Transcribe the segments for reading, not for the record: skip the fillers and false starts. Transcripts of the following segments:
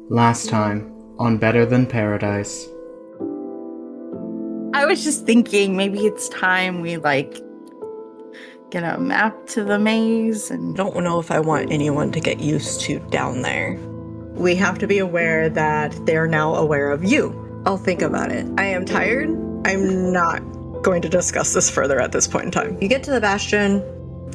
Last time on Better Than Paradise. I was just thinking maybe it's time we get a map to the maze and I don't know if I want anyone to get used to down there. We have to be aware that they're now aware of you. I'll think about it. I am tired. I'm not going to discuss this further at this point in time. You get to the bastion.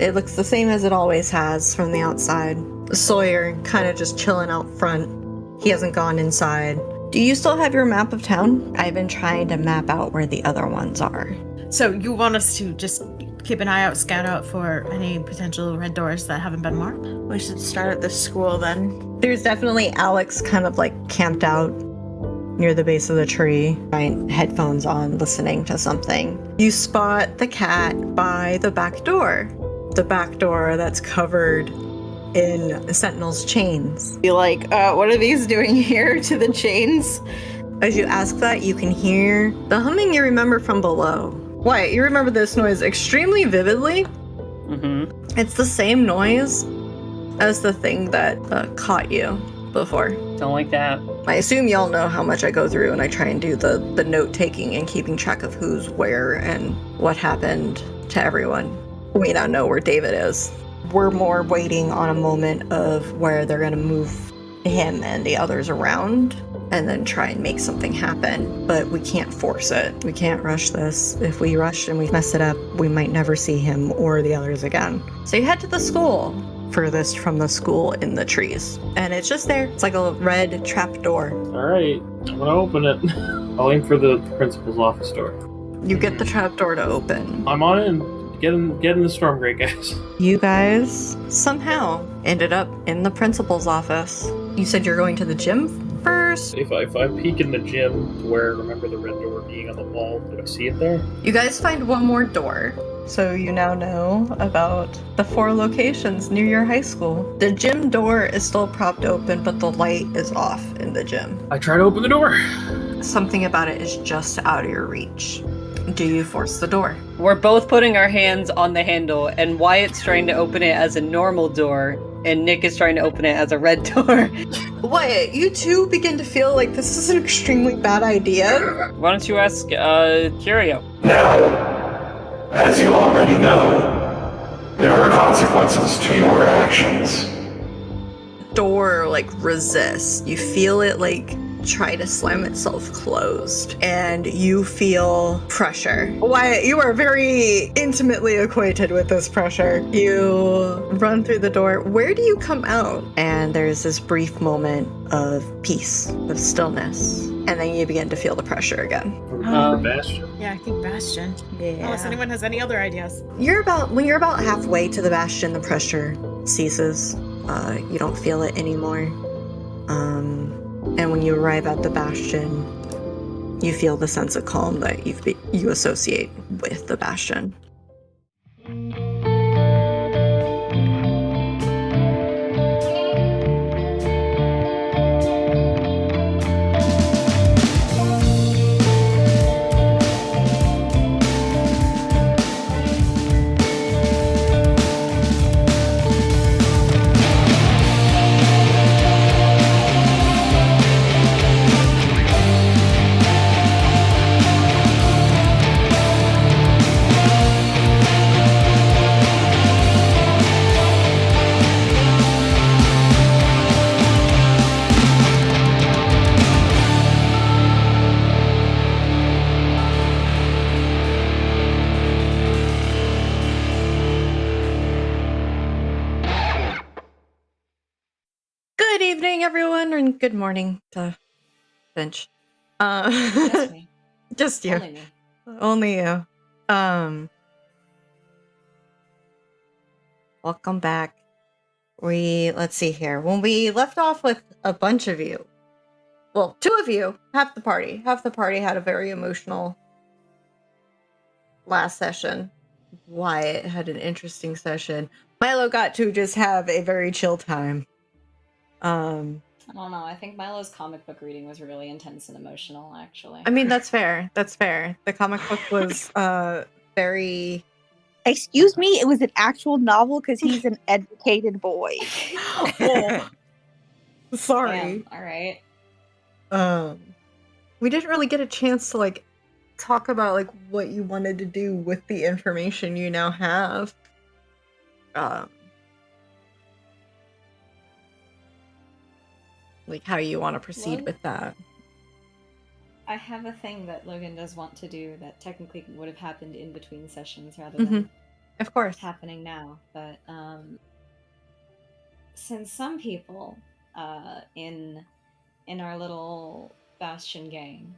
It looks the same as it always has from the outside. Sawyer kind of just chilling out front. He hasn't gone inside. Do you still have your map of town? I've been trying to map out where the other ones are. So you want us to just keep an eye out, scout out for any potential red doors that haven't been marked? we should start at the school then. There's definitely Alex kind of camped out near the base of the tree, headphones on, listening to something. You spot the cat by the back door. The back door that's covered in Sentinel's chains. Be like, what are these doing here to the chains? As you ask that, you can hear the humming you remember from below. Wyatt, you remember this noise extremely vividly. Mm-hmm. It's the same noise as the thing that caught you before. Don't like that. I assume y'all know how much I go through and I try and do the note-taking and keeping track of who's where and what happened to everyone. We now know where David is. We're more waiting on a moment of where they're going to move him and the others around and then try and make something happen. But we can't force it. We can't rush this. If we rush and we mess it up, we might never see him or the others again. So you head to the school. Furthest from the school in the trees. And it's just there. It's like a red trap door. Alright, I'm gonna open it. I'll aim for the principal's office door. You get the trap door to open. I'm on in. Get in the storm grate, guys. You guys somehow ended up in the principal's office. You said you're going to the gym first? If I peek in the gym where remember the red door being on the wall, do I see it there? You guys find one more door. So you now know about the 4 locations near your high school. The gym door is still propped open, but the light is off in the gym. I try to open the door. Something about it is just out of your reach. Do you force the door? We're both putting our hands on the handle, and Wyatt's trying to open it as a normal door, and Nick is trying to open it as a red door. Wyatt, you two begin to feel like this is an extremely bad idea. Why don't you ask Curio? Now, as you already know, there are consequences to your actions. Door resists. You feel it try to slam itself closed, and you feel pressure. Wyatt, you are very intimately acquainted with this pressure. You run through the door. Where do you come out? And there's this brief moment of peace, of stillness, and then you begin to feel the pressure again. For Bastion. Yeah, I think Bastion. Unless anyone has any other ideas. When you're about halfway to the bastion, the pressure ceases. You don't feel it anymore. And when you arrive at the bastion, you feel the sense of calm that you associate with the bastion. Good evening, everyone, and good morning to Finch. Just me. Just you. Only me. Only you. Welcome back. Let's see here. When we left off with a bunch of you, well, 2 of you, half the party had a very emotional last session. Wyatt had an interesting session. Milo got to just have a very chill time. I don't know. I think Milo's comic book reading was really intense and emotional, actually. I mean, that's fair. That's fair. The comic book was very... Excuse me, it was an actual novel because he's an educated boy. Oh. Sorry. Damn, all right. We didn't really get a chance to like talk about like what you wanted to do with the information you now have. Like how you want to proceed Well, with that. I have a thing that Logan does want to do that technically would have happened in between sessions rather Mhm. than Of course. happening now. But since some people in our little Bastion gang,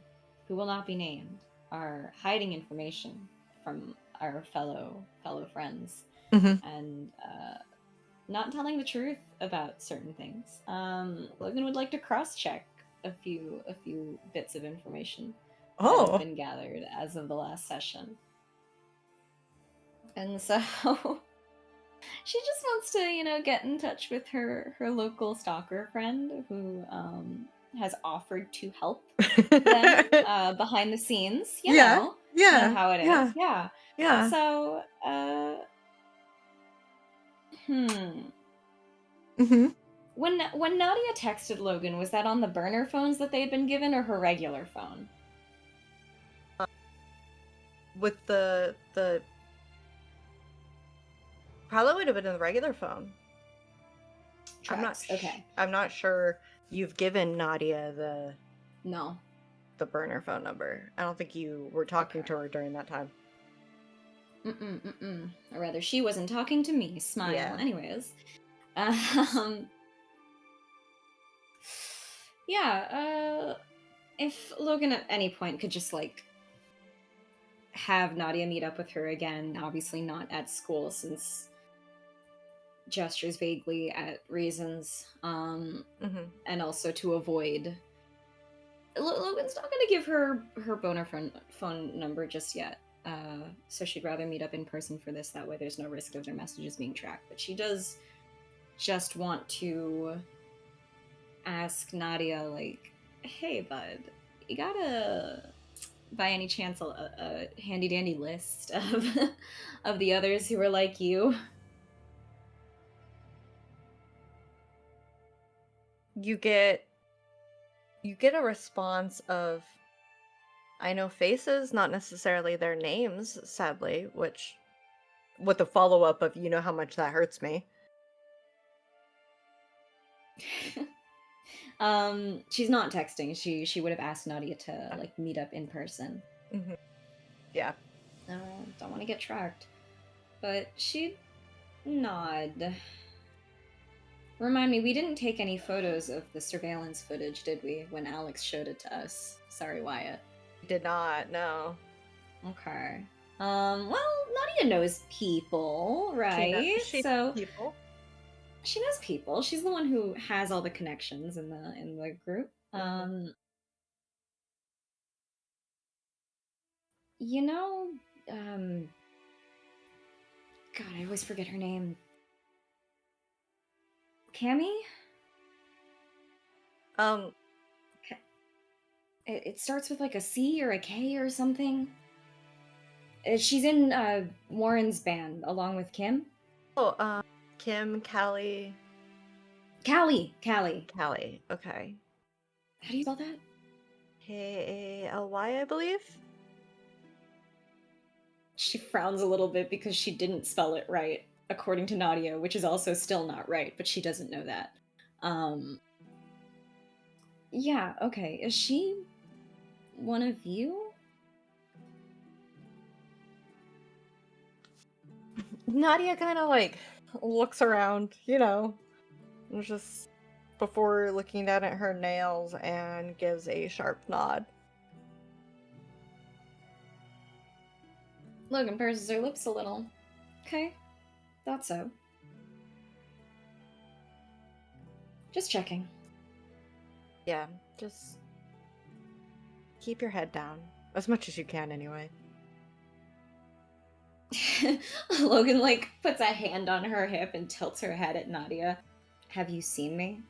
who will not be named, are hiding information from our fellow friends Mhm. and not telling the truth about certain things, Logan would like to cross-check a few bits of information that have been gathered as of the last session. And so she just wants to, get in touch with her local stalker friend who has offered to help them behind the scenes. You know how it is. Yeah. So, Mm-hmm. When Nadia texted Logan, was that on the burner phones that they had been given, or her regular phone? With the probably would have been in the regular phone. Okay. I'm not sure you've given Nadia the burner phone number. I don't think you were talking to her during that time. Or rather, she wasn't talking to me. Smile. Yeah. Anyways. If Logan at any point could just, like, have Nadia meet up with her again, obviously not at school, since gestures vaguely at reasons, and also to avoid... Logan's not going to give her boner phone number just yet, so she'd rather meet up in person for this, that way there's no risk of their messages being tracked, but she does just want to ask Nadia, like, hey, bud, you got by any chance a handy-dandy list of the others who are like you? You get a response of, I know faces, not necessarily their names, sadly, which with the follow-up of, you know how much that hurts me. She's not texting. She would have asked Nadia to, like, meet up in person. Mm-hmm. Yeah. Don't want to get tracked. But she'd nod. Remind me, we didn't take any photos of the surveillance footage, did we, when Alex showed it to us? Sorry, Wyatt. Did not, no. Okay. Well, Nadia knows people, right? She knows people. She knows people. She's the one who has all the connections in the group. You know, God, I always forget her name. Cammy? It starts with like a C or a K or something. She's in Warren's band along with Kim. Oh, Kim, Callie. Callie. Okay. How do you spell that? K-A-L-Y, I believe. She frowns a little bit because she didn't spell it right, according to Nadia, which is also still not right, but she doesn't know that. Yeah, okay. Is she one of you? Nadia kind of like looks around, just before looking down at her nails, and gives a sharp nod. Logan purses her lips a little. Okay, thought so. Just checking. Yeah, just keep your head down. As much as you can, anyway. Logan, like, puts a hand on her hip and tilts her head at Nadia. Have you seen me?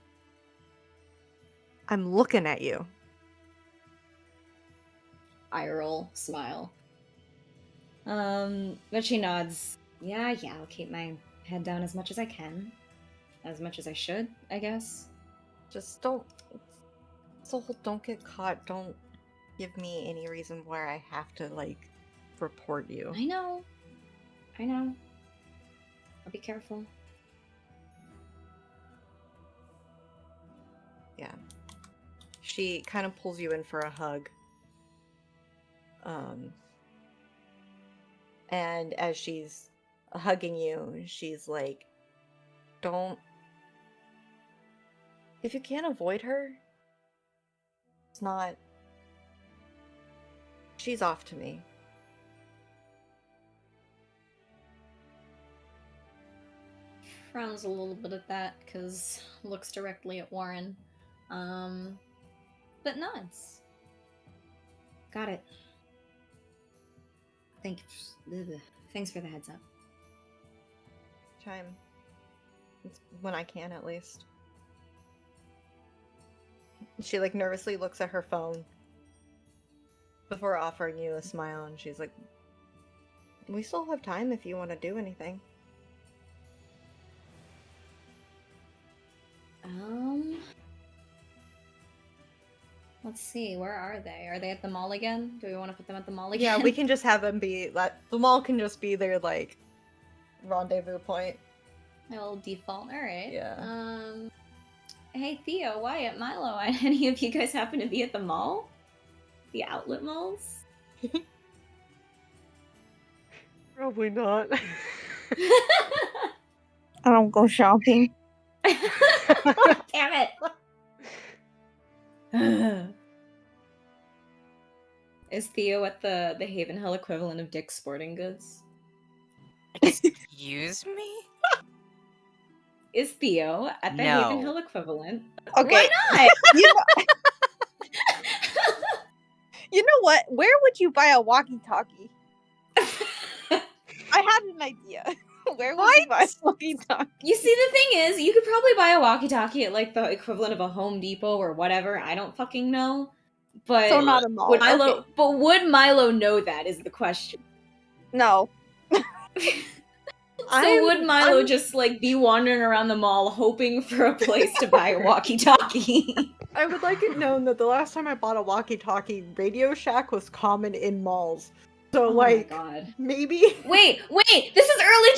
I'm looking at you. Eye roll, smile. But she nods. Yeah, I'll keep my head down as much as I can. As much as I should, I guess. Just don't. Soul, don't get caught. Don't give me any reason why I have to, like, report you. I know. I'll be careful. Yeah. She kind of pulls you in for a hug. And as she's hugging you, she's like, don't. If you can't avoid her, it's not. She's off to me. Frowns a little bit at that because looks directly at Warren. But nods. Got it. Thanks for the heads up. Chime. It's when I can, at least. She, like, nervously looks at her phone before offering you a smile, and she's like, we still have time if you want to do anything. Let's see, where are they? Are they at the mall again? Do we want to put them at the mall again? Yeah, we can just have them be, the mall can just be their, like, rendezvous point. I'll default, alright. Yeah. Hey Theo, Wyatt, Milo, any of you guys happen to be at the mall? The outlet malls? Probably not. I don't go shopping. Damn it! Is Theo at the Haven Hill equivalent of Dick's Sporting Goods? Excuse me? Is Theo at the No. Haven Hill equivalent? Okay. Why not? You know what? Where would you buy a walkie-talkie? I had an idea. Where would you buy a walkie-talkie? You see, the thing is, you could probably buy a walkie-talkie at like the equivalent of a Home Depot or whatever. I don't fucking know. But So not a mall. Would Milo? Okay. But would Milo know that? Is the question. No. Would Milo just like be wandering around the mall hoping for a place to buy a walkie-talkie? I would like it known that the last time I bought a walkie-talkie, Radio Shack was common in malls. So, my God. maybe... Wait! This is early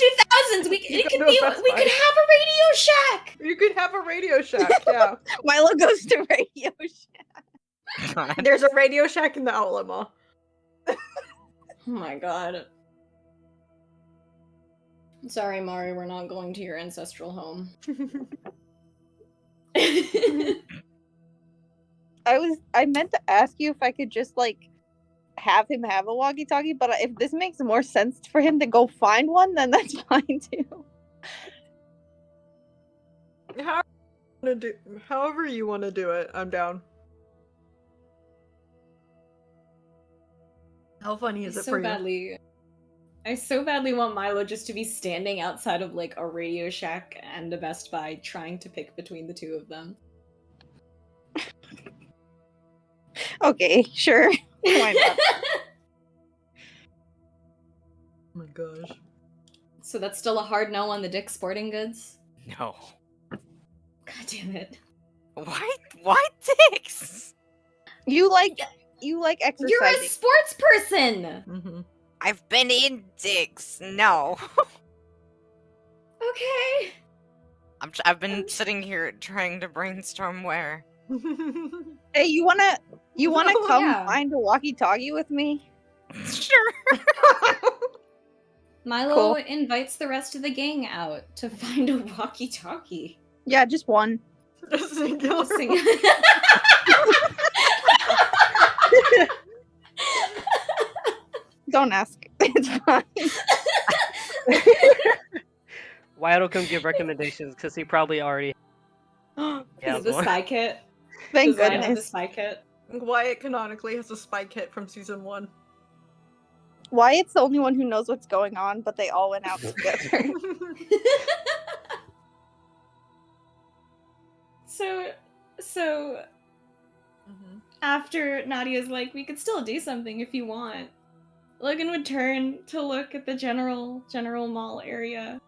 2000s! We could have a Radio Shack! You could have a Radio Shack, yeah. Milo goes to Radio Shack. God. There's a Radio Shack in the outlet mall. Oh my God. Sorry, Mari, we're not going to your ancestral home. I meant to ask you if I could just, like, have him have a walkie-talkie, but if this makes more sense for him to go find one, then that's fine too. However you want to do it, I'm down. How funny is it for you? I so badly want Milo just to be standing outside of like a Radio Shack and a Best Buy trying to pick between the two of them. Okay, sure. Why not? Oh my gosh. So that's still a hard no on the Dick's Sporting Goods? No. God damn it. Why dicks? You like exercising. You're a sports person! Mm-hmm. I've been in dicks. No. Okay. I've been sitting here trying to brainstorm where. Hey, you wanna come Yeah. find a walkie-talkie with me? Sure. Milo Cool. invites the rest of the gang out to find a walkie-talkie. Yeah, just one. A singular. Don't ask. It's fine. Wyatt will come give recommendations because he probably already Is the spy kit? Thank Does Wyatt have the goodness. spy kit? Wyatt canonically has a spy kit from season 1. Wyatt's the only one who knows what's going on, but they all went out together. So after Nadia's like, we could still do something if you want, Logan would turn to look at the general mall area.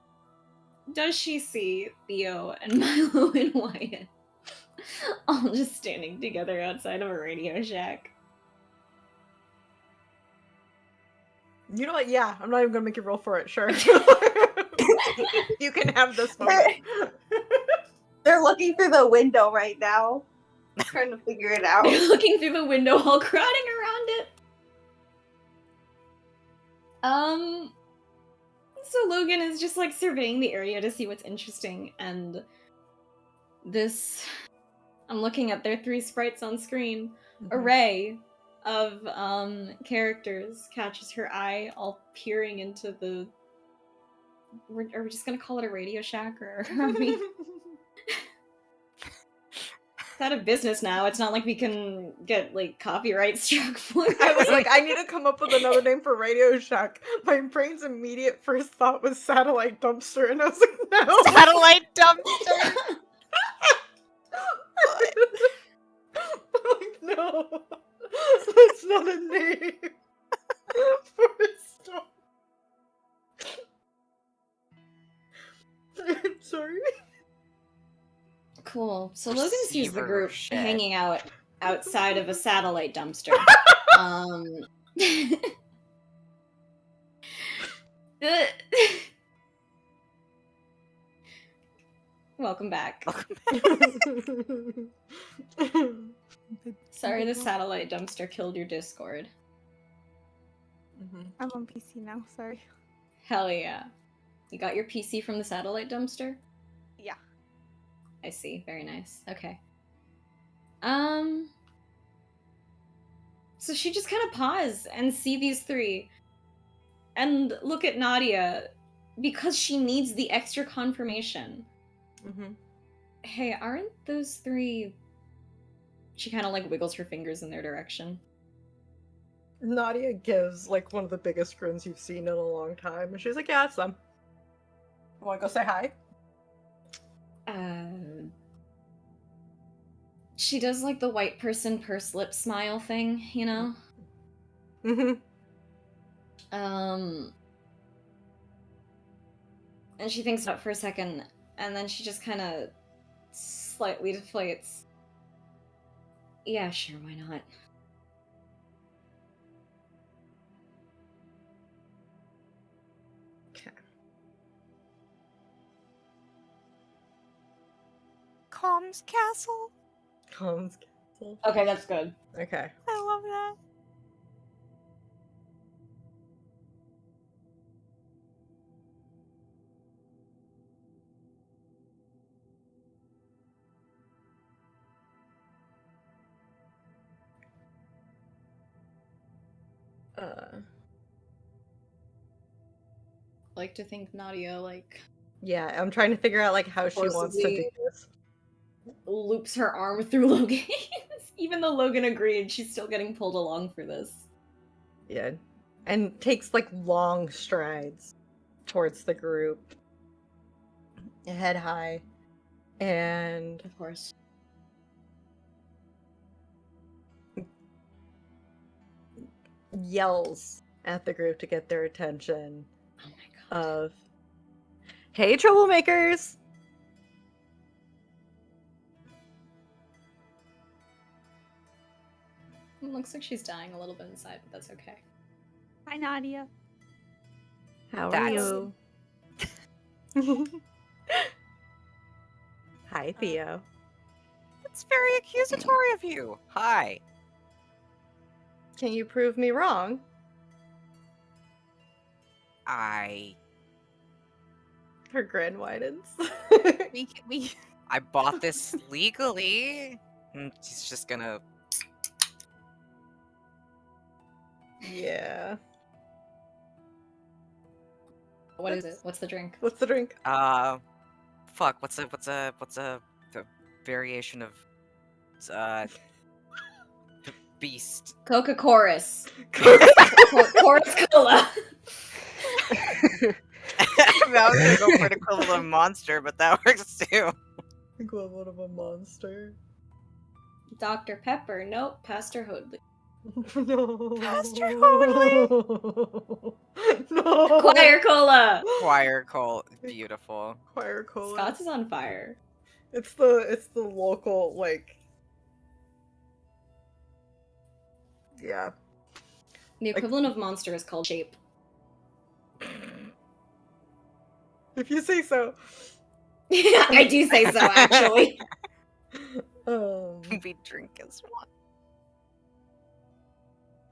Does she see Theo and Milo and Wyatt all just standing together outside of a Radio Shack. You know what? Yeah, I'm not even gonna make you roll for it. Sure. You can have this moment. They're looking through the window right now, trying to figure it out. They're looking through the window while crowding around it. So Logan is just like surveying the area to see what's interesting, and this, I'm looking at their 3 sprites on screen, array of characters catches her eye, all peering into the, are we just gonna call it a Radio Shack, or are we? It's out of business now. It's not like we can get like copyright struck for it. I was like, I need to come up with another name for Radio Shack. My brain's immediate first thought was satellite dumpster, and I was like, no. Satellite dumpster. Like, no, that's not a name for a store. I'm sorry. Cool. So Logan sees the group Receiver hanging out outside of a satellite dumpster. Welcome back. Sorry, the satellite dumpster killed your Discord. I'm on PC now, sorry. Hell yeah. You got your PC from the satellite dumpster? Yeah. I see. Very nice. Okay. So she just kind of pause and see these 3 and look at Nadia because she needs the extra confirmation. Hey, aren't those 3... She kind of like wiggles her fingers in their direction. Nadia gives like one of the biggest grins you've seen in a long time, and she's like, yeah, it's them. Want to go say hi? She does like the white person purse lip smile thing, you know? And she thinks about it for a second, and then she just kind of slightly deflates. Yeah, sure, why not? Okay. Comms Castle. Comms Castle. Okay, that's good. Okay. I love that. Like to think Nadia, like... Yeah, I'm trying to figure out like how she wants to do this. Loops her arm through Logan. Even though Logan agreed, she's still getting pulled along for this. Yeah. And takes like long strides towards the group. Head high. And of course. Yells at the group to get their attention. Oh my god. Of, hey, troublemakers! It looks like she's dying a little bit inside, but that's okay. Hi, Nadia. How are you? Hi, Theo. It's very accusatory of you. Hi. Can you prove me wrong? Her grin widens. I bought this legally. She's just gonna... Yeah. What is it? What's the drink? What's the drink? Fuck. What's a variation of the beast? Coca-Chorus. Chorus Cola. I was gonna go for the equivalent of monster, but that works too. Equivalent of a monster. Dr. Pepper. Nope. Pastor Hoadley. No. Pastor Hoadley. No. Choir Cola. Choir Cola. Beautiful. Choir Cola. Scott's is on fire. It's the local like Yeah. The equivalent of monster is called shape. If you say so. I do say so, actually. We drink as one.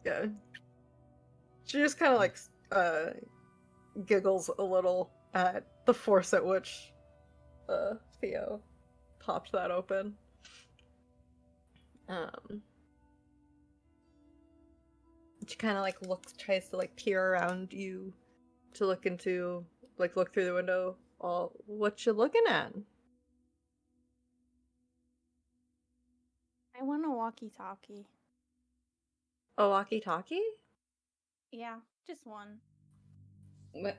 Yeah. She just kind of like giggles a little at the force at which Theo popped that open. She kind of like tries to like peer around you to look look through the window. Oh, what you looking at? I want a walkie-talkie. A walkie-talkie? Yeah, just one. What?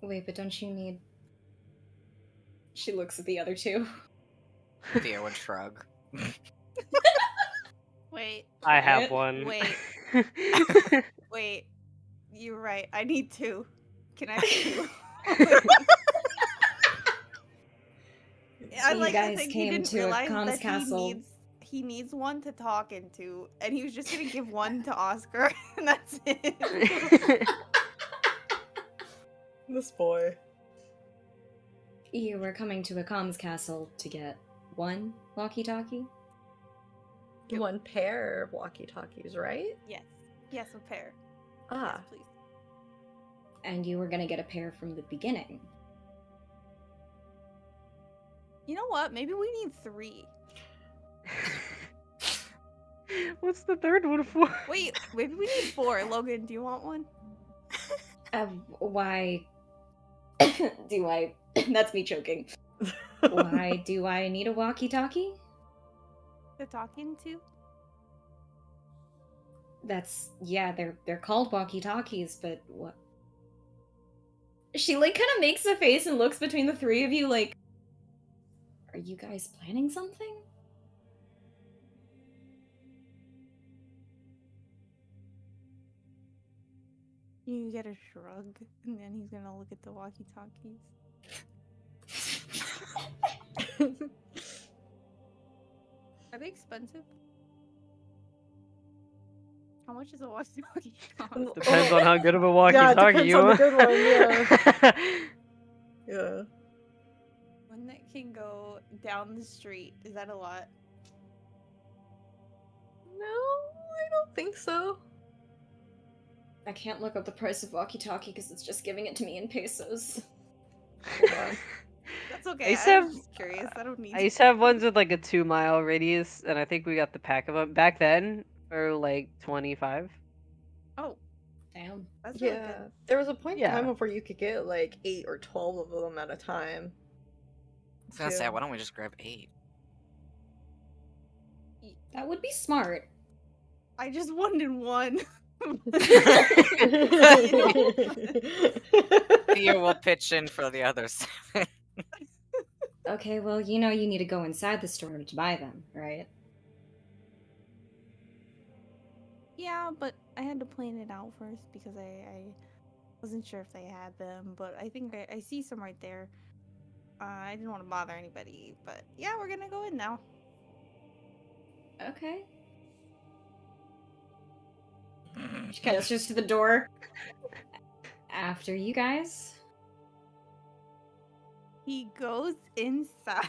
Wait, but don't you need... She looks at the other two. Theo would shrug. Wait. I have one. Wait. Wait. You're right. I need two. Can I have two? I So you like to guys think he came didn't to a realize comms that castle. he needs one to talk into, and he was just gonna give one to Oscar, and that's it. This boy. You were coming to a comms castle to get one walkie-talkie? One pair of walkie-talkies, right? Yes. Yes, a pair. Ah. Yes, please. And you were gonna get a pair from the beginning. You know what? Maybe we need 3. What's the third one for? Wait, maybe we need 4. Logan, do you want one? Why do I... That's me choking. Why do I need a walkie-talkie? To talk into? Yeah, they're called walkie-talkies, but what? She, like, kind of makes a face and looks between the three of you like, are you guys planning something? You get a shrug, and then he's gonna look at the walkie-talkies. Are they expensive? How much is a walkie-talkie cost? Depends on how good of a walkie-talkie you want. want. Good one, yeah. Yeah. One that can go down the street. Is that a lot? No, I don't think so. I can't look up the price of walkie-talkie because it's just giving it to me in pesos. Hold on. That's okay. I used I'm to just curious. I don't need I used to have ones with like a 2-mile radius, and I think we got the pack of them back then for like 25. Oh, damn. That's really Yeah, good. there was a point in Yeah. time where you could get like 8 or 12 of them at a time. I was gonna say, why don't we just grab 8? That would be smart. I just wanted one. Theo will pitch in for the other 7. Okay, well, you know you need to go inside the store to buy them, right? Yeah, but I had to plan it out first because I wasn't sure if they had them, but I think I see some right there. I didn't want to bother anybody, but yeah, we're gonna go in now. Okay. She kind of gestures to the door. After you guys. He goes inside.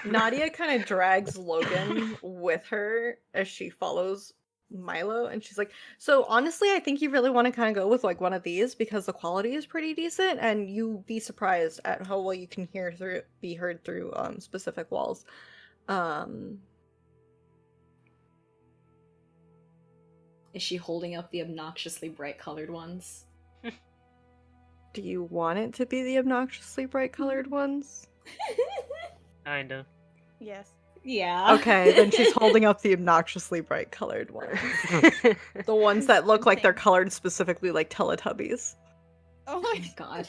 Nadia kind of drags Logan with her as she follows Milo, and she's like, so honestly, I think you really want to kind of go with like one of these because the quality is pretty decent, and you'd be surprised at how well you can be heard through specific walls. Is she holding up the obnoxiously bright colored ones? Do you want it to be the obnoxiously bright colored ones? Kinda. Yes. Yeah. Okay, then she's holding up the obnoxiously bright colored ones. The ones that look like they're colored specifically like Teletubbies. Oh my god.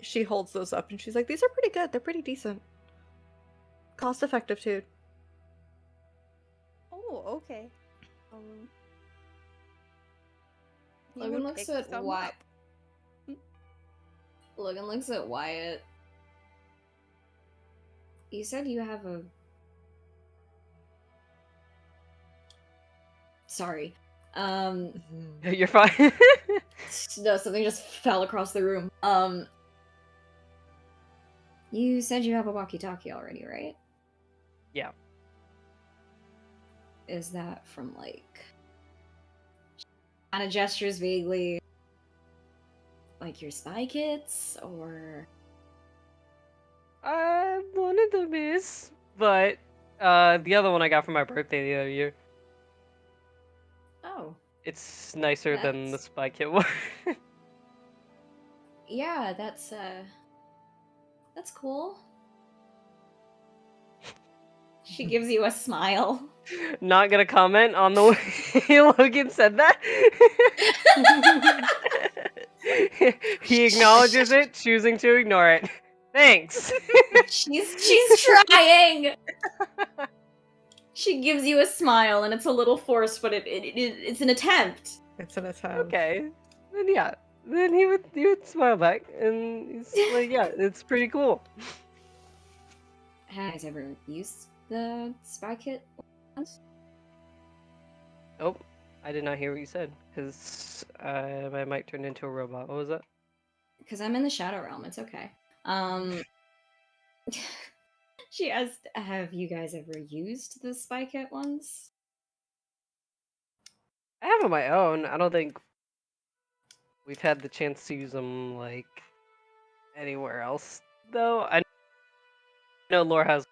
She holds those up and she's like, these are pretty good. They're pretty decent. Cost effective too. Oh, okay. He Logan would looks pick at some Wyatt. up. Logan looks at Wyatt. You said you have a Sorry. You're fine. No, something just fell across the room. You said you have a walkie-talkie already, right? Yeah. Is that from, like... kind of gestures vaguely... like your spy kits, or... One of them is, but the other one I got for my birthday the other year. Oh. It's nicer than the That's- spy kit one. Yeah, that's cool. She gives you a smile. Not gonna comment on the way Logan said that. He acknowledges it, choosing to ignore it. Thanks. She's trying. She gives you a smile, and it's a little forced, but it's an attempt. It's an attempt. Okay. Then yeah. Then he would smile back, and he's like, yeah, it's pretty cool. Have you guys ever used the spy kit once? Oh, I did not hear what you said, because my mic turned into a robot. What was that? Because I'm in the Shadow Realm, it's okay. She asked, have you guys ever used the spy kit once? I have on my own. I don't think we've had the chance to use them, like, anywhere else, though. I know Laura has.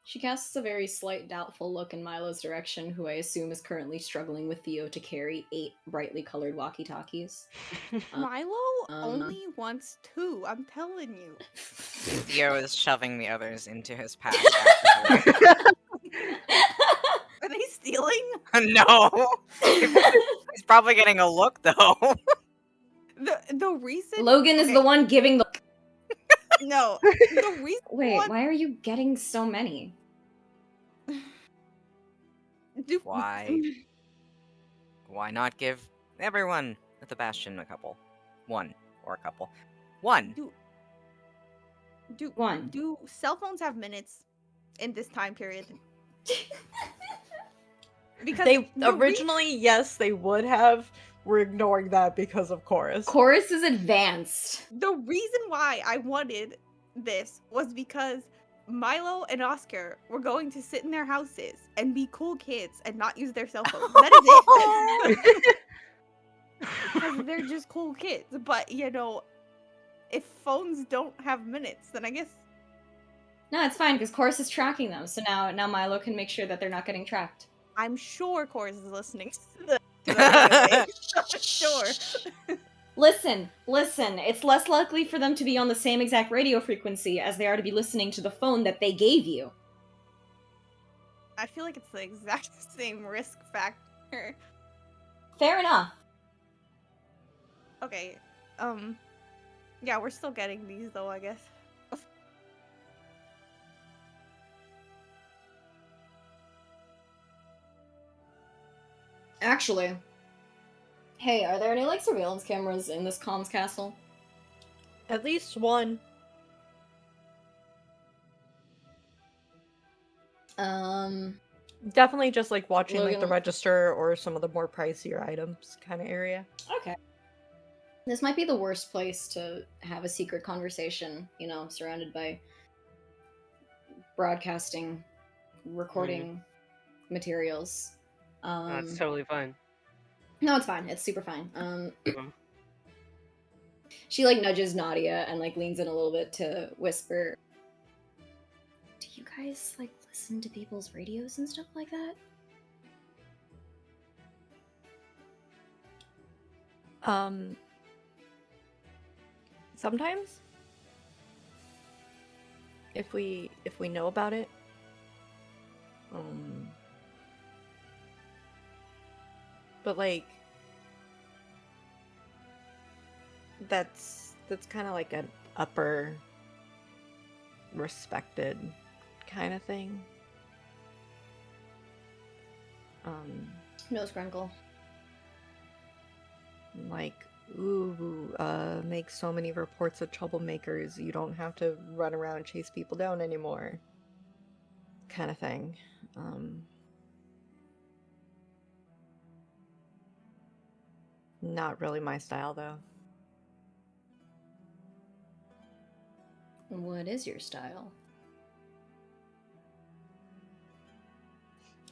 She casts a very slight doubtful look in Milo's direction, who I assume is currently struggling with Theo to carry 8 brightly colored walkie-talkies. Milo only wants 2. I'm telling you. Theo is shoving the others into his pack. Are they stealing? No! He's probably getting a look, though. The reason Logan is the one giving the... No, the reason Wait, why are you getting so many? Why? Why not give everyone at the Bastion a couple? One. Or a couple. One! Do cell phones have minutes in this time period? Because they originally, yes, they would have. We're ignoring that because of Chorus. Chorus is advanced. The reason why I wanted this was because Milo and Oscar were going to sit in their houses and be cool kids and not use their cell phones. That is it. Because they're just cool kids. But, you know, if phones don't have minutes, then I guess... No, it's fine, because Chorus is tracking them, so now Milo can make sure that they're not getting tracked. I'm sure Chorus is listening to the anyway. Sure. Listen, it's less likely for them to be on the same exact radio frequency as they are to be listening to the phone that they gave you. I feel like it's the exact same risk factor. Fair enough. Okay, yeah, we're still getting these though, I guess. Actually, hey, are there any, like, surveillance cameras in this comms castle? At least one. Definitely just, like, watching, like, the Logan- register or some of the more pricier items kind of area. Okay. This might be the worst place to have a secret conversation, you know, surrounded by broadcasting, recording materials. That's totally fine. No, it's fine. It's super fine. She, like, nudges Nadia and, like, leans in a little bit to whisper, do you guys, like, listen to people's radios and stuff like that? Sometimes. If we know about it. But, like, that's kind of like an upper respected kind of thing. No scrunkle. Like, ooh, make so many reports of troublemakers, you don't have to run around and chase people down anymore. Kind of thing. Not really my style, though. What is your style?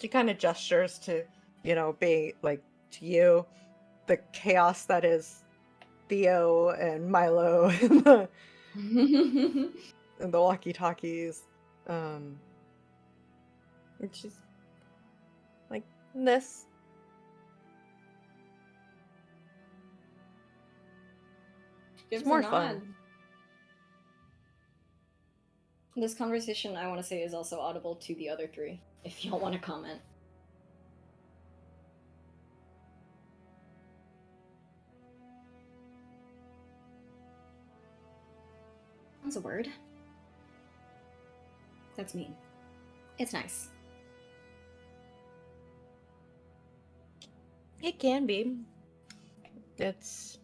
She kind of gestures to, being like to you, the chaos that is Theo and Milo and the walkie-talkies. And she's like, this. Gives It's more a nod. fun. This conversation, I want to say, is also audible to the other three, if y'all want to comment. That's a word. That's mean. It's nice. It can be. It's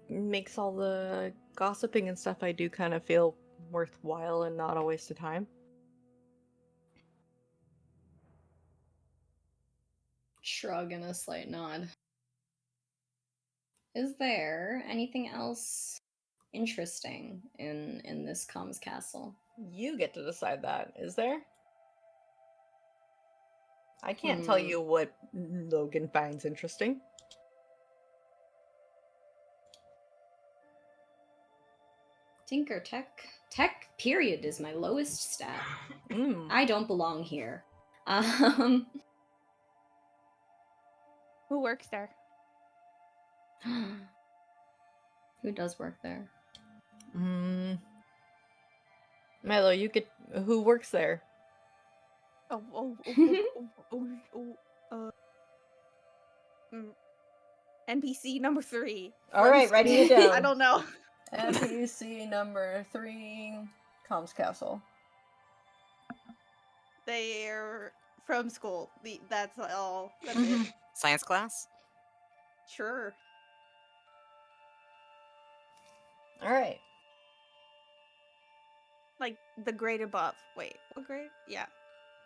makes all the gossiping and stuff I do kind of feel worthwhile and not a waste of time. Shrug and a slight nod. Is there anything else interesting in this comms castle? You get to decide that. Is there? I can't tell you what Logan finds interesting. Tinker Tech. Tech period is my lowest stat. I don't belong here. Who works there? Who does work there? Milo, you could. Who works there? NPC number 3. All right, writing it down. I don't know. NPC number 3, Comms Castle. They're from school. That's all. That's it. Science class? Sure. All right. Like the grade above. Wait, what grade? Yeah.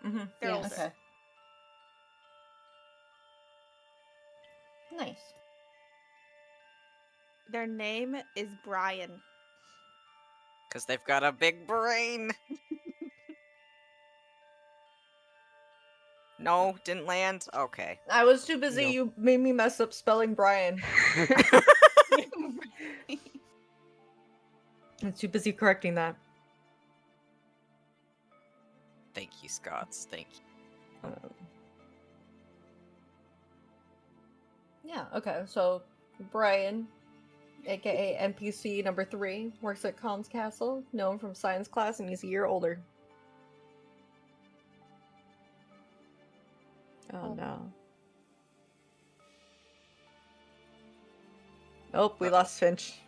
They're Yes. older. Okay. Nice. Their name is Brian. Because they've got a big brain. No, didn't land? Okay. I was too busy. You made me mess up spelling Brian. I'm too busy correcting that. Thank you, Scots. Thank you. Yeah, okay. So, Brian, aka NPC number 3, works at Comms Castle, known from science class, and he's a year older. Oh no. Nope, we lost Finch.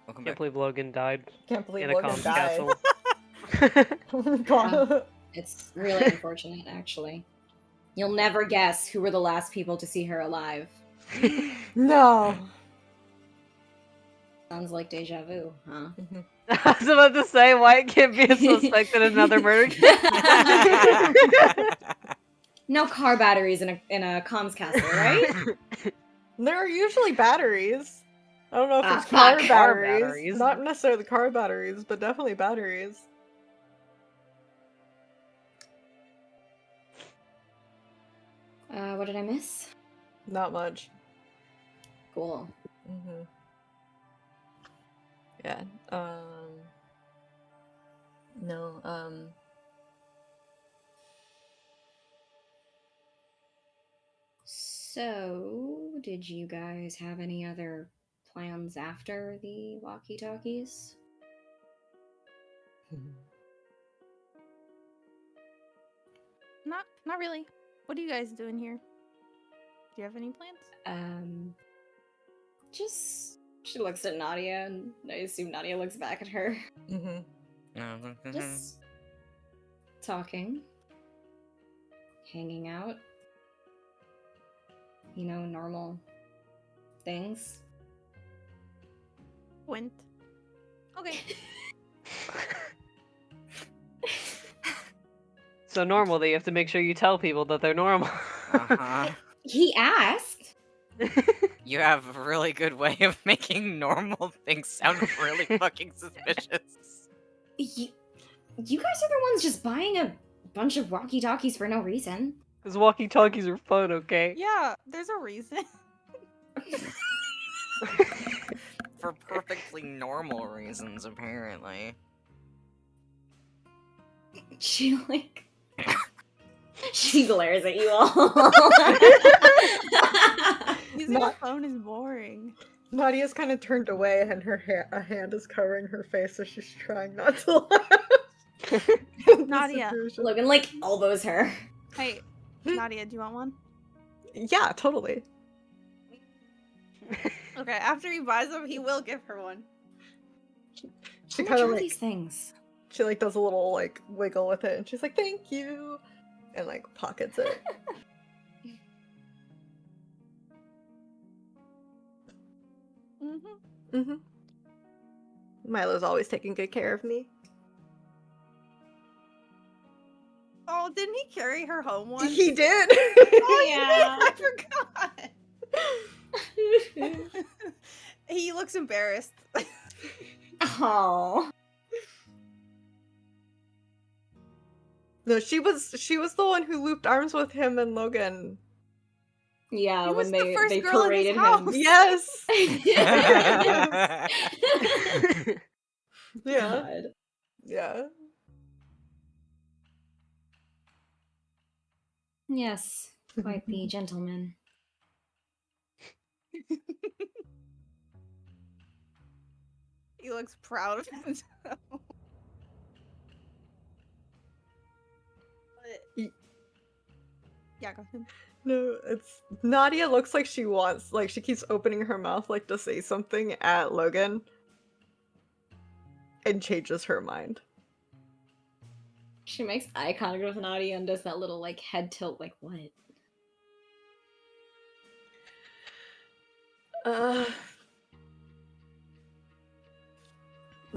Welcome Can't back. believe Logan died. Can't believe in a Logan comms died. castle. It's really unfortunate, actually. You'll never guess who were the last people to see her alive. No. Sounds like deja vu, huh? I was about to say, Wyatt can't be a suspect in another murder case. No car batteries in a comms castle, right? There are usually batteries. I don't know if it's fuck. car Car batteries. batteries. Not necessarily car batteries, but definitely batteries. What did I miss? Not much. Cool. Yeah. No, So, did you guys have any other plans after the walkie-talkies? Not really. What are you guys doing here? Do you have any plans? Just she looks at Nadia, and I assume Nadia looks back at her. Just talking, hanging out. You know, normal things. Went. Okay. so normal that you have to make sure you tell people that they're normal. Uh-huh. He asked. You have a really good way of making normal things sound really fucking suspicious. You guys are the ones just buying a bunch of walkie-talkies for no reason. Because walkie-talkies are fun, okay? Yeah, there's a reason. For perfectly normal reasons, apparently. She like she glares at you all. Using a phone is boring. Nadia's kind of turned away, and a hand is covering her face, so she's trying not to laugh. Nadia. Logan like elbows her. Hey, Nadia, do you want one? Yeah, totally. Okay, after he buys them, he will give her one. She How kind much of are like these things? she like does a little like wiggle with it, and she's like, "Thank you," and like pockets it. Milo's always taking good care of me. Oh, didn't he carry her home once? He did. Oh Yeah. I forgot. He looks embarrassed. Oh. No, she was the one who looped arms with him and Logan. Yeah, He was when the first they girl in his paraded him. house. Yes. Yeah. God. Yeah. Yes, quite the gentleman. He looks proud of himself. Yeah, go ahead. No, it's Nadia looks like she wants, like she keeps opening her mouth like to say something at Logan and changes her mind. She makes eye contact with Nadia and does that little like head tilt, like what?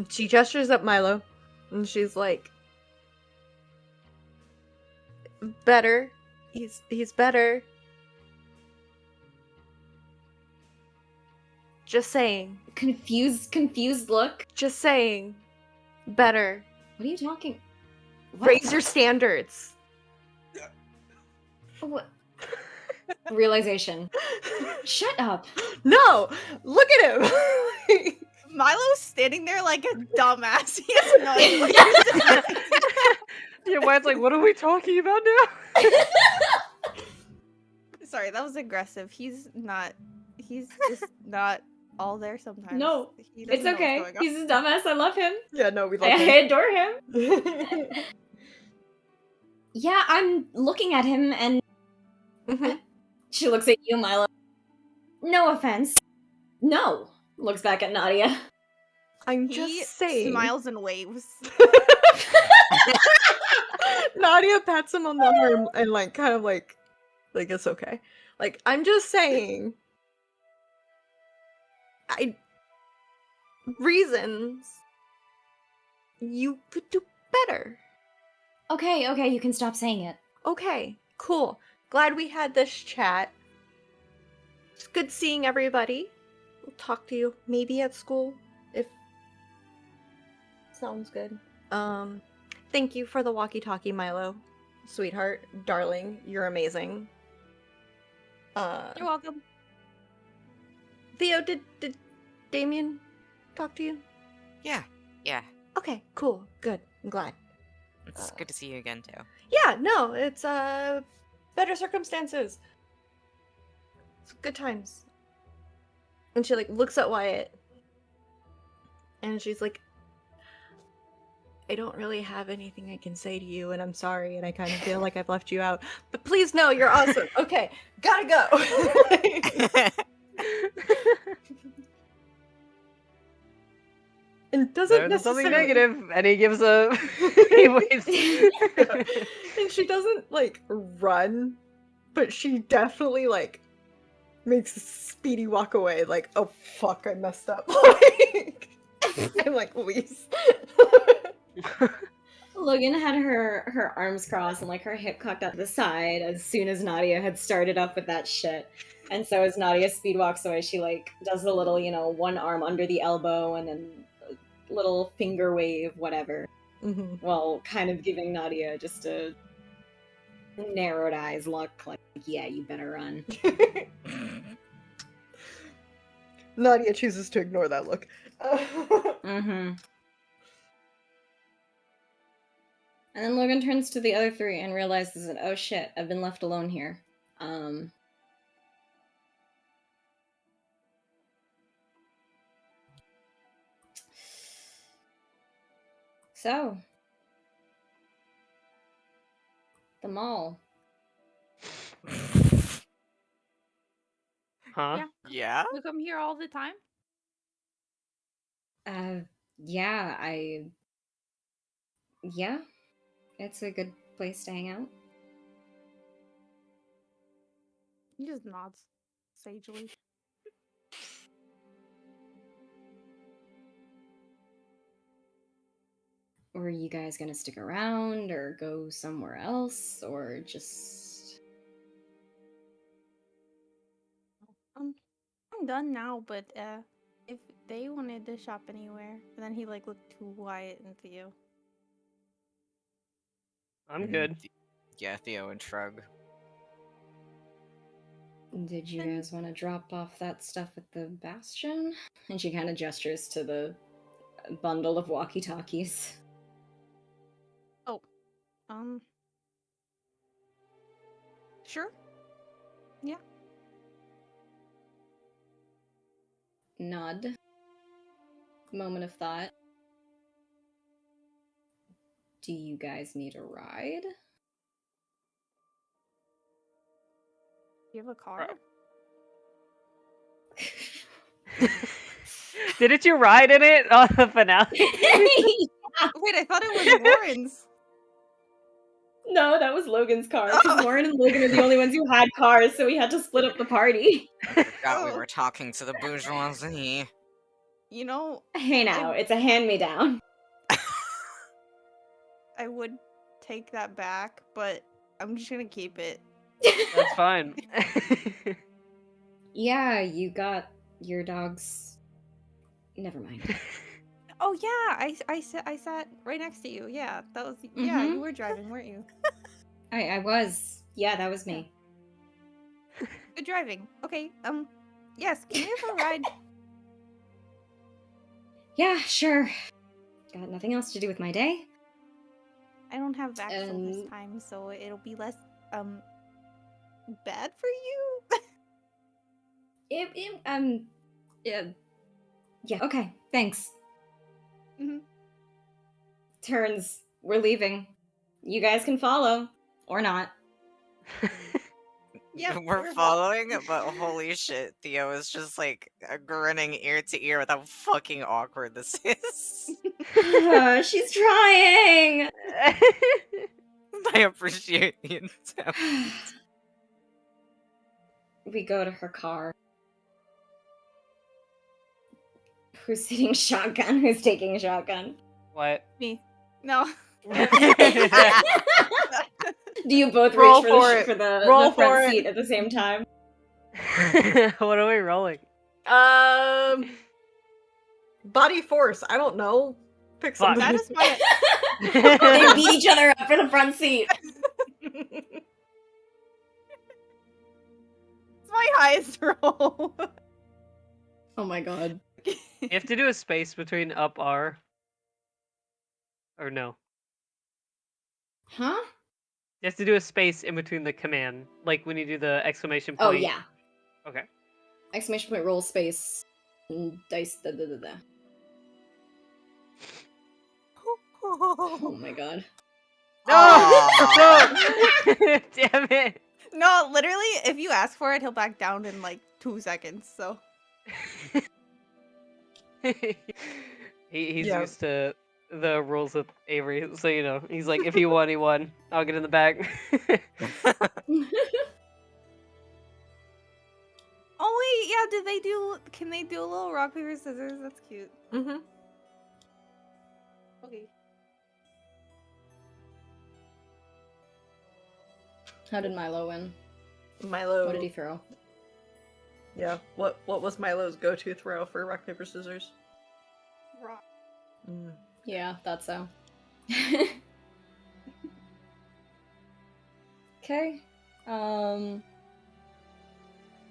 She gestures at Milo and she's like, better. He's better. Just saying. Confused look. Just saying. Better. What are you talking? What? Raise your standards. What? Realization. Shut up. No! Look at him! Milo's standing there like a dumbass. He has no idea what he's doing. Yeah, Wyatt's like, what are we talking about now? Sorry, that was aggressive. He's just not all there sometimes. No, He doesn't it's know what's okay. going on. He's a dumbass. I love him. Yeah, no, we love I him. adore him. Yeah, I'm looking at him and she looks at you, Milo. No offense. No. Looks back at Nadia. I'm He just saying. smiles and waves. Nadia pats him on the arm and like kind of like it's okay. Like, I'm just saying. Reasons you could do better. Okay, you can stop saying it. Okay, cool. Glad we had this chat. It's good seeing everybody. We'll talk to you maybe at school if sounds good. Thank you for the walkie-talkie, Milo. Sweetheart, darling, you're amazing. You're welcome. Theo, did Damien talk to you? Yeah. Okay, cool, good. I'm glad. It's good to see you again, too. Yeah, no, it's better circumstances. It's good times. And she like looks at Wyatt and she's like, I don't really have anything I can say to you, and I'm sorry, and I kind of feel like I've left you out. But please know you're awesome. Okay, gotta go. And doesn't There's something necessarily negative, and he gives a. He waves. And she doesn't like run, but she definitely like makes a speedy walk away. Like, oh fuck, I messed up. And like leaves. Logan had her arms crossed and like her hip cocked out to the side as soon as Nadia had started up with that shit. And so as Nadia speed walks away, she like does the little, one arm under the elbow and then a little finger wave, whatever. While kind of giving Nadia just a narrowed eyes look like, yeah, you better run. Nadia chooses to ignore that look. Mm-hmm. And then Logan turns to the other three and realizes that, oh shit, I've been left alone here. So, the mall. Huh? Yeah? We come here all the time? Yeah, yeah, it's a good place to hang out. He just nods sagely. Or are you guys gonna stick around or go somewhere else or just... I'm done now, but if they wanted to shop anywhere, and then he like looked to Wyatt and Theo. I'm good. Yeah, Theo and shrug. Did you guys want to drop off that stuff at the Bastion? And she kind of gestures to the bundle of walkie-talkies. Oh, sure. Yeah. Nod. Moment of thought. Do you guys need a ride? You have a car? Didn't you ride in it on the finale? Wait, I thought it was Lauren's. No, that was Logan's car, because Lauren and Logan are the only ones who had cars, so we had to split up the party. I forgot we were talking to the bourgeoisie. You know... Hey now, it's a hand-me-down. I would take that back, but I'm just gonna keep it. That's fine. Yeah, you got your dog's... Never mind. Oh yeah, I sat right next to you. Yeah, that was yeah. You were driving, weren't you? I was. Yeah, that was me. Good driving. Okay. Yes. Can we have a ride? Yeah, sure. Got nothing else to do with my day. I don't have Vaxil this time, so it'll be less bad for you. Yeah. Okay. Thanks. Mm-hmm. Turns. We're leaving. You guys can follow or not. Yeah, we're following, but holy shit, Theo is just like grinning ear to ear with how fucking awkward this is. She's trying. I appreciate the attempt. We go to her car. Who's sitting shotgun? Who's taking a shotgun? What? Me. No. Do you both Roll reach for the front seat at the same time? What are we rolling? Body force. I don't know. Pick something. That is my. They beat each other up for the front seat. It's my highest roll. Oh my god. You have to do a space between up R. Or no. Huh? You have to do a space in between the command. Like when you do the exclamation point. Oh, yeah. Okay. Exclamation point, roll, space, dice, Oh my god. No! Damn it. No, literally, if you ask for it, he'll back down in like 2 seconds, so. He's used to the rules with Avery, so you know, he's like, if he won, he won. I'll get in the back. Oh wait, yeah, can they do a little rock, paper, scissors? That's cute. Mm-hmm. Okay. How did Milo win? Milo. What did he throw? Yeah. What was Milo's go-to throw for rock paper scissors? Rock. Yeah, thought so. Okay.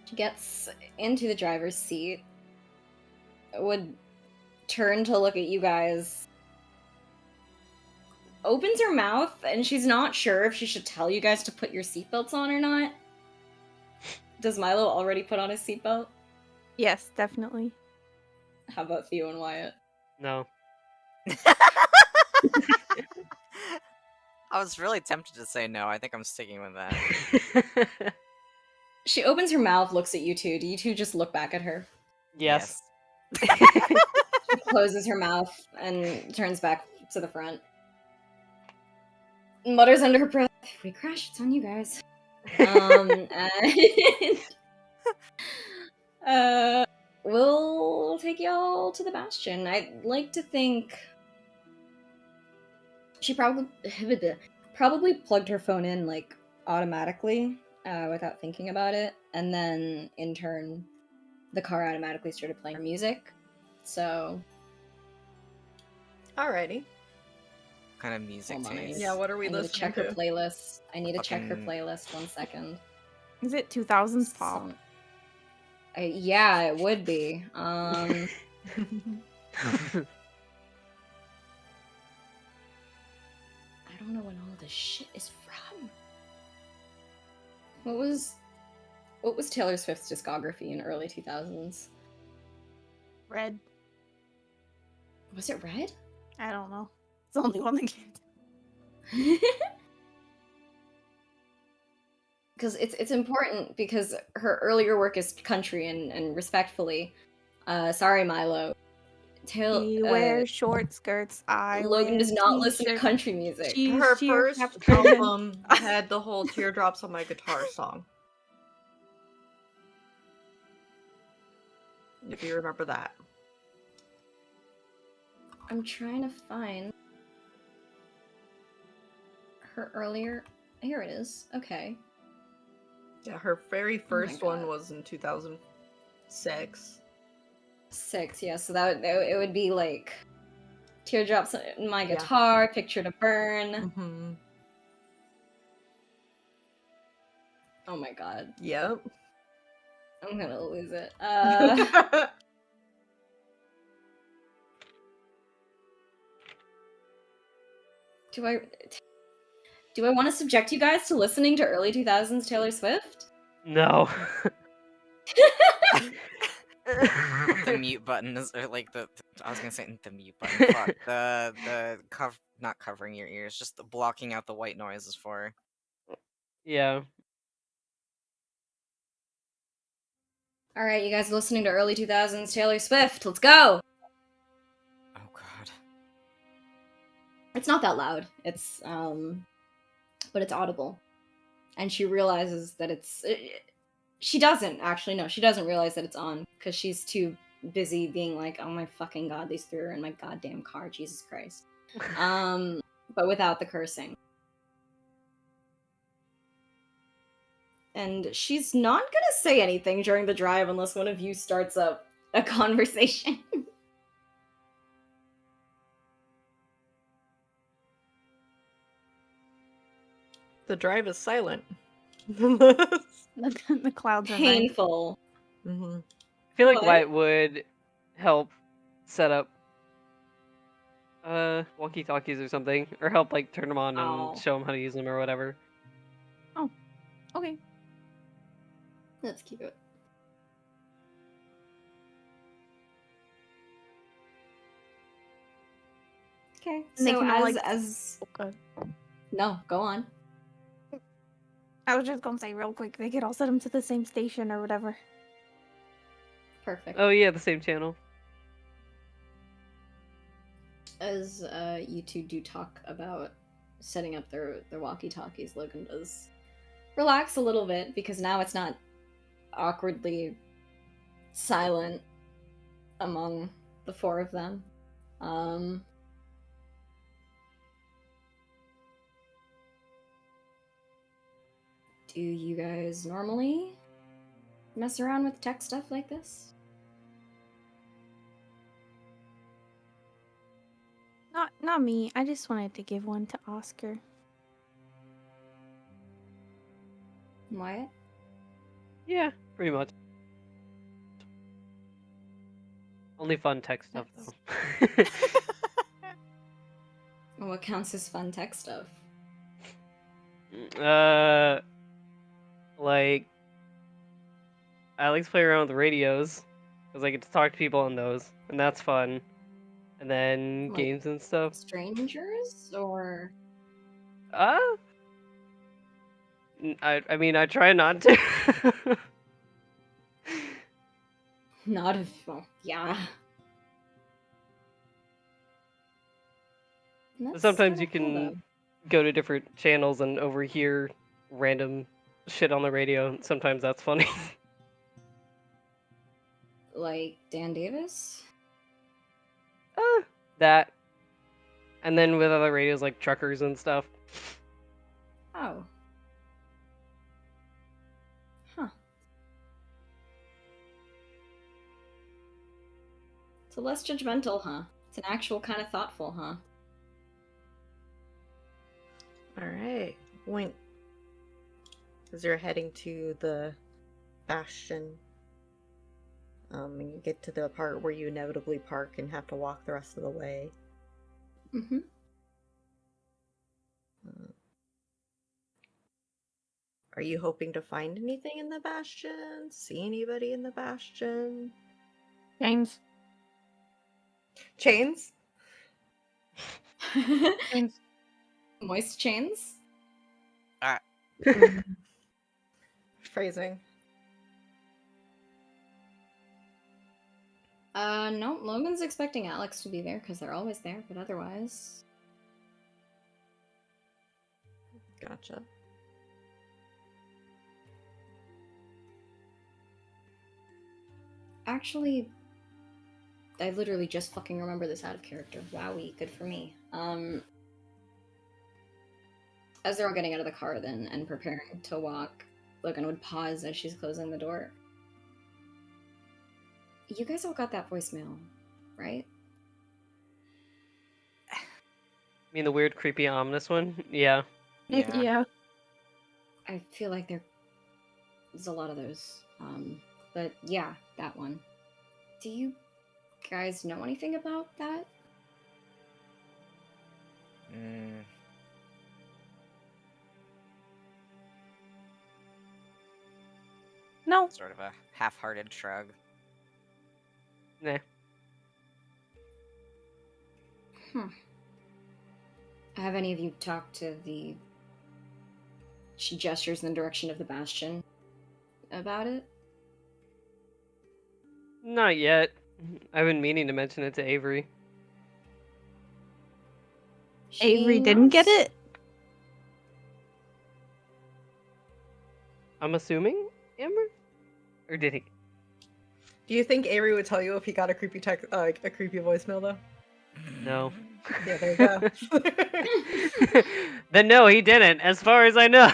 She gets into the driver's seat. Would turn to look at you guys. Opens her mouth, and she's not sure if she should tell you guys to put your seatbelts on or not. Does Milo already put on his seatbelt? Yes, definitely. How about Theo and Wyatt? No. I was really tempted to say no. I think I'm sticking with that. She opens her mouth, looks at you two. Do you two just look back at her? Yes. She closes her mouth and turns back to the front. Mutters under her breath, "If we crash, it's on you guys." We'll take y'all to the Bastion. I'd like to think she probably plugged her phone in like automatically without thinking about it, and then in turn, the car automatically started playing her music. So, Alrighty. What kind of music hold on, taste? Yeah, what are we I need to listening check her to? playlist. I need to check her Fucking- playlist. 1 second. Is it 2000s pop? Yeah, it would be. I don't know when all this shit is from. What was Taylor Swift's discography in early 2000s? Red. Was it Red? I don't know. It's the only one that came. Because it's important because her earlier work is country and respectfully, sorry Milo, She wears short skirts. Logan does not listen to country music. Her first album had the whole "Teardrops on My Guitar" song. If you remember that. I'm trying to find her earlier. Here it is. Okay. Yeah, her very first God. one was in 2006. 6, yeah. So it would be like teardrops on my guitar, picture to burn. Mm-hmm. Oh my god. Yep. I'm gonna lose it. Do I want to subject you guys to listening to early 2000s Taylor Swift? No. The mute button is, or like I was gonna say the mute button. Fuck. The not covering your ears, just the blocking out the white noise is for. Yeah. All right, you guys are listening to early 2000s Taylor Swift. Let's go. Oh god. It's not that loud. It's but it's audible. And she realizes that she doesn't realize that it's on because she's too busy being like, "Oh my fucking god, these threw her in my goddamn car, Jesus Christ." But without the cursing. And she's not gonna say anything during the drive unless one of you starts up a conversation. The drive is silent. The clouds are nice. Painful. Mm-hmm. I feel like What? Wyatt would help set up walkie-talkies or something, or help like turn them on Oh. and show them how to use them or whatever. Okay. That's cute. Okay, And they so can all, as no, go on. I was just gonna say real quick, they could all set them to the same station or whatever. Perfect. Oh yeah, the same channel. As you two do talk about setting up their walkie-talkies, Logan does relax a little bit because now it's not awkwardly silent among the four of them. Do you guys normally mess around with tech stuff like this? Not me. I just wanted to give one to Oscar. Wyatt? Yeah, pretty much. Only fun tech stuff though. What counts as fun tech stuff? Like I like to play around with the radios because I get to talk to people on those, and that's fun. And then Like games and stuff. strangers or I mean I try not to. not if well, yeah. That's Sometimes kinda you cool, can though. go to different channels and overhear random shit on the radio. Sometimes that's funny. Like Dan Davis? That. And then with other radios like truckers and stuff. Oh. Huh. So less judgmental, huh? It's an actual kind of thoughtful, huh? Alright. Wink. As you're heading to the bastion, and you get to the part where you inevitably park and have to walk the rest of the way. Mm-hmm. Are you hoping to find anything in the bastion? See anybody in the bastion? James. Chains? James. Moist chains? Phrasing. No, Logan's expecting Alex to be there because they're always there, but otherwise. Gotcha. Actually, I literally just fucking remember this out of character. Wowie, good for me. As they're all getting out of the car then and preparing to walk, Logan would pause as she's closing the door. You guys all got that voicemail, right? I mean the weird, creepy, ominous one? Yeah. Yeah. I feel like there's a lot of those. But yeah, that one. Do you guys know anything about that? No. Sort of a half-hearted shrug. Nah. Have any of you talked to the... She gestures in the direction of the bastion about it? Not yet. I've been meaning to mention it to Avery. Avery didn't get it? I'm assuming, Amber? Or did he? Do you think Avery would tell you if he got a creepy a creepy voicemail though? No. Yeah, there you go. Then no, he didn't, as far as I know.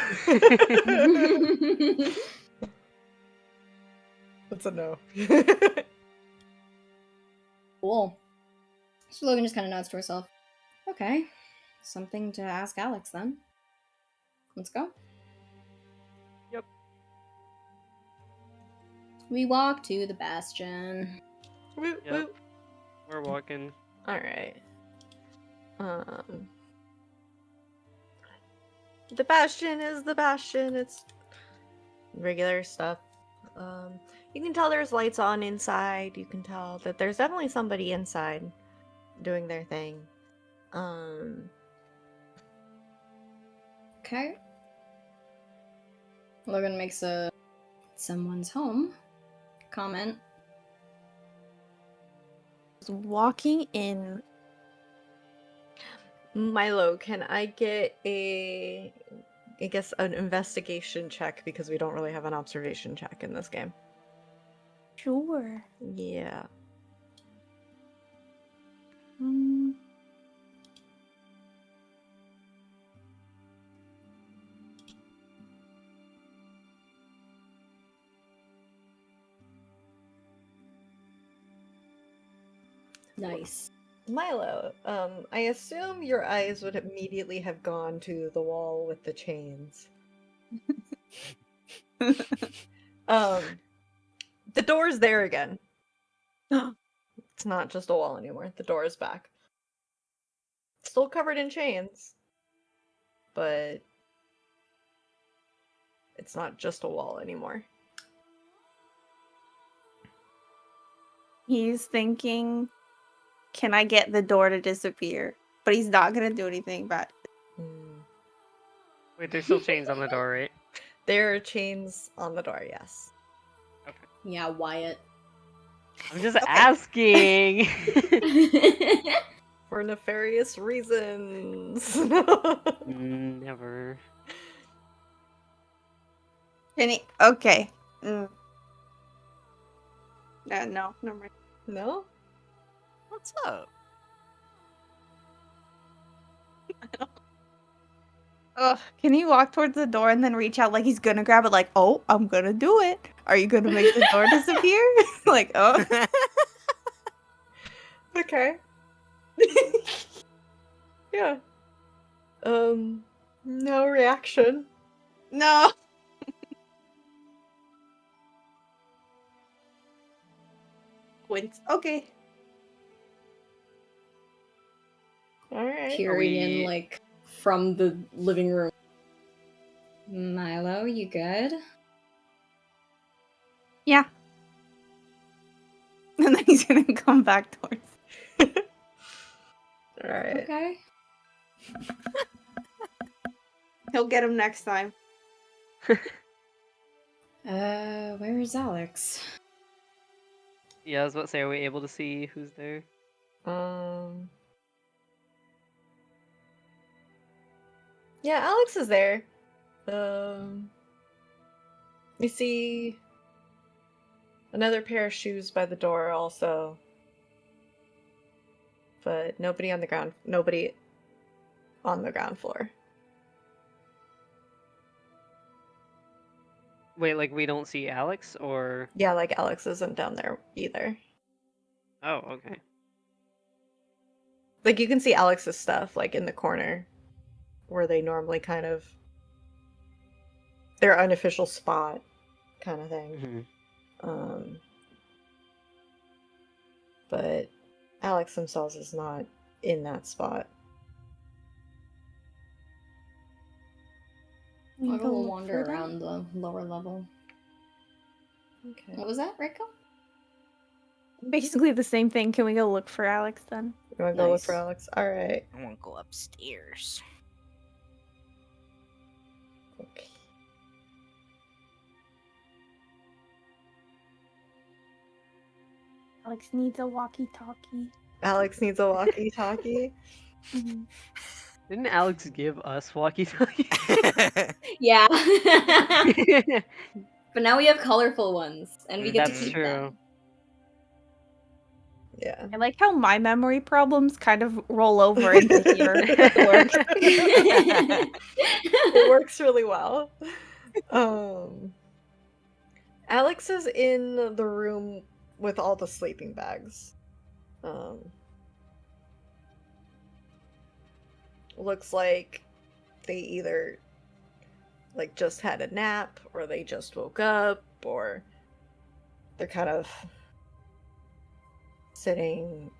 That's a no. Cool. So Logan just kind of nods to herself. Okay. Something to ask Alex then. Let's go. Yep. We walk to the bastion. Woot, Yep. woot. We're walking. Alright. The bastion is the bastion. It's regular stuff. You can tell there's lights on inside. You can tell that there's definitely somebody inside doing their thing. Okay. Logan makes a someone's home comment. Walking in. Milo, can I get an investigation check because we don't really have an observation check in this game? Sure. Yeah. Nice. Milo, I assume your eyes would immediately have gone to the wall with the chains. The door's there again. It's not just a wall anymore. The door is back. Still covered in chains, but it's not just a wall anymore. He's thinking, can I get the door to disappear? But he's not gonna do anything about it. Wait, there's still chains on the door, right? There are chains on the door, yes. Yeah, Wyatt. I'm just asking. For nefarious reasons. Never. Okay. No, never mind. No? What's up? Can you walk towards the door and then reach out like he's gonna grab it? Like, oh, I'm gonna do it. Are you gonna make the door disappear? Like, oh. Okay. Yeah. No reaction. No. Quince. Okay. Alright. Tyrion, like, from the living room. Milo, you good? Yeah. And then he's gonna come back towards. Alright. Okay. He'll get him next time. Where is Alex? Yeah, I was about to say, are we able to see who's there? Yeah, Alex is there. You see another pair of shoes by the door also. But nobody on the ground floor. Wait, like we don't see Alex, or? Yeah, like Alex isn't down there either. Oh, okay. Like you can see Alex's stuff like in the corner where they normally kind of their unofficial spot kind of thing. But Alex themselves is not in that spot. I'll go wander around the lower level. Okay. What was that, Rico? Basically the same thing. Can we go look for Alex then? You want to go look for Alex? All right. I want to go upstairs. Okay. Alex needs a walkie-talkie. Alex needs a walkie-talkie. Didn't Alex give us walkie-talkie? Yeah. But now we have colorful ones, and we get to keep true. them. Yeah. I like how my memory problems kind of roll over into here. It works really well. Alex is in the room with all the sleeping bags. Looks like they either like just had a nap, or they just woke up, or they're kind of sitting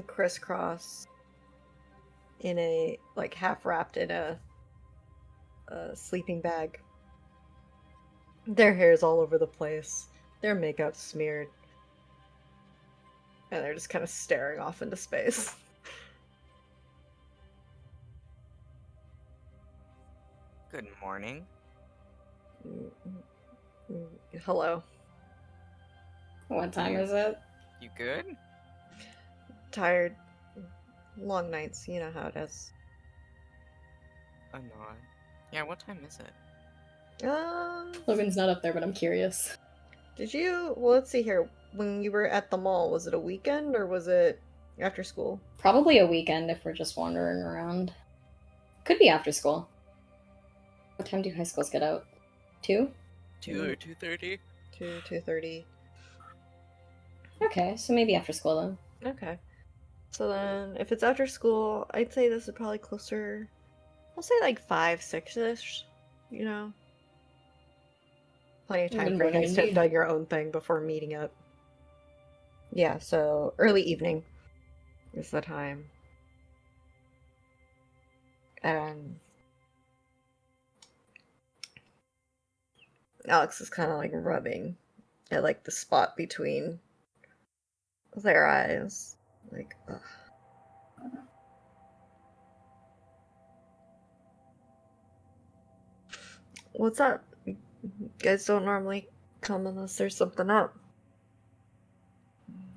crisscross in a like half wrapped in a sleeping bag. Their hair's all over the place, their makeup's smeared, and they're just kind of staring off into space. Good morning. Hello. What time is it? You good? Tired. Long nights, you know how it is. I'm not. Yeah, what time is it? Logan's not up there, but I'm curious. Did you... Well, let's see here. When you were at the mall, was it a weekend or was it after school? Probably a weekend if we're just wandering around. Could be after school. What time do high schools get out? 2? 2 or 2:30. 2:30. Okay, so maybe after school then. Okay. So then, if it's after school, I'd say this is probably closer. I'll say like 5, 6-ish. You know, plenty of time for you guys to have done your own thing before meeting up. Yeah. So early evening is the time, and Alex is kind of like rubbing at like the spot between their eyes, like. Ugh. What's up? You guys don't normally come unless there's something up.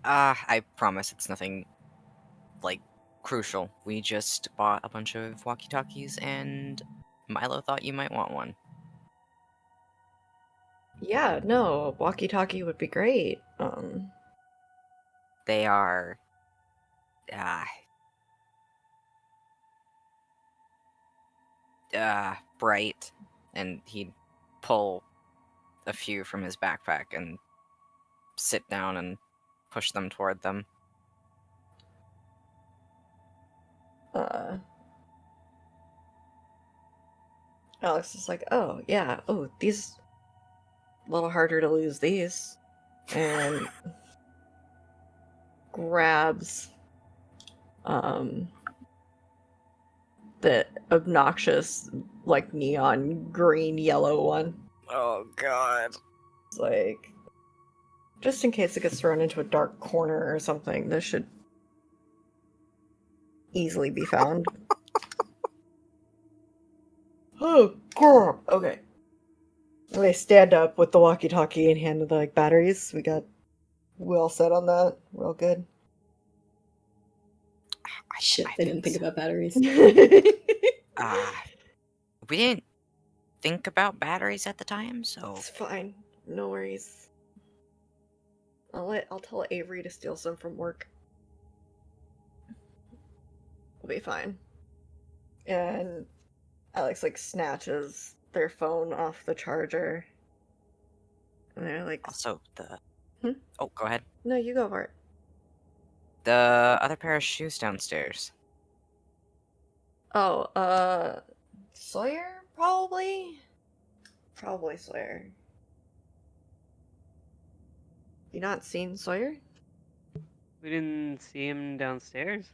I promise it's nothing, like, crucial. We just bought a bunch of walkie-talkies, and Milo thought you might want one. Yeah, no, a walkie-talkie would be great. They are... bright, and he'd pull a few from his backpack and sit down and push them toward them. Alex is like, oh, yeah, oh, these... a little harder to lose these. And grabs, the obnoxious, like, neon green yellow one. Oh, God. It's like, just in case it gets thrown into a dark corner or something, this should easily be found. Oh, girl. Okay. They stand up with the walkie-talkie and hand the like batteries. We all set on that. We're all good. Shit, they didn't think about batteries. We didn't think about batteries at the time, so... It's fine. No worries. I'll tell Avery to steal some from work. We'll be fine. And Alex like snatches their phone off the charger. And they're like, Also, the... Hmm? Oh, go ahead. No, you go for it. The other pair of shoes downstairs. Oh, Sawyer, probably? Probably Sawyer. You not seen Sawyer? We didn't see him downstairs.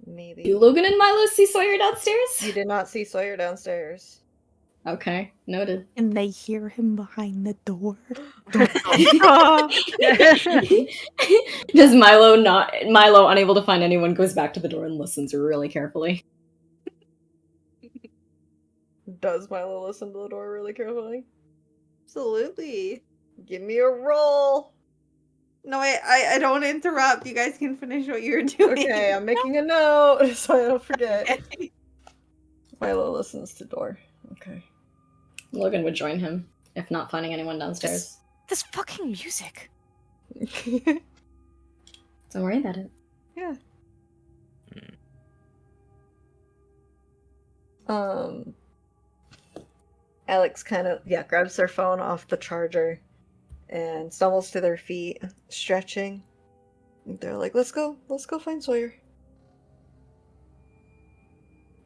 Maybe. Do Logan and Milo see Sawyer downstairs? You did not see Sawyer downstairs. Okay, noted. And they hear him behind the door. Does Milo unable to find anyone, goes back to the door and listens really carefully. Does Milo listen to the door really carefully? Absolutely. Give me a roll. No, I don't want to interrupt. You guys can finish what you're doing. Okay, I'm making a note so I don't forget. Milo listens to door. Okay. Logan would join him, if not finding anyone downstairs. This fucking music. Don't worry about it. Yeah. Alex kind of grabs their phone off the charger and stumbles to their feet, stretching. They're like, let's go find Sawyer.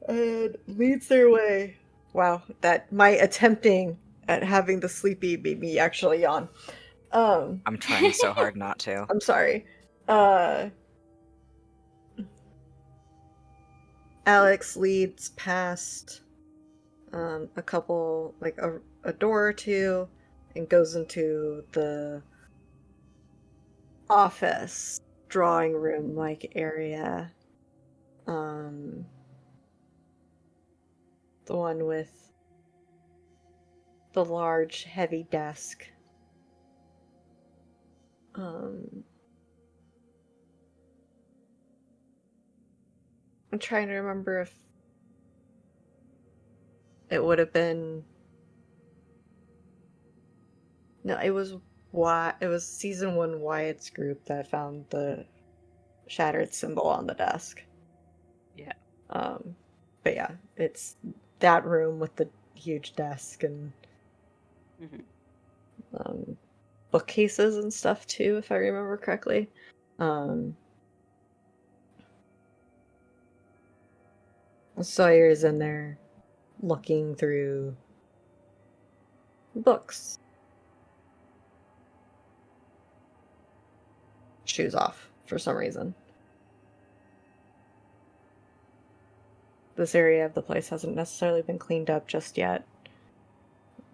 And leads their way. Wow, that my attempting at having the sleepy made me actually yawn. I'm trying so hard not to. I'm sorry. Alex leads past a couple, like a door or two, and goes into the office drawing room like area. The one with the large heavy desk. I'm trying to remember if it would have been... No, it was season 1 Wyatt's group that found the shattered symbol on the desk. Yeah. But yeah, it's that room with the huge desk and Mhm. bookcases and stuff too, if I remember correctly. Sawyer's in there looking through books. Shoes off for some reason. This area of the place hasn't necessarily been cleaned up just yet.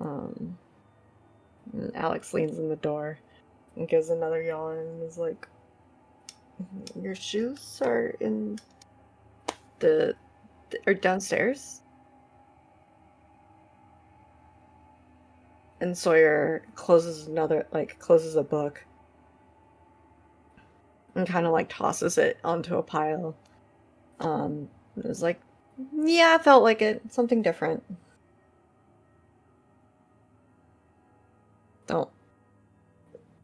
And Alex leans in the door and gives another yawn and is like, "Your shoes are in are downstairs?" And Sawyer closes a book and kind of like tosses it onto a pile. And is like, "Yeah, I felt like it. Something different. Don't.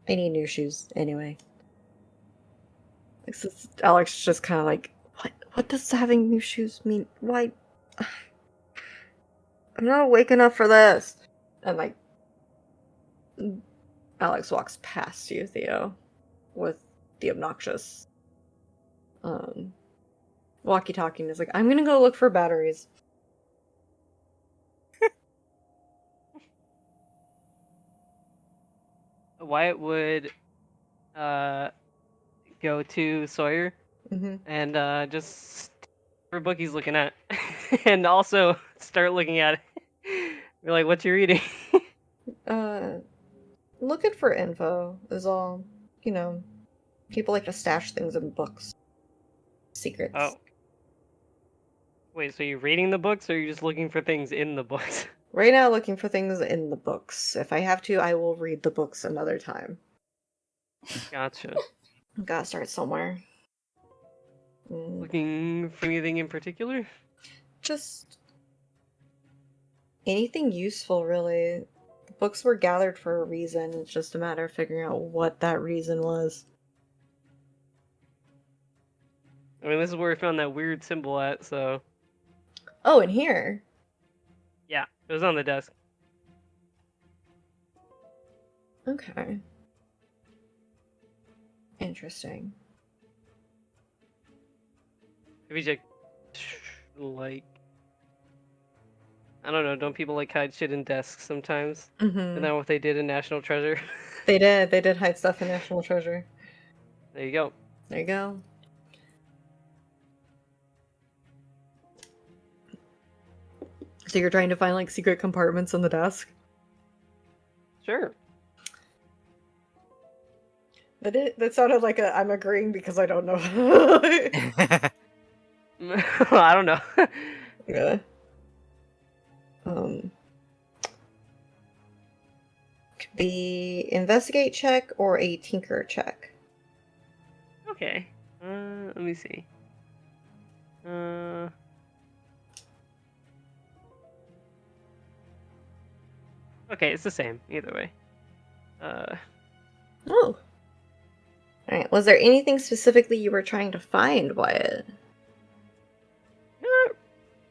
I need new shoes anyway." Alex just kind of like, what does having new shoes mean? Why? I'm not awake enough for this. And like, Alex walks past you, Theo, with the obnoxious walkie-talkie and is like, "I'm gonna go look for batteries." Wyatt would go to Sawyer and just for book he's looking at, and also start looking at it. You're like, "What you reading?" Looking for info is all. You know, people like to stash things in books. Secrets. Oh. Wait, so you're reading the books, or are you just looking for things in the books? Right now, looking for things in the books. If I have to, I will read the books another time. Gotcha. Gotta start somewhere. Looking for anything in particular? Just anything useful, really. The books were gathered for a reason. It's just a matter of figuring out what that reason was. I mean, this is where we found that weird symbol at, so... Oh, in here? Yeah, it was on the desk. Okay. Interesting. Maybe just, like... I don't know, don't people like hide shit in desks sometimes? Isn't that what they did in National Treasure? They did hide stuff in National Treasure. There you go. There you go. So you're trying to find like secret compartments in the desk? Sure. That sounded like I'm agreeing because I don't know. I don't know. Yeah. Could be investigate check or a tinker check. Okay. Let me see. Okay, it's the same either way. Oh. Alright, was there anything specifically you were trying to find, Wyatt? Not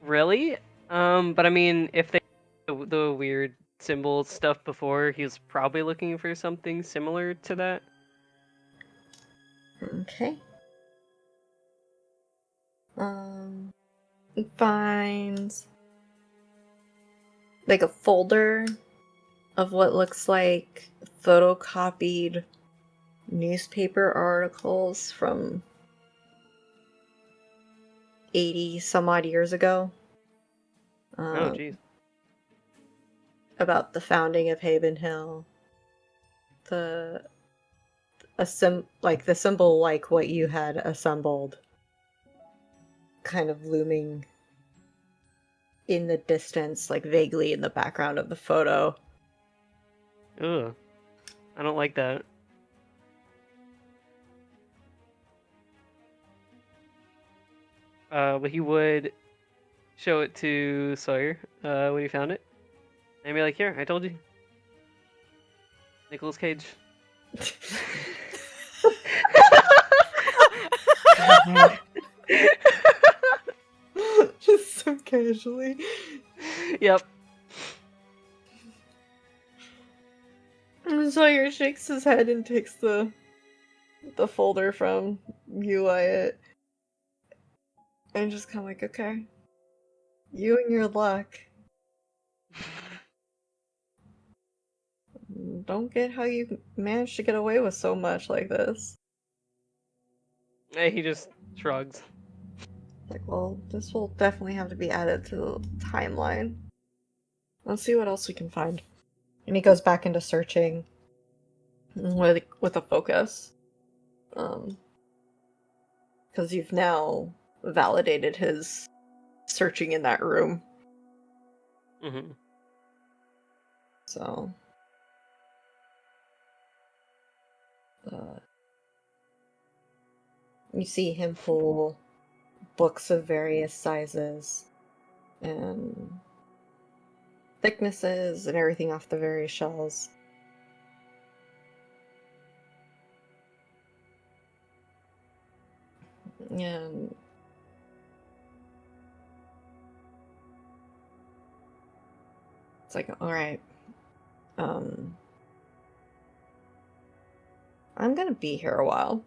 really. But I mean, if they the weird symbol stuff before, he was probably looking for something similar to that. Okay. Finds like a folder of what looks like photocopied newspaper articles from 80 some odd years ago. Oh, jeez. About the founding of Haven Hill. The symbol like what you had assembled, kind of looming in the distance, like vaguely in the background of the photo. Ugh. I don't like that. But he would show it to Sawyer when he found it. And be like, "Here, I told you. Nicolas Cage." Just so casually. Yep. And Sawyer shakes his head and takes the folder from you, Wyatt. And just kind of like, okay. You and your luck. Don't get how you managed to get away with so much like this. He just shrugs. Like, well, this will definitely have to be added to the timeline. Let's see what else we can find. And he goes back into searching with a focus. Because you've now validated his searching in that room. Mm-hmm. So, you see him pull books of various sizes and thicknesses and everything off the various shelves. And it's like, all right, I'm gonna be here a while.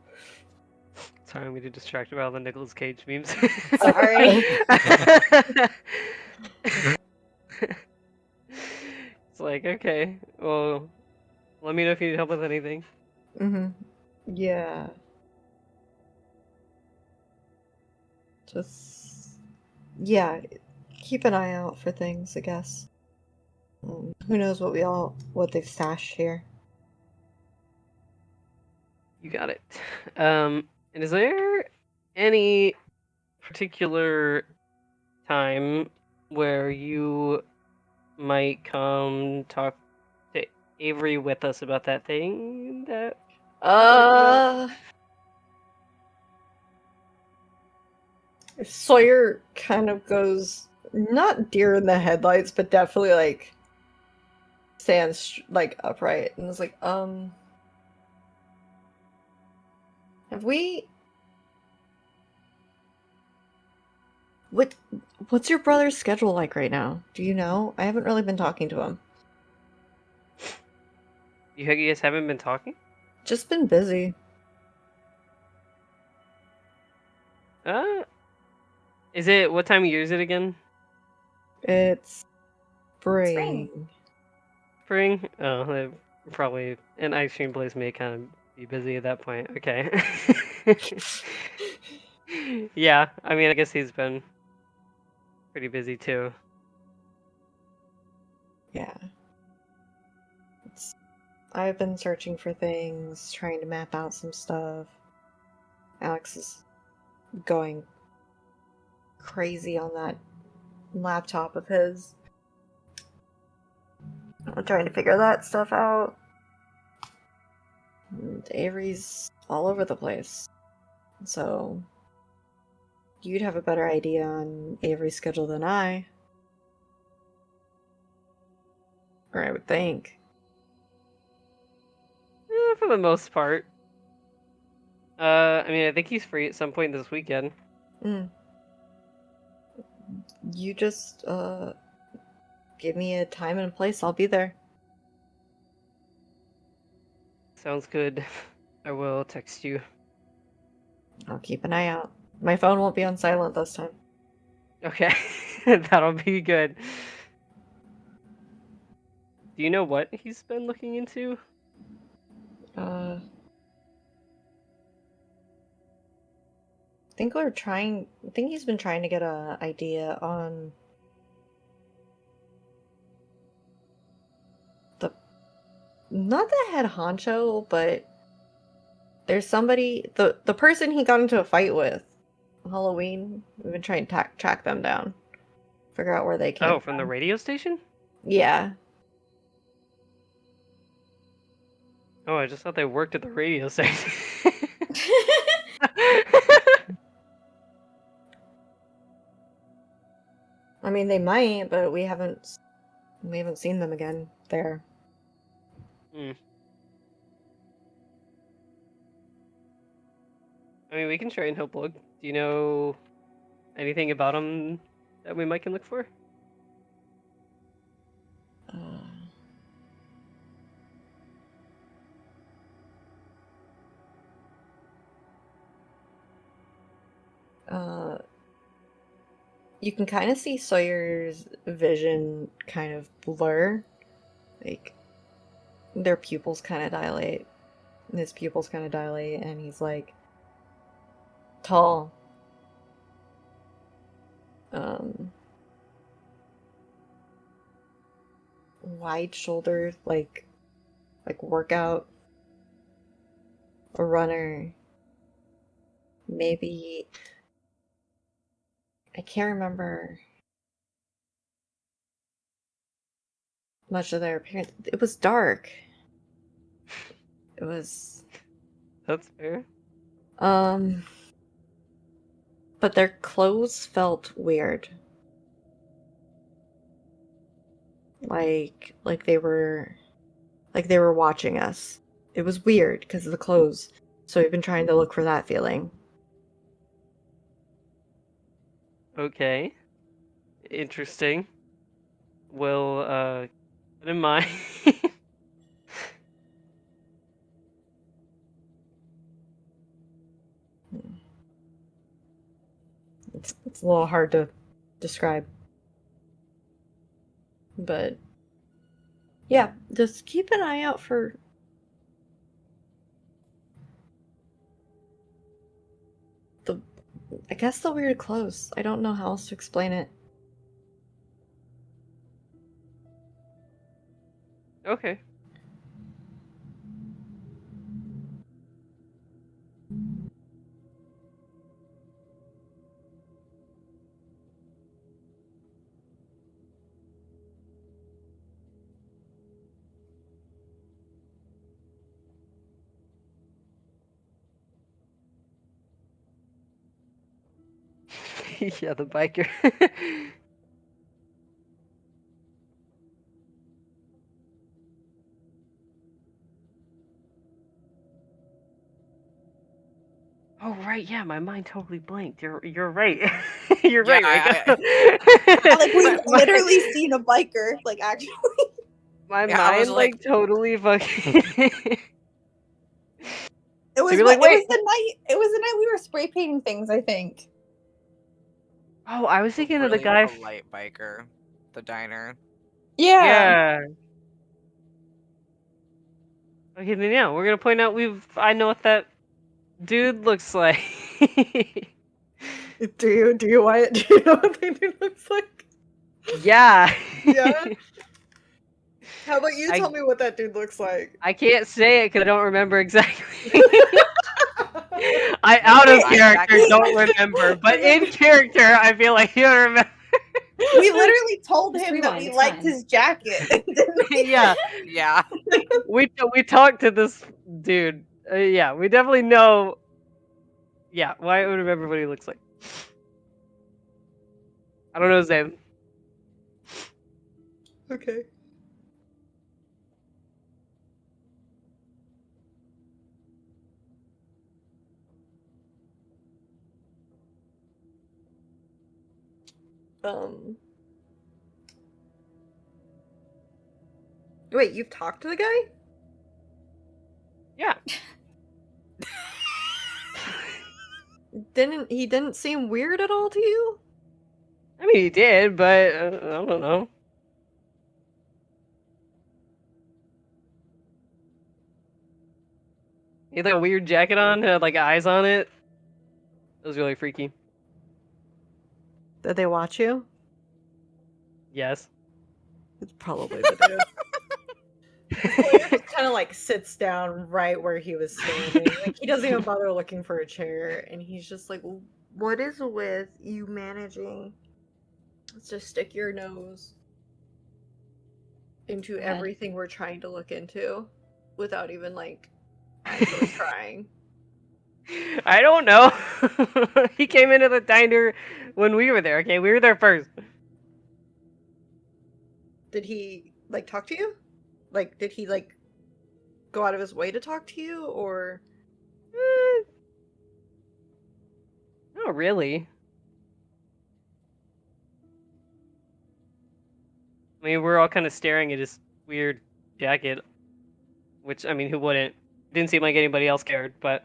Sorry, I'm getting distracted by all the Nicolas Cage memes. Sorry. It's like, okay, well, let me know if you need help with anything. Mm-hmm. Yeah. Just, yeah, keep an eye out for things, I guess. Who knows what they've stashed here. You got it. And is there any particular time where you might come talk to Avery with us about that thing that... Sawyer kind of goes, not deer in the headlights, but definitely like stands like upright and is like, have we? What's your brother's schedule like right now? Do you know? I haven't really been talking to him. You guys haven't been talking? Just been busy. Is it, what time of year is it again? It's Spring. Spring? Oh, probably an ice cream place may kind of be busy at that point. Okay. Yeah, I mean, I guess he's been pretty busy too. Yeah. I've been searching for things, trying to map out some stuff. Alex is going crazy on that laptop of his. I'm trying to figure that stuff out. And Avery's all over the place. So you'd have a better idea on Avery's schedule than I. Or I would think. For the most part. I mean, I think he's free at some point this weekend. You just, give me a time and a place, I'll be there. Sounds good. I will text you. I'll keep an eye out. My phone won't be on silent this time. Okay, that'll be good. Do you know what he's been looking into? I think he's been trying to get an idea on not the head honcho, but there's somebody, the person he got into a fight with on Halloween. We've been trying to track them down, figure out where they came from. From the radio station? Yeah. Oh, I just thought they worked at the radio station. I mean, they might, but we haven't seen them again there. I mean, we can try and help look. Do you know anything about him that we might can look for? You can kind of see Sawyer's vision kind of blur. Like, their pupils kind of dilate. His pupils kind of dilate, and he's like tall. Wide shouldered, like workout. A runner. Maybe I can't remember much of their appearance. It was dark. It was That's fair. but their clothes felt weird. Like they were watching us. It was weird because of the clothes. So we've been trying to look for that feeling. Okay. Interesting. We'll put in mind. It's a little hard to describe. But yeah, just keep an eye out for I guess the weird clothes. I don't know how else to explain it. Okay. Yeah, the biker. Oh right, yeah, my mind totally blanked. You're right. You're Yeah, right, Rika. Like we've literally seen a biker, like actually. My Yeah, I was mind like totally fucking. It was you're like, it wait. was the night. It was the night we were spray painting things. I think. Oh, I was thinking of the really guy. polite biker, the diner. Yeah. Yeah. Okay, then yeah, we're gonna point out I know what that dude looks like. Do you Wyatt? Do you know what that dude looks like? Yeah. Yeah. How about you I- tell me what that dude looks like? I can't say it because I don't remember exactly. I out of character don't remember, but in character I feel like you remember. We literally told Just him that rewind, we it's liked fine. his jacket. didn't we? Yeah. Yeah. We talked to this dude. Yeah, we definitely know. Yeah, why would remember what he looks like? I don't know his name. Okay. Wait, you've talked to the guy? Yeah. He didn't seem weird at all to you? I mean, he did, but I don't know. He had like a weird jacket on, had like eyes on it. It was really freaky. Did they watch you? Yes. It's probably the dude. Sawyer just kind of like sits down right where he was standing. Like he doesn't even bother looking for a chair, and he's just like, "What is with you managing to stick your nose into everything we're trying to look into without even like actually trying?" I don't know. He came into the diner when we were there. Okay, we were there first. Did he like talk to you? Like, did he like go out of his way to talk to you, or? Not really. I mean, we're all kind of staring at his weird jacket, which, I mean, who wouldn't? Didn't seem like anybody else cared, but...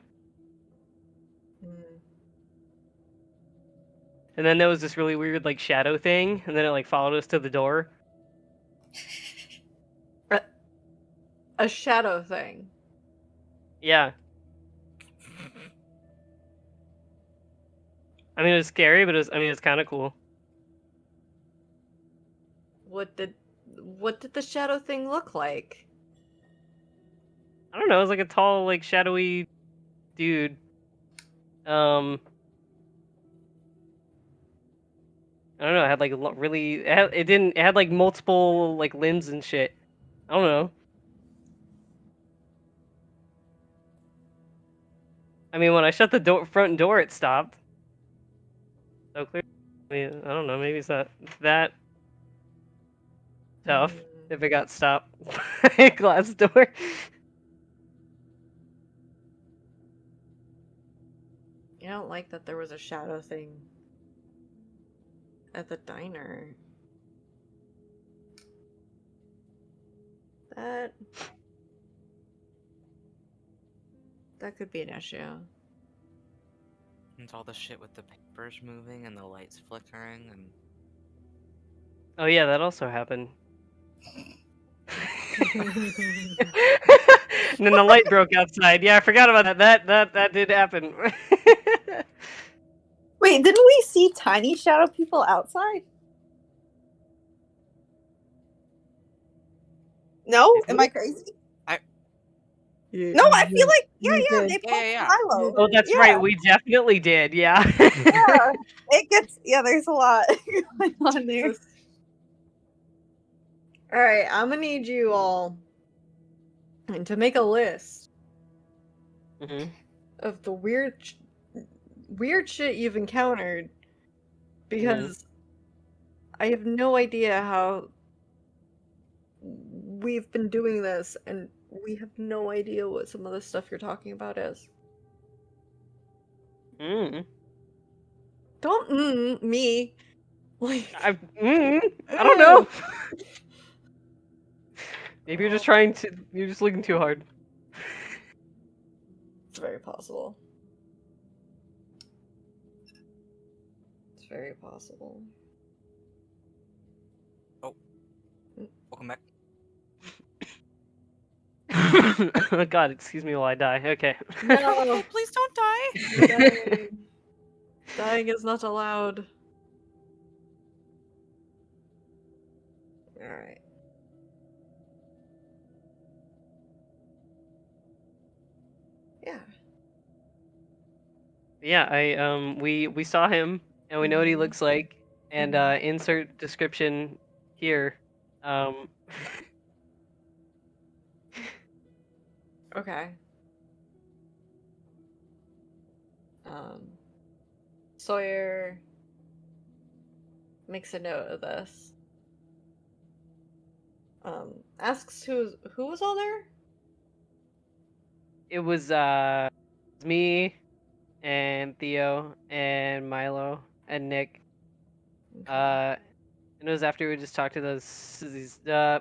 and then there was this really weird like shadow thing, and then it like followed us to the door. A shadow thing. Yeah. I mean, it was scary, but it's kind of cool. What did the shadow thing look like? I don't know. It was like a tall, like shadowy dude. I don't know. It had like really. It didn't. It had like multiple like limbs and shit. I don't know. I mean, when I shut the front door, it stopped. So clear. I mean, I don't know. Maybe it's not that tough if it got stopped by a glass door. I don't like that there was a shadow thing at the diner. That could be an issue. And all the shit with the papers moving and the lights flickering and. Oh yeah, that also happened. And then the light broke outside. Yeah, I forgot about that. That did happen. Wait, didn't we see tiny shadow people outside? No? Am I crazy? No, I feel like they poked Milo. Oh, that's right. We definitely did. Yeah. Yeah, it gets there's a lot going on there. All right, I'm gonna need you all to make a list of the weird shit you've encountered, because I have no idea how we've been doing this, and we have no idea what some of the stuff you're talking about is. Don't me. Like I don't know. Maybe you're just you're just looking too hard. It's very possible. It's very possible. Oh. Welcome back. Oh God, excuse me while I die. Okay. No, please don't die. Dying is not allowed. Alright. Yeah. Yeah, we saw him and we know what he looks like, and insert description here. Okay. Sawyer makes a note of this. Asks who was all there? It was me and Theo and Milo and Nick. And it was after we just talked to these never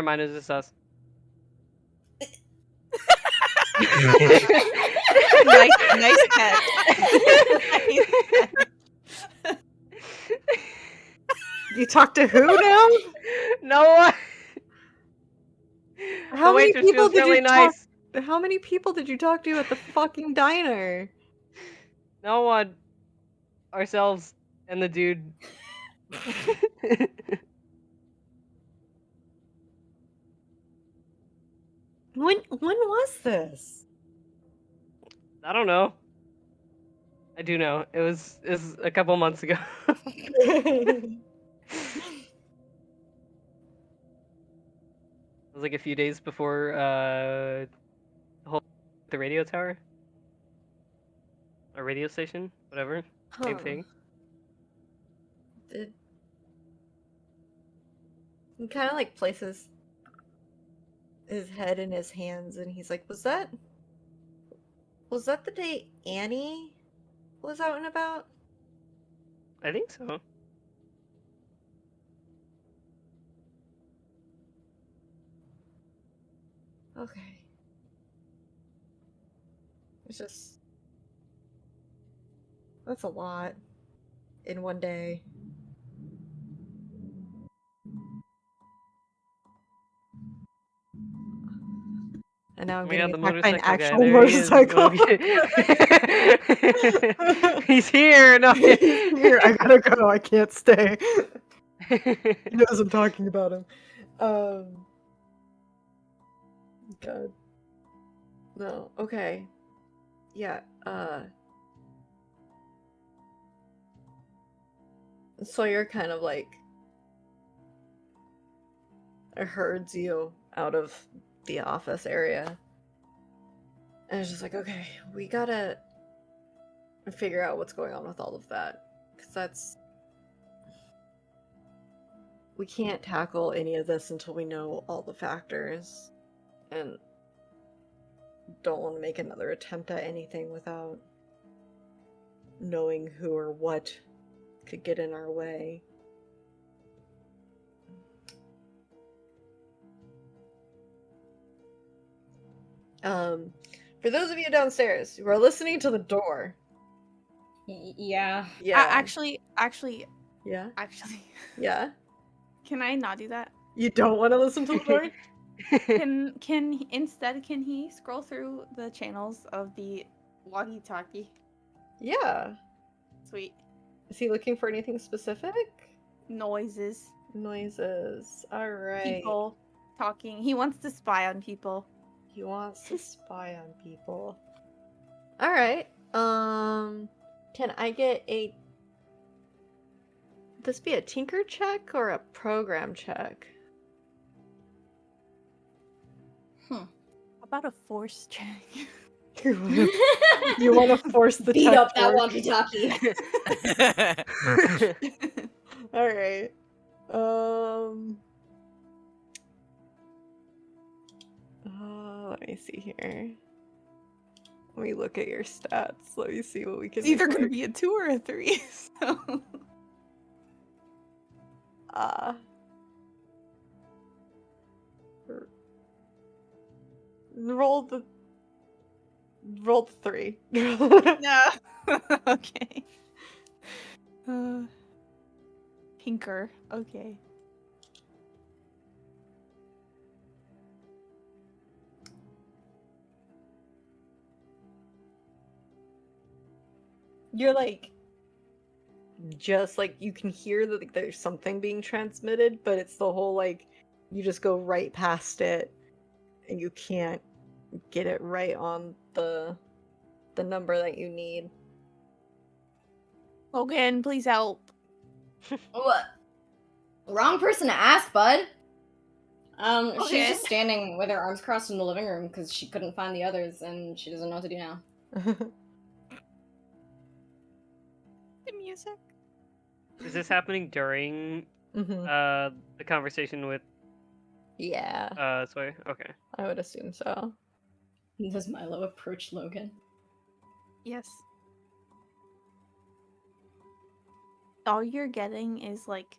mind, it was just us. nice catch. You talked to who now? No one. How many people did really you nice. talk? How many people did you talk to at the fucking diner? No one. Ourselves and the dude. When was this? I don't know. I do know. It was a couple months ago. It was like a few days before the radio tower or radio station, whatever, same thing. He kind of like places his head in his hands, and he's like, was that the day Annie was out and about? I think so. Okay. It's just That's a lot in one day. And now I'm Oh my getting god, the attacked by an motorcycle guy. actual There he is. motorcycle. He's here. No. He's here. I gotta go. I can't stay. He knows I'm talking about him. God. No. Okay. Yeah. Sawyer kind of like herds you out of the office area. And it's just like, okay, we gotta figure out what's going on with all of that. Because we can't tackle any of this until we know all the factors. And don't want to make another attempt at anything without knowing who or what could get in our way. For those of you downstairs who are listening to the door. Yeah. Yeah. Actually. Yeah. Actually. Yeah. Can I not do that? You don't want to listen to the door? Can he scroll through the channels of the walkie-talkie? Yeah. Sweet. Is he looking for anything specific? Noises. Noises. Alright. People talking. He wants to spy on people. He wants to spy on people. Alright. Can I get a... Would this be a tinker check or a program check? How about a force check? You want to force the beat check up that forward? walkie-talkie. Alright. Let me see here. Let me look at your stats. Let me see what we can It's either do. going to be a 2 or a 3. So. Roll the 3. No. Okay. Tinker. Okay. You're like, just like you can hear that like, there's something being transmitted, but it's the whole like you just go right past it and you can't get it right on the number that you need. Logan, please help. What? Wrong person to ask, bud. She's Okay. just standing with her arms crossed in the living room because she couldn't find the others and she doesn't know what to do now. The music. Is this happening during the conversation with Yeah. Sawyer? Okay. I would assume so. Does Milo approach Logan? Yes. All you're getting is like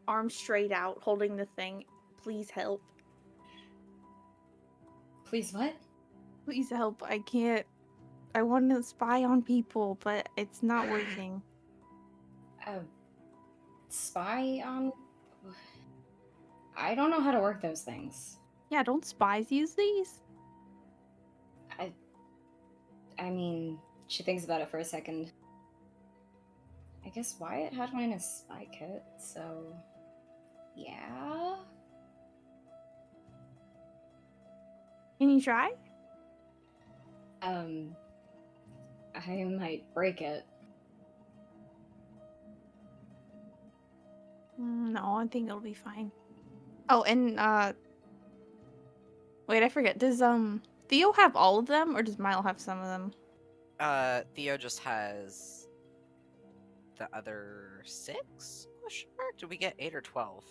arms straight out, holding the thing. Please help. Please what? Please help. I can't. I want to spy on people, but it's not working. Spy on? I don't know how to work those things. Yeah, don't spies use these? I mean, she thinks about it for a second. I guess Wyatt had one in his spy kit, so... yeah? Can you try? I might break it. No, I think it'll be fine. Oh, and wait, I forget. Does Theo have all of them, or does Milo have some of them? Theo just has the other 6? Question mark? Did we get 8 or 12?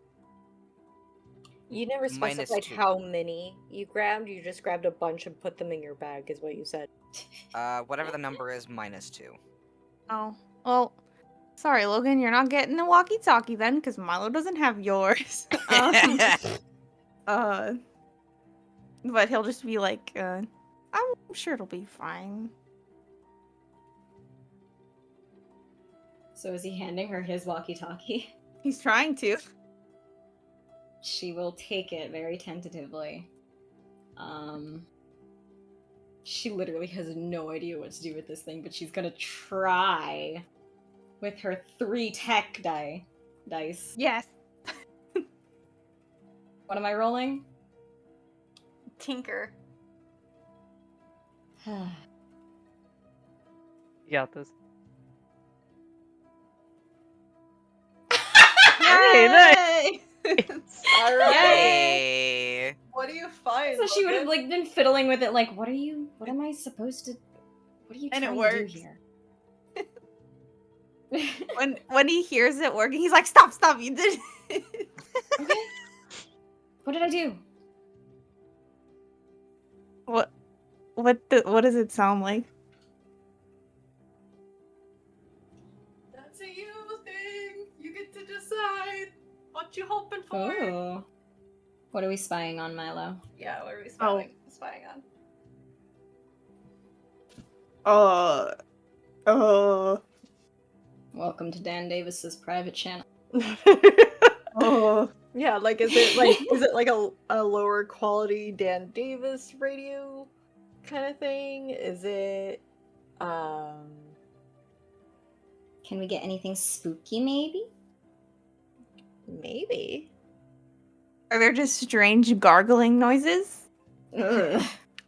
You never Minus specified 2. how many you grabbed. You just grabbed a bunch and put them in your bag, is what you said. Whatever the number is, minus 2. Oh, well, sorry, Logan, you're not getting the walkie-talkie then, because Milo doesn't have yours. But he'll just be like, I'm sure it'll be fine. So is he handing her his walkie-talkie? He's trying to. She will take it very tentatively. She literally has no idea what to do with this thing, but she's gonna try with her 3 tech dice. Yes. What am I rolling? Tinker. You got this. Hey, nice. All right. Yay! What do you find? So she would have Logan? like been fiddling with it, like, what am I supposed to? What are you And it trying to do works. here? When he hears it working, he's like, "Stop! You did." Okay. What did I do? What does it sound like? That's a you thing. You get to decide. What you hoping for? Ooh. What are we spying on, Milo? Yeah, what are we spying on? Welcome to Dan Davis's private channel. Yeah, like is it like a lower quality Dan Davis radio kind of thing? Is it Can we get anything spooky maybe? Maybe. Are there just strange gargling noises? Ugh.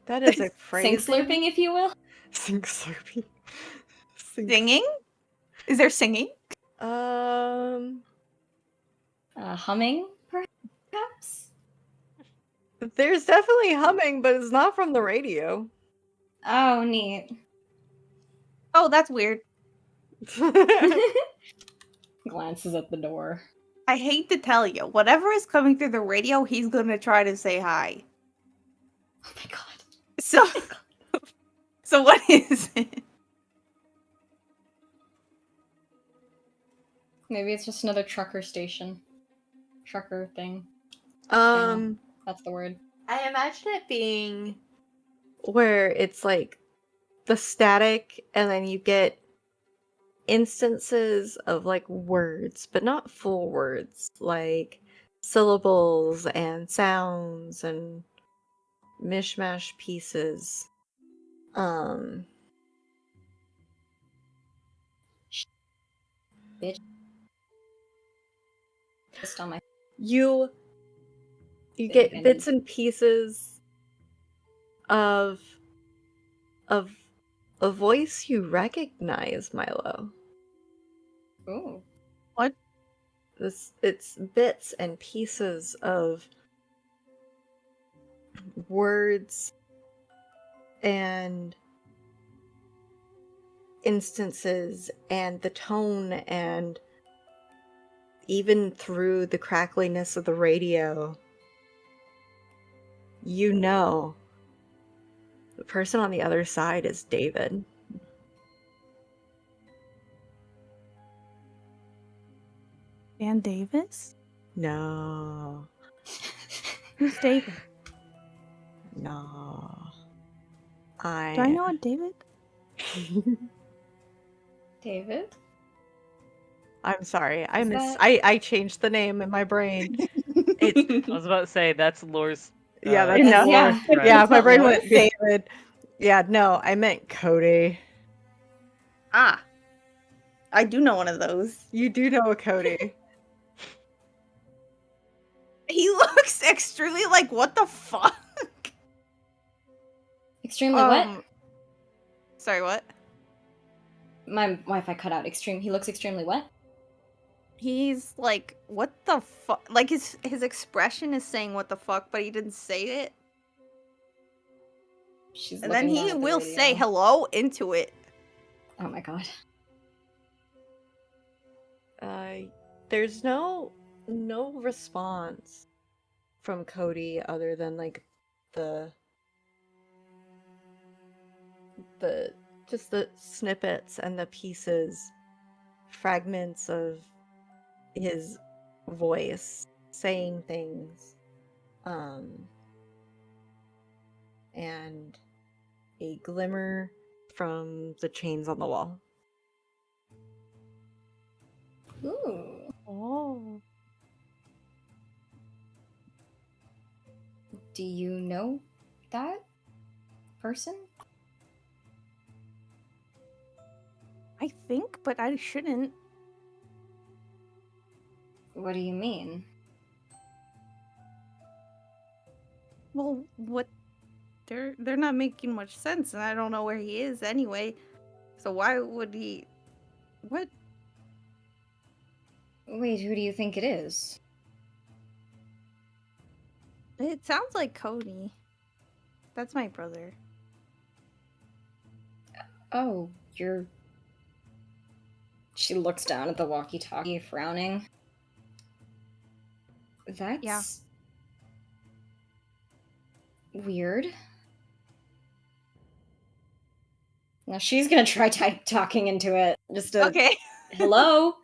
That is a Sink phrase. slurping, if you will. Sink slurping. Singing? Is there singing? Humming, perhaps? There's definitely humming, but it's not from the radio. Oh, neat. Oh, that's weird. Glances at the door. I hate to tell you, whatever is coming through the radio, he's gonna try to say hi. Oh my god. So what is it? Maybe it's just another trucker station. Trucker thing. That's the word. I imagine it being where it's like the static and then you get instances of like words, but not full words, like syllables and sounds and mishmash pieces. Bitch. Just on my You get bits and pieces of a voice you recognize, Milo. Ooh. What? It's bits and pieces of words and instances and the tone and even through the crackliness of the radio, you know the person on the other side is David. Dan Davis? No. Who's David? No. Do I know a David? David? I'm sorry. Is that- I changed the name in my brain. I was about to say that's Lore's. Yeah, that's Yeah. Lore. Right. Yeah, my brain Lore. went David. Yeah, no, I meant Cody. Ah. I do know one of those. You do know a Cody. He looks extremely like, what the fuck? Extremely what? Sorry, what? My Wi-Fi cut out. He looks extremely what? He's like, what the fuck? Like, his expression is saying what the fuck, but he didn't say it. She's And then looking he down at the will radio. say hello into it. Oh my god. There's no response from Cody other than like the just the snippets and the pieces, fragments of his voice saying things, and a glimmer from the chains on the wall. Ooh. Oh. Do you know that person? I think, but I shouldn't. What do you mean? Well, what? They're not making much sense, and I don't know where he is anyway. So why would he? What? Wait, who do you think it is? It sounds like Cody. That's my brother. Oh, you're... She looks down at the walkie-talkie, frowning. That's... weird. Now she's gonna try talking into it. Just to... Okay. Hello?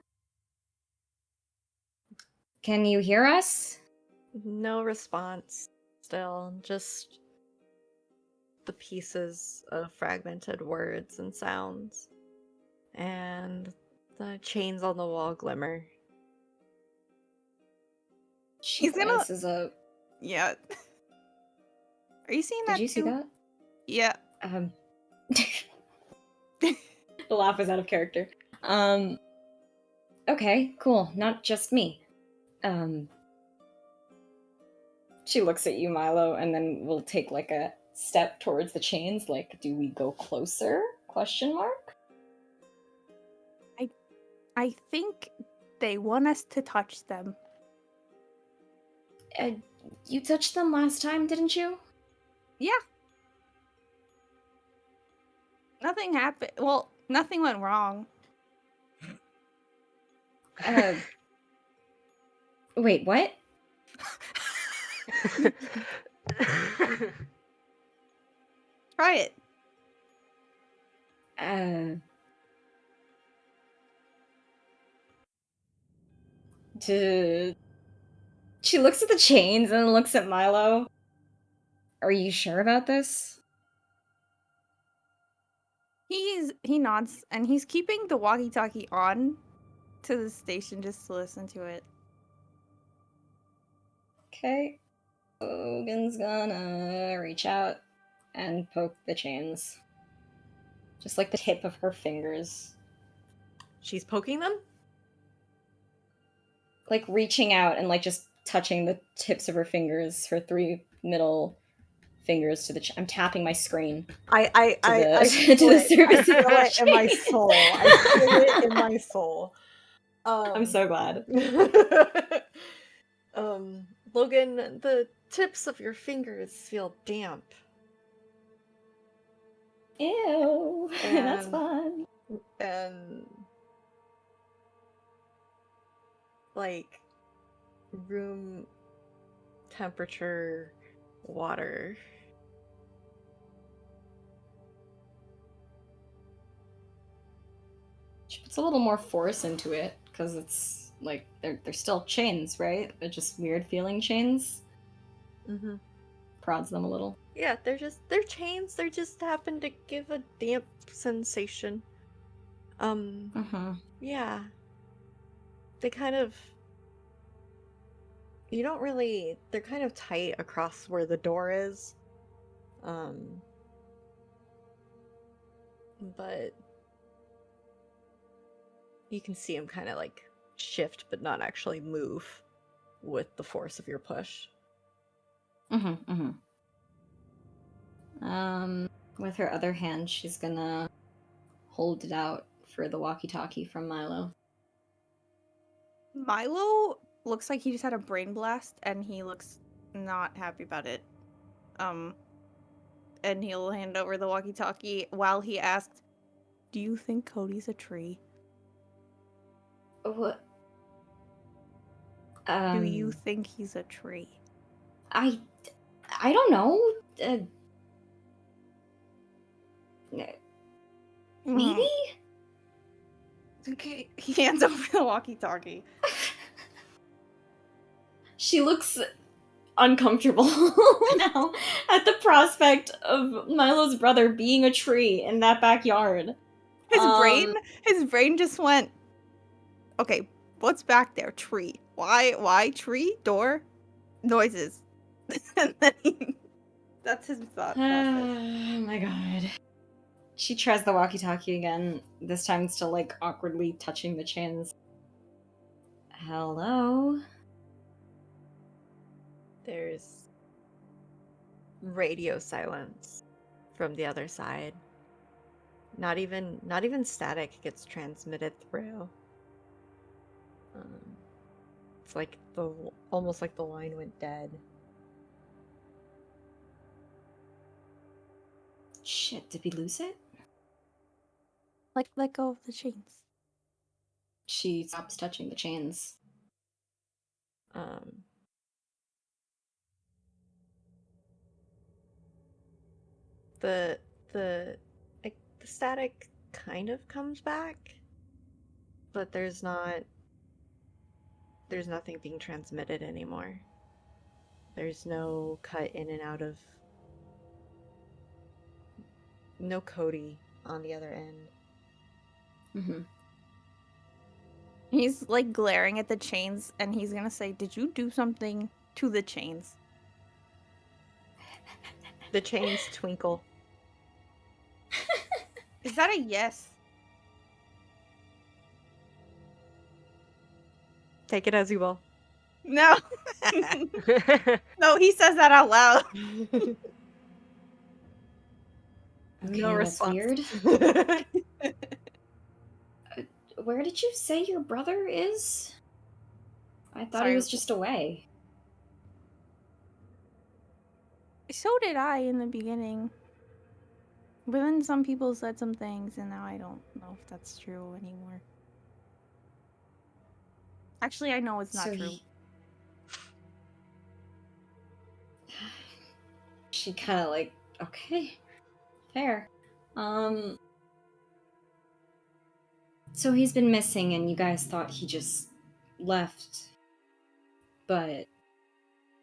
Can you hear us? No response. Still, just the pieces of fragmented words and sounds. And the chains on the wall glimmer. She's gonna. This is a... Yeah. Are you seeing that Did you see too? that? Yeah. The laugh was out of character. Okay, cool. Not just me. She looks at you, Milo, and then we'll take like a step towards the chains. Like, do we go closer? Question mark? I think they want us to touch them. You touched them last time, didn't you? Yeah. Nothing happened. Well, nothing went wrong. Wait, what? Try it. She looks at the chains and then looks at Milo. Are you sure about this? He nods and he's keeping the walkie-talkie on to the station just to listen to it. Okay. Logan's gonna reach out and poke the chains. Just like the tip of her fingers. She's poking them? Like reaching out and like just touching the tips of her fingers, her 3 middle fingers to the I'm tapping my screen. I to feel the it. surface I of feel the it in my chains. soul. I feel it in my soul. I'm so glad. Logan, the tips of your fingers feel damp. Ew, that's fun. And like room temperature water. She puts a little more force into it because it's like they're still chains, right? They're just weird feeling chains. Mm-hmm. Prods them a little. Yeah, they're chains. They just happen to give a damp sensation. Yeah. They kind of... You don't really... They're kind of tight across where the door is. But... You can see them kind of like shift, but not actually move with the force of your push. With her other hand, she's gonna hold it out for the walkie-talkie from Milo. Milo looks like he just had a brain blast and he looks not happy about it. And he'll hand over the walkie-talkie while he asked, "Do you think Cody's a tree?" What? Do you think he's a tree? I don't know. Maybe? Okay, he hands over the walkie-talkie. She looks uncomfortable now at the prospect of Milo's brother being a tree in that backyard. His brain just went, okay, What's back there? Tree. Why tree? Door? Noises. And then that's his thought process. Oh my god. She tries the walkie-talkie again. This time still like awkwardly touching the chins. Hello? There's radio silence from the other side. Not even static gets transmitted through. It's like almost like the line went dead. Shit, did we lose it? Let go of the chains. She stops touching the chains. The static kind of comes back, but there's nothing being transmitted anymore. There's no cut in and out of, no Cody on the other end. Mm-hmm. He's like glaring at the chains, and he's gonna say, "Did you do something to the chains?" The chains twinkle. Is that a yes? Take it as you will. No. No, he says that out loud. Okay, No that's response. weird. Where did you say your brother is? I thought he was just away. So did I in the beginning. But then some people said some things, and now I don't know if that's true anymore. Actually, I know it's not true. She kind of like, okay, fair. So he's been missing, and you guys thought he just left, but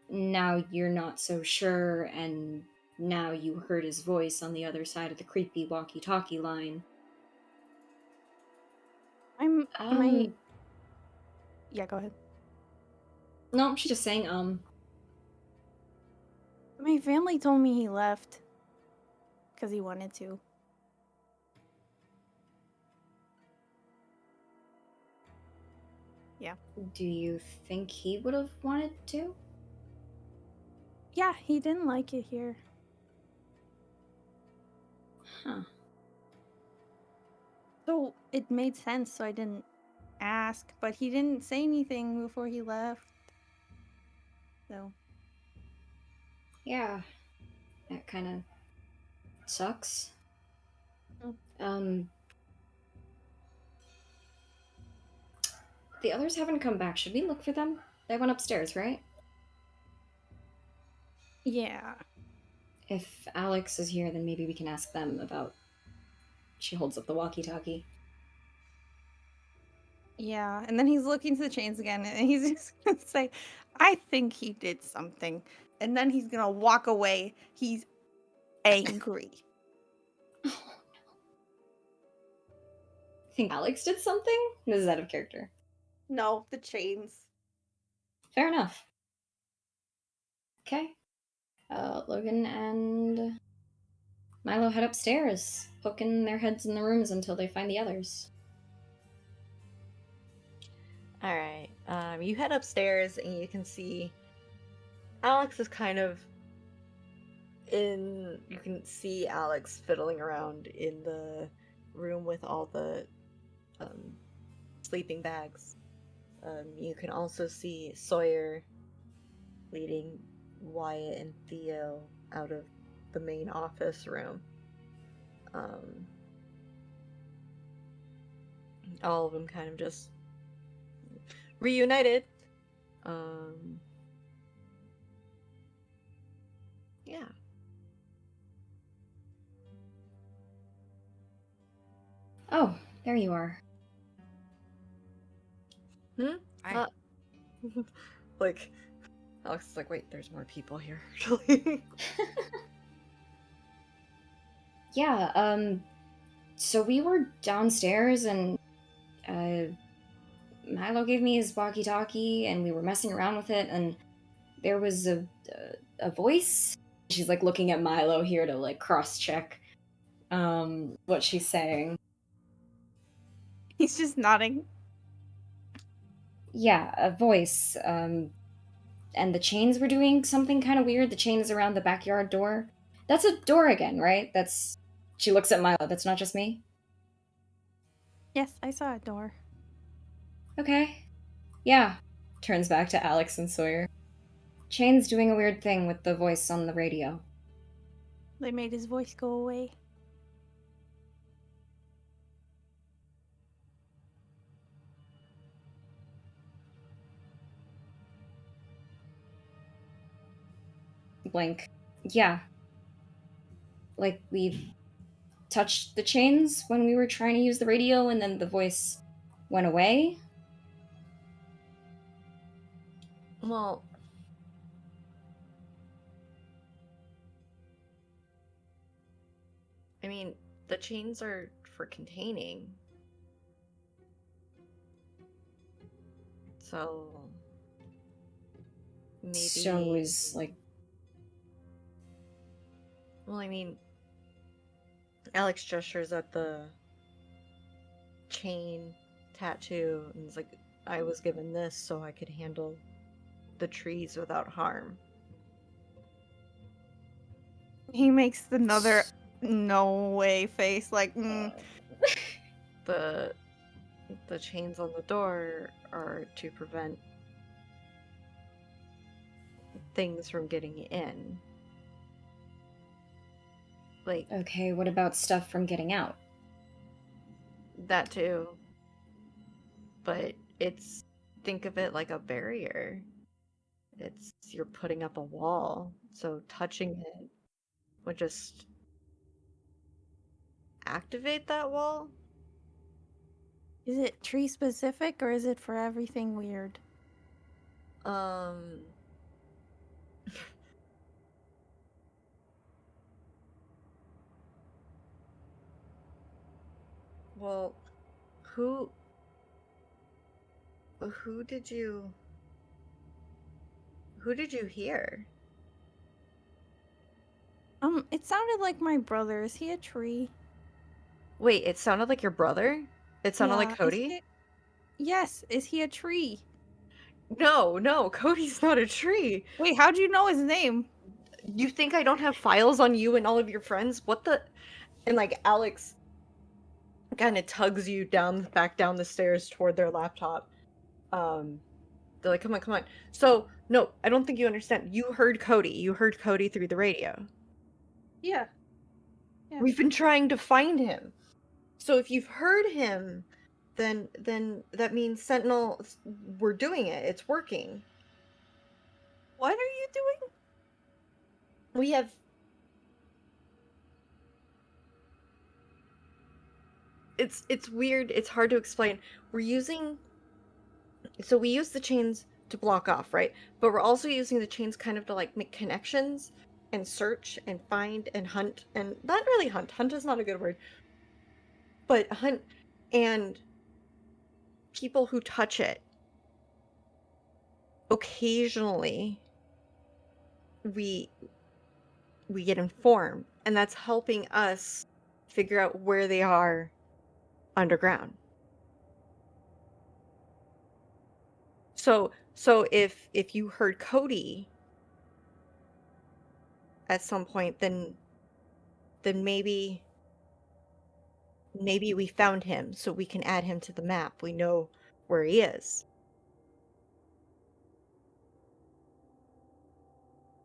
now you're not so sure, and now you heard his voice on the other side of the creepy walkie-talkie line. Yeah, go ahead. No, she's just saying, My family told me he left because he wanted to. Yeah. Do you think he would have wanted to? Yeah, he didn't like it here. Huh. So it made sense, so I didn't ask, but he didn't say anything before he left. So. Yeah. That kind of sucks. The others haven't come back. Should we look for them? They went upstairs, right? Yeah. If Alex is here, then maybe we can ask them about... She holds up the walkie-talkie. Yeah, and then he's looking to the chains again, and he's just gonna say, I think he did something. And then he's gonna walk away. He's angry. Think Alex did something? This is out of character. No, the chains. Fair enough. Okay. Logan and Milo head upstairs, poking their heads in the rooms until they find the others. Alright, you head upstairs and you can see Alex is kind of you can see Alex fiddling around in the room with all the sleeping bags. You can also see Sawyer leading Wyatt and Theo out of the main office room. All of them kind of just reunited. Yeah. Oh, there you are. Like, Alex is like, wait, there's more people here. Yeah, so we were downstairs and, Milo gave me his walkie-talkie, and we were messing around with it, and there was a voice. She's like looking at Milo here to like cross-check what she's saying. He's just nodding. Yeah, a voice. And the chains were doing something kind of weird. The chains around the backyard door. That's a door again, right? That's. She looks at Milo. That's not just me? Yes, I saw a door. Okay. Yeah. Turns back to Alex and Sawyer. Chain's doing a weird thing with the voice on the radio. They made his voice go away. Blink. Yeah. Like we touched the chains when we were trying to use the radio, and then the voice went away. Well, I mean, the chains are for containing. So maybe. So is like. Well, I mean, Alex gestures at the chain tattoo and is like, I was given this so I could handle the trees without harm. He makes another no way face, like, The chains on the door are to prevent things from getting in. Like, okay, what about stuff from getting out? That too. But think of it like a barrier. You're putting up a wall, so touching it would just activate that wall. Is it tree specific or is it for everything weird? Well, who did you hear? It sounded like my brother. Is he a tree? Wait, it sounded like your brother? It sounded Yeah, like is Cody? Yes, is he a tree? No, Cody's not a tree. Wait, how'd you know his name? You think I don't have files on you and all of your friends? What the? And like Alex kind of tugs you back down the stairs toward their laptop. They're like, come on. So, no, I don't think you understand. You heard Cody. You heard Cody through the radio. Yeah. We've been trying to find him. So if you've heard him, then that means Sentinel, we're doing it. It's working. What are you doing? We have... It's weird. It's hard to explain. We use the chains to block off, right? But we're also using the chains kind of to like make connections and search and find and hunt, and not really hunt. Hunt is not a good word. But hunt and people who touch it. Occasionally we get informed, and that's helping us figure out where they are underground. So if you heard Cody at some point, then maybe we found him, so we can add him to the map. We know where he is.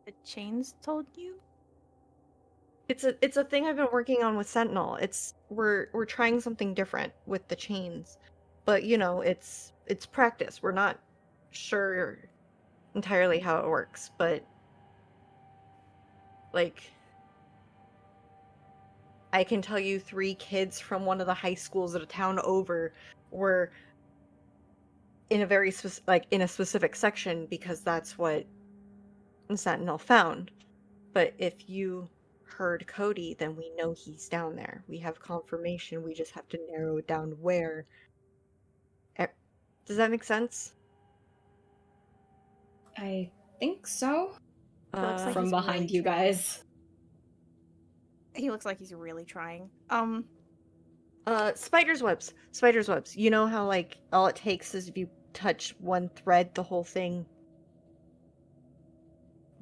The chains told you? It's a thing I've been working on with Sentinel. We're trying something different with the chains, but you know, it's practice. We're not sure entirely how it works, but like, I can tell you 3 kids from one of the high schools at a town over were in a very in a specific section because that's what Sentinel found. But if you heard Cody, then we know he's down there. We have confirmation. We just have to narrow down where Does that make sense? I think so. Looks like From he's behind really you trying. guys. He looks like he's really trying. Spider's webs. Spider's webs. You know how, like, all it takes is if you touch one thread, the whole thing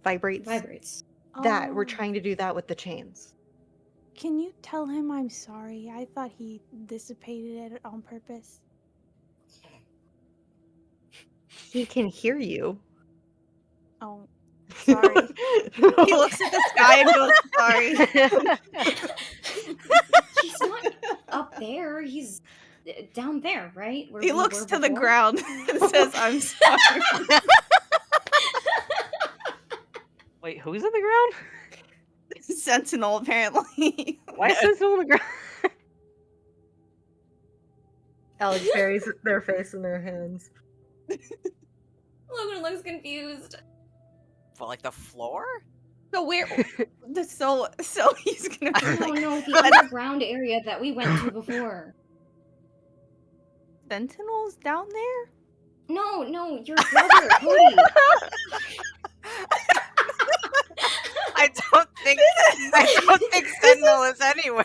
vibrates? Vibrates. That, we're Oh. trying to do that with the chains. Can you tell him I'm sorry? I thought he dissipated it on purpose. He can hear you. Oh, sorry. He looks at the sky and goes, sorry. He's not up there. He's down there, right? Where He we looks were to the before? ground and says, I'm sorry. Wait, who's in the ground? Sentinel, apparently. Why is Sentinel on the ground? Alex buries their face in their hands. Logan looks confused. For like the floor? So where? So he's gonna be No, like, no, the underground area that we went to before. Sentinel's down there? No, your brother, Cody. I don't think Sentinel is anywhere.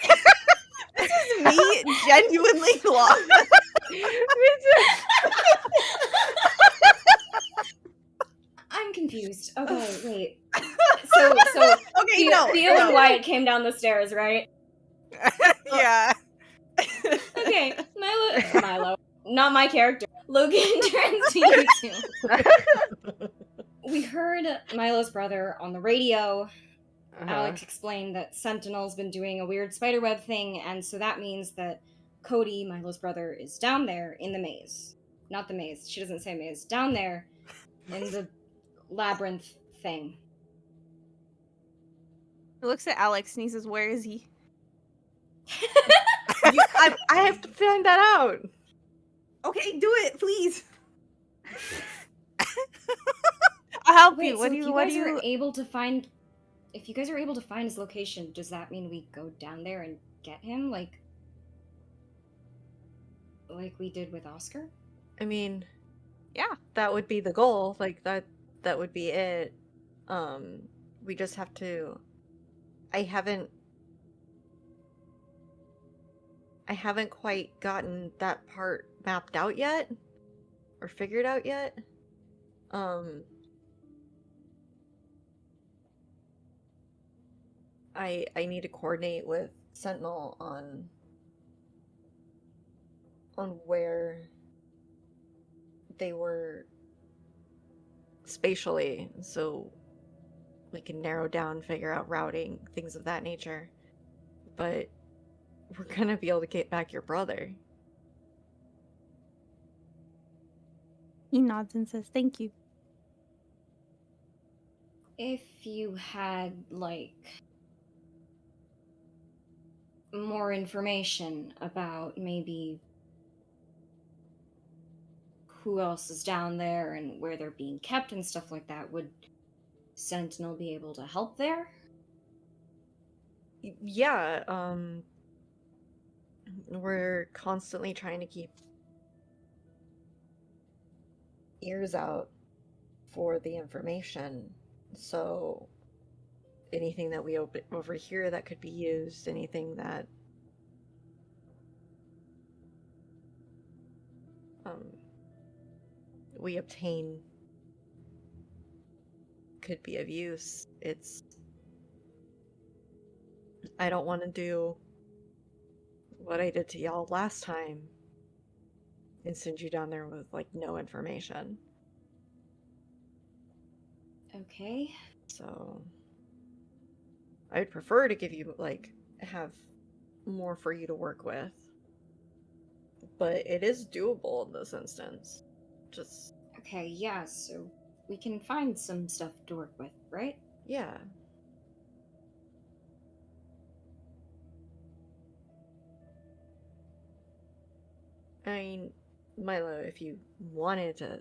This is me genuinely lost. I'm confused. Okay, wait. So Okay, Theo and Wyatt came down the stairs, right? Yeah. Okay, Milo, not my character. Logan turns to you two. We heard Milo's brother on the radio. Alex explained that Sentinel's been doing a weird spiderweb thing, and so that means that Cody, Milo's brother, is down there in the maze. Not the maze. She doesn't say maze. Down there in the labyrinth thing. He looks at Alex and he says, where is he? I have to find that out. Okay, do it, please. I'll help Wait, you. so What do you are able to find... If you guys are able to find his location, does that mean we go down there and get him? Like we did with Oscar? I mean, yeah, that would be the goal. Like that would be it. We just have to. I haven't quite gotten that part mapped out yet or figured out yet. I need to coordinate with Sentinel on where they were spatially, so we can narrow down, figure out routing, things of that nature. But we're gonna be able to get back your brother. He nods and says, thank you. If you had, like, more information about maybe who else is down there and where they're being kept and stuff like that, would Sentinel be able to help there? Yeah, we're constantly trying to keep ears out for the information. So anything that we overhear that could be used, anything that we obtain could be of use. I don't want to do what I did to y'all last time and send you down there with, like, no information. Okay. So I would prefer to give you, like, have more for you to work with. But it is doable in this instance. Just... Okay, yeah, so we can find some stuff to work with, right? Yeah. I mean, Milo, if you wanted to...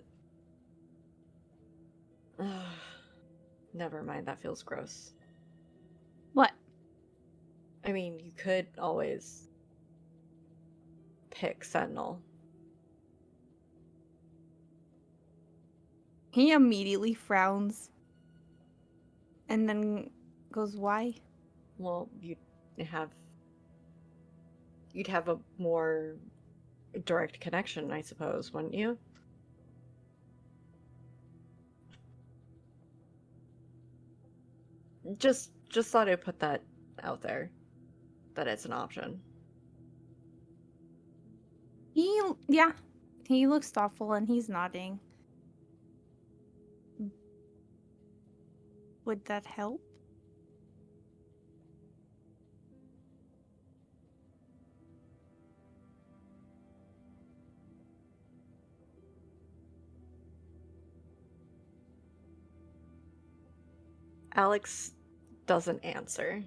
Never mind, that feels gross. What? I mean, you could always pick Sentinel. He immediately frowns and then goes, "Why?" Well, you'd have a more direct connection, I suppose, wouldn't you? Just thought I'd put that out there, that it's an option. He looks thoughtful and he's nodding. Would that help? Alex doesn't answer.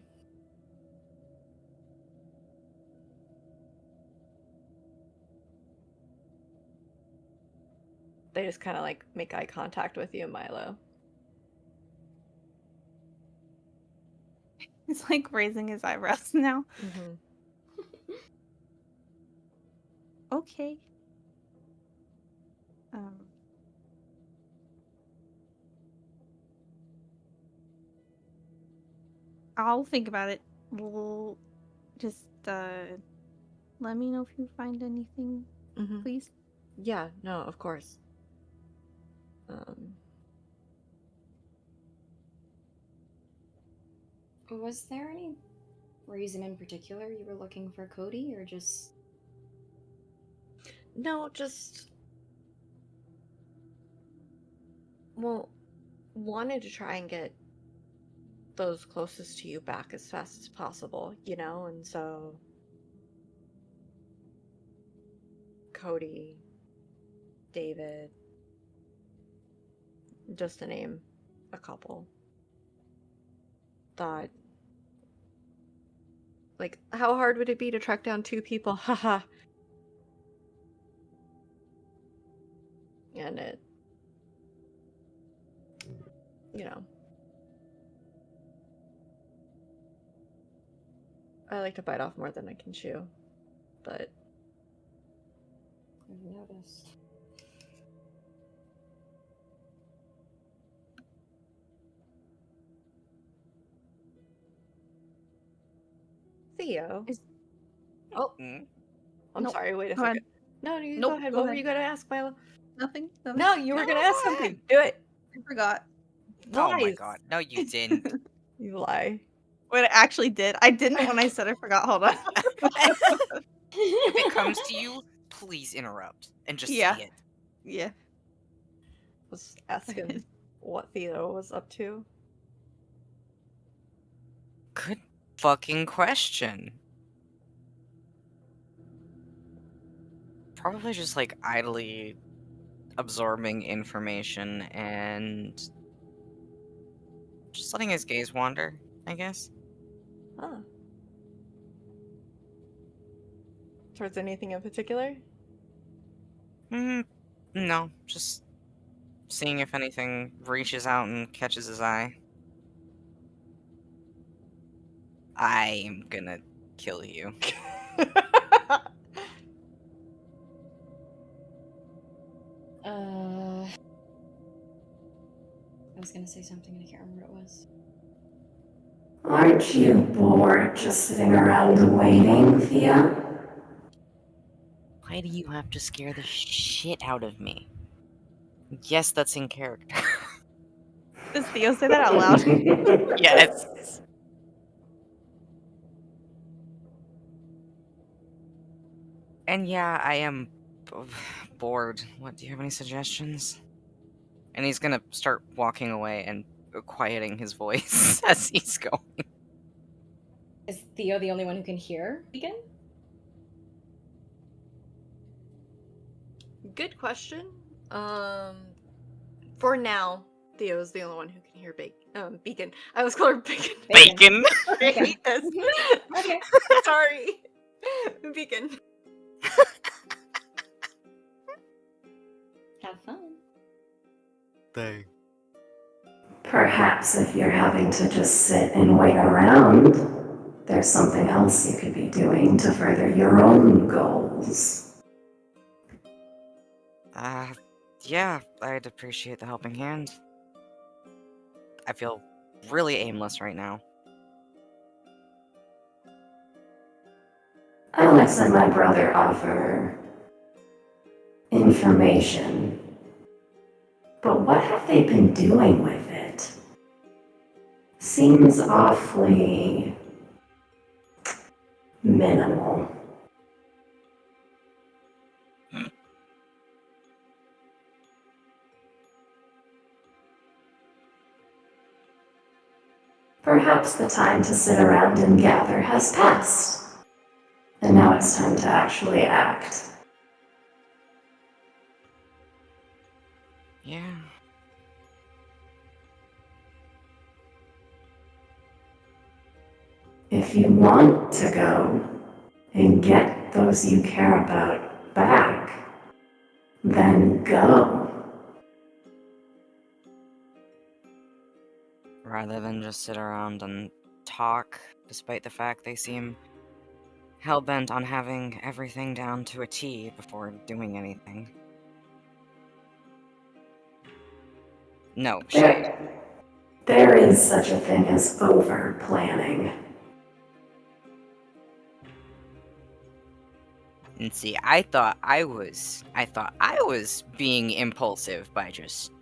They just kind of like make eye contact with you, Milo. He's like raising his eyebrows now. Okay. I'll think about it. We'll just let me know if you find anything, please. Yeah, no, of course. Was there any reason in particular you were looking for Cody, or just... No, just... Well, wanted to try and get those closest to you back as fast as possible, you know, and so... Cody, David, just to name a couple. Thought, like, how hard would it be to track down 2 people? Haha. And it, you know, I like to bite off more than I can chew, but I've noticed. Theo. Oh, I'm No, sorry. Wait a go ahead. second. No, you Nope, go ahead. go What were ahead. you gonna ask, Milo? Nothing. No, you were gonna ask something. Do it. I forgot. Oh my Lies. god. No, you didn't. You lie. Wait, I actually did. I didn't when I said I forgot. Hold on. If it comes to you, please interrupt and just Yeah. say it. Yeah. Was asking what Theo was up to. Good fucking question. Probably just like idly absorbing information and just letting his gaze wander, I guess. Huh. Towards anything in particular? No, just seeing if anything reaches out and catches his eye. I'm gonna kill you. I was gonna say something and I can't remember what it was. Aren't you bored just sitting around waiting, Thea? Why do you have to scare the shit out of me? Yes, that's in character. Does Theo say that out loud? Yes. And yeah, I am bored. What, do you have any suggestions? And he's gonna start walking away and quieting his voice as he's going. Is Theo the only one who can hear Beacon? Good question. For now, Theo's the only one who can hear Beacon. I was called her Bacon. Bacon. I hate this. Okay. Sorry. Beacon. Have fun. Thanks. Perhaps if you're having to just sit and wait around, there's something else you could be doing to further your own goals. Yeah, I'd appreciate the helping hand. I feel really aimless right now. Alex and my brother offer information. But what have they been doing with it? Seems awfully minimal. Perhaps the time to sit around and gather has passed. And now it's time to actually act. Yeah. If you want to go and get those you care about back, then go. Rather than just sit around and talk, despite the fact they seem hell-bent on having everything down to a T before doing anything. No, shade. There is such a thing as over-planning. And see, I thought I was being impulsive by just...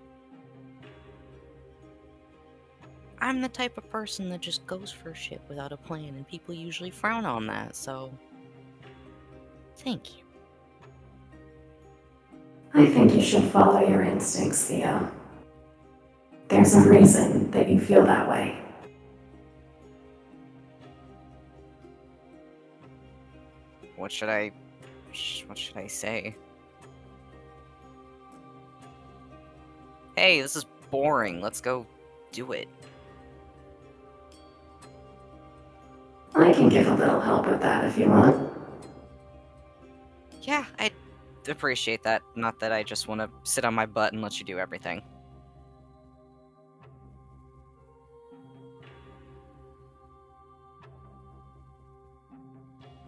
I'm the type of person that just goes for shit without a plan, and people usually frown on that, so... Thank you. I think you should follow your instincts, Theo. There's a reason that you feel that way. What should I say? Hey, this is boring. Let's go do it. I can give a little help with that if you want. Yeah, I'd appreciate that. Not that I just want to sit on my butt and let you do everything.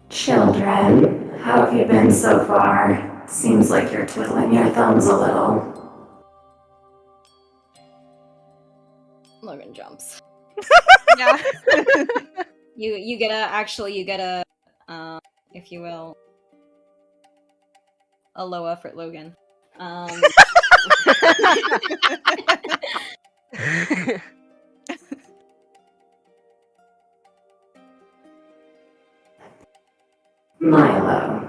Children, how have you been so far? Seems like you're twiddling your thumbs a little. Logan jumps. Yeah. You get a if you will, a low effort Logan. Milo.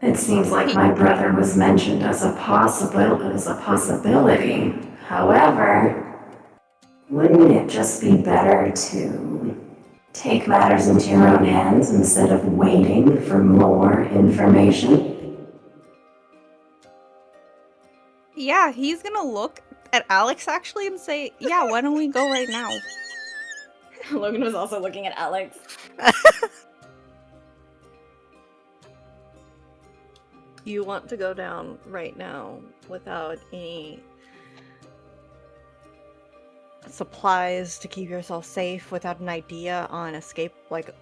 It seems like my brother was mentioned as a possibility. However, wouldn't it just be better to take matters into your own hands instead of waiting for more information? Yeah, he's gonna look at Alex actually and say, yeah, why don't we go right now? Logan was also looking at Alex. You want to go down right now without any supplies to keep yourself safe, without an idea on escape, like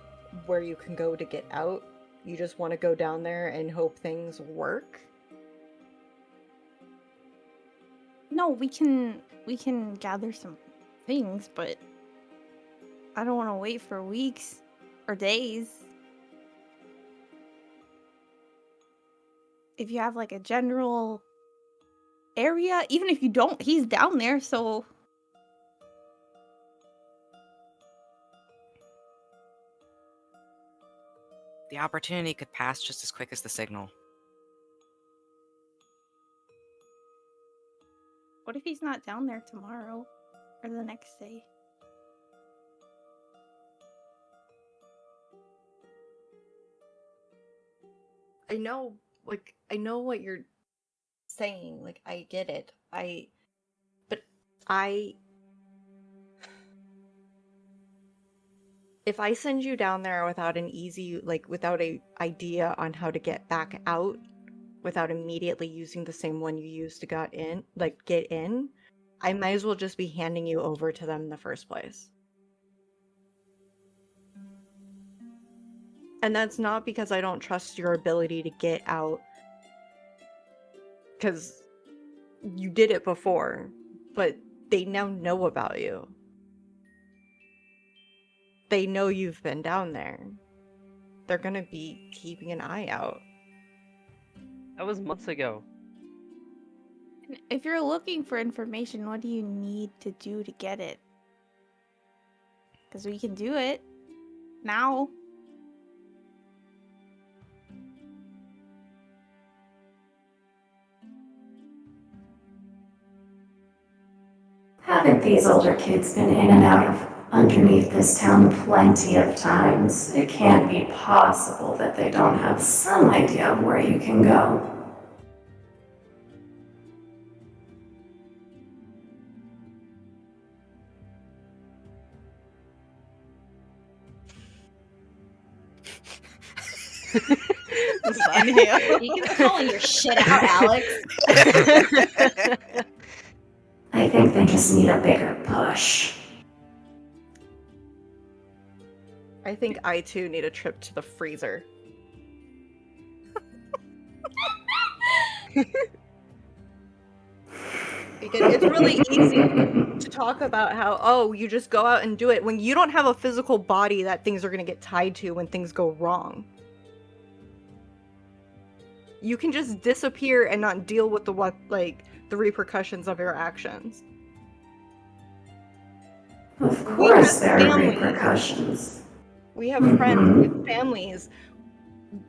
where you can go to get out. You just want to go down there and hope things work. No, we can gather some things, but I don't want to wait for weeks or days. If you have like a general area, even if you don't, he's down there, so The opportunity could pass just as quick as the signal. what if he's not down there tomorrow or the next day? I know what you're saying. Like, I get it. If I send you down there without without a idea on how to get back out, without immediately using the same one you used to get in, I might as well just be handing you over to them in the first place. And that's not because I don't trust your ability to get out, because you did it before, but they now know about you. They know you've been down there. They're gonna be keeping an eye out. That was months ago. If you're looking for information, what do you need to do to get it? Because we can do it now. Haven't these older kids been in and out of underneath this town plenty of times? It can't be possible that they don't have some idea of where you can go. Inhale. You can calling your shit out, Alex. I think they just need a bigger push. I think I too need a trip to the freezer. Because it's really easy to talk about how, oh, you just go out and do it when you don't have a physical body that things are going to get tied to when things go wrong. You can just disappear and not deal with the repercussions of your actions. Of course there are repercussions. We have friends with families.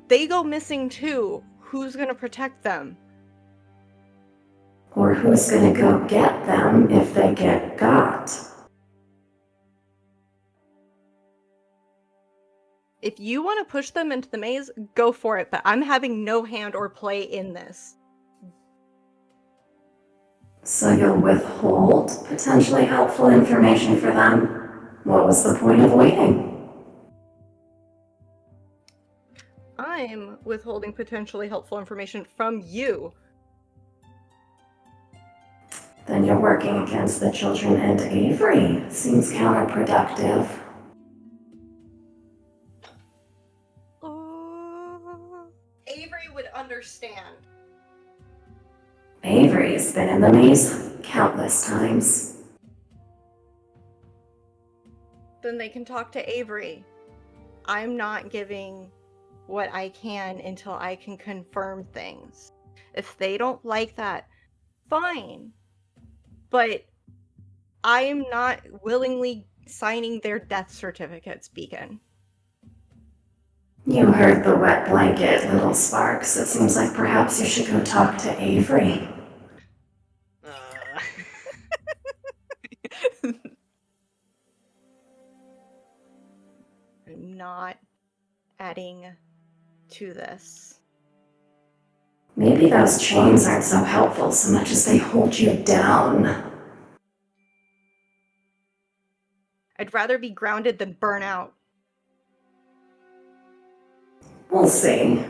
They go missing too. Who's going to protect them? Or who's gonna go get them if they get got? If you want to push them into the maze, go for it, but I'm having no hand or play in this. So you'll withhold potentially helpful information for them? What was the point of waiting? I'm withholding potentially helpful information from you. Then you're working against the children and Avery. Seems counterproductive. Avery would understand. Avery's been in the maze countless times. Then they can talk to Avery. I'm not giving what I can until I can confirm things. If they don't like that, fine. But I am not willingly signing their death certificates, Beacon. You heard the wet blanket, little Sparks. It seems like perhaps you should go talk to Avery. I'm not adding to this. Maybe those chains aren't so helpful so much as they hold you down. I'd rather be grounded than burn out. We'll see.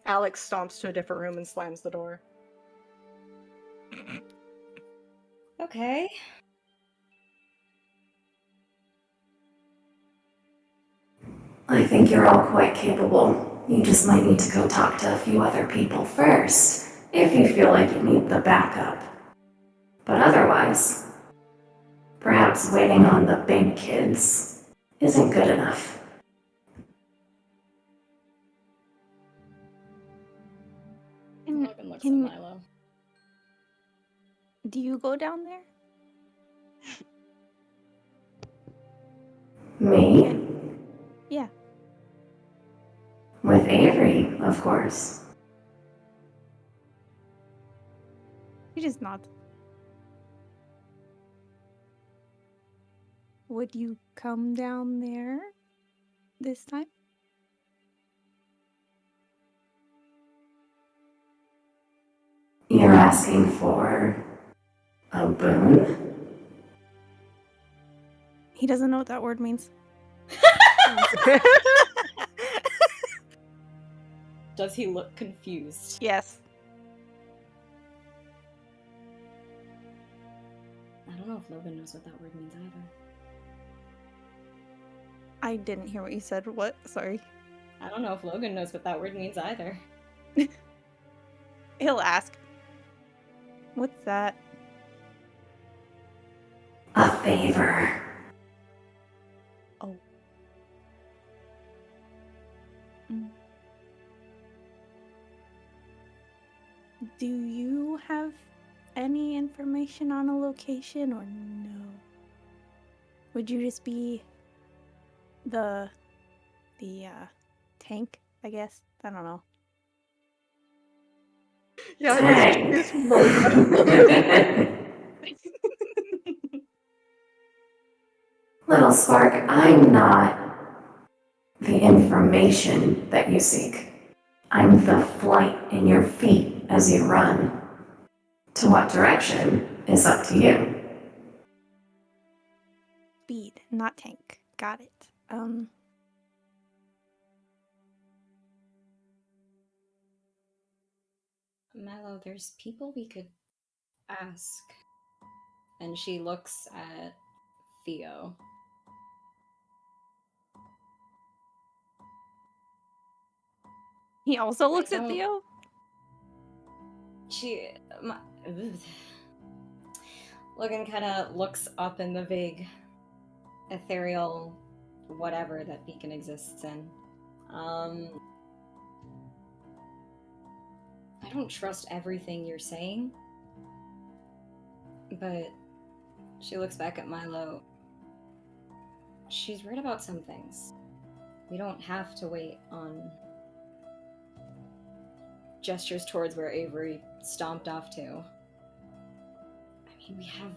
Alex stomps to a different room and slams the door. Okay. I think you're all quite capable. You just might need to go talk to a few other people first, if you feel like you need the backup. But otherwise, perhaps waiting on the big kids isn't good enough. Logan looks at Milo. Do you go down there? Me? Yeah. With Avery, of course. You just nod. Would you come down there this time? You're asking for a boon? He doesn't know what that word means. Does he look confused? Yes. I don't know if Logan knows what that word means either. I didn't hear what you said. What? Sorry. I don't know if Logan knows what that word means either. He'll ask, "What's that?" A favor. Oh. Mm. Do you have any information on a location or no? Would you just be the tank, I guess? I don't know. Yeah, Thanks. Little Spark, I'm not the information that you seek. I'm the flight in your feet as you run. To what direction is up to you. Speed, not tank. Got it. Milo, there's people we could ask. And she looks at Theo. He also looks at Theo? Logan kind of looks up in the vague, ethereal whatever that beacon exists in. I don't trust everything you're saying, but she looks back at Milo. She's right about some things. We don't have to wait on gestures towards where Avery stomped off to. I mean, we have,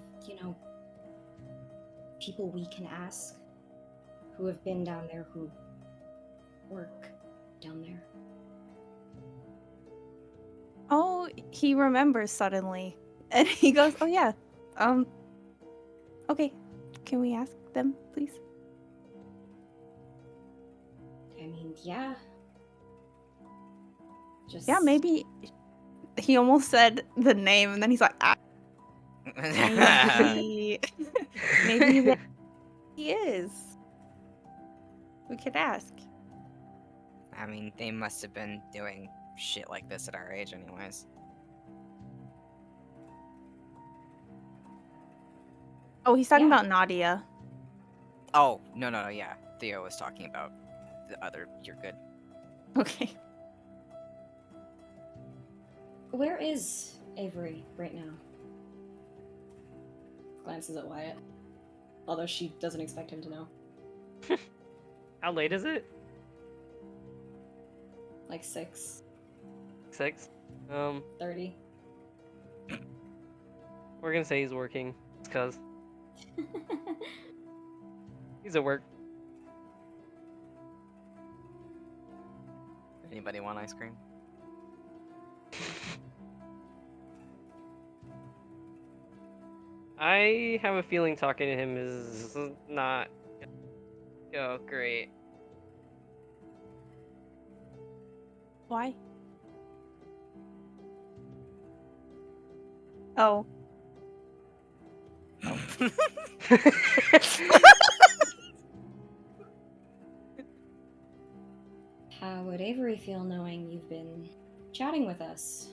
people we can ask who have been down there, who work down there. Oh, he remembers suddenly. And he goes, "Oh yeah. Okay. Can we ask them, please?" I mean, yeah. Just... Yeah, maybe. He almost said the name, and then he's like, "Ah." Maybe. Maybe that he is. We could ask. I mean, they must have been doing shit like this at our age anyways. Oh, he's talking about Nadia. Oh, no, yeah. Theo was talking about the other. You're good. Okay. Where is Avery right now? Glances at Wyatt. Although she doesn't expect him to know. How late is it? Like 6. 6? 30. We're gonna say he's working. It's cuz. He's at work. Anybody want ice cream? I have a feeling talking to him is not go great. Why? Oh. How would Avery feel knowing you've been chatting with us?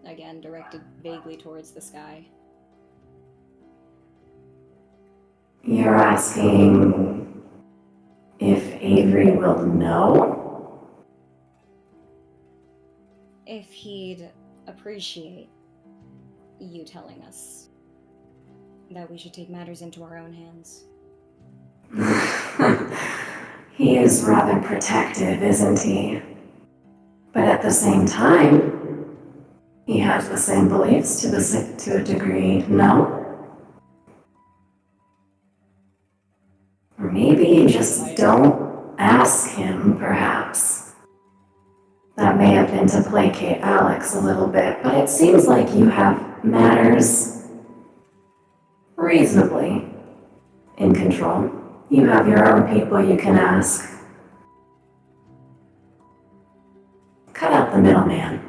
Again, directed vaguely towards the sky. You're asking if Avery will know? If he'd appreciate you telling us that we should take matters into our own hands. He is rather protective, isn't he? But at the same time, he has the same beliefs to a degree, no? Or maybe you just don't ask him, perhaps. That may have been to placate Alex a little bit, but it seems like you have matters reasonably in control. You have your own people you can ask. Cut out the middleman.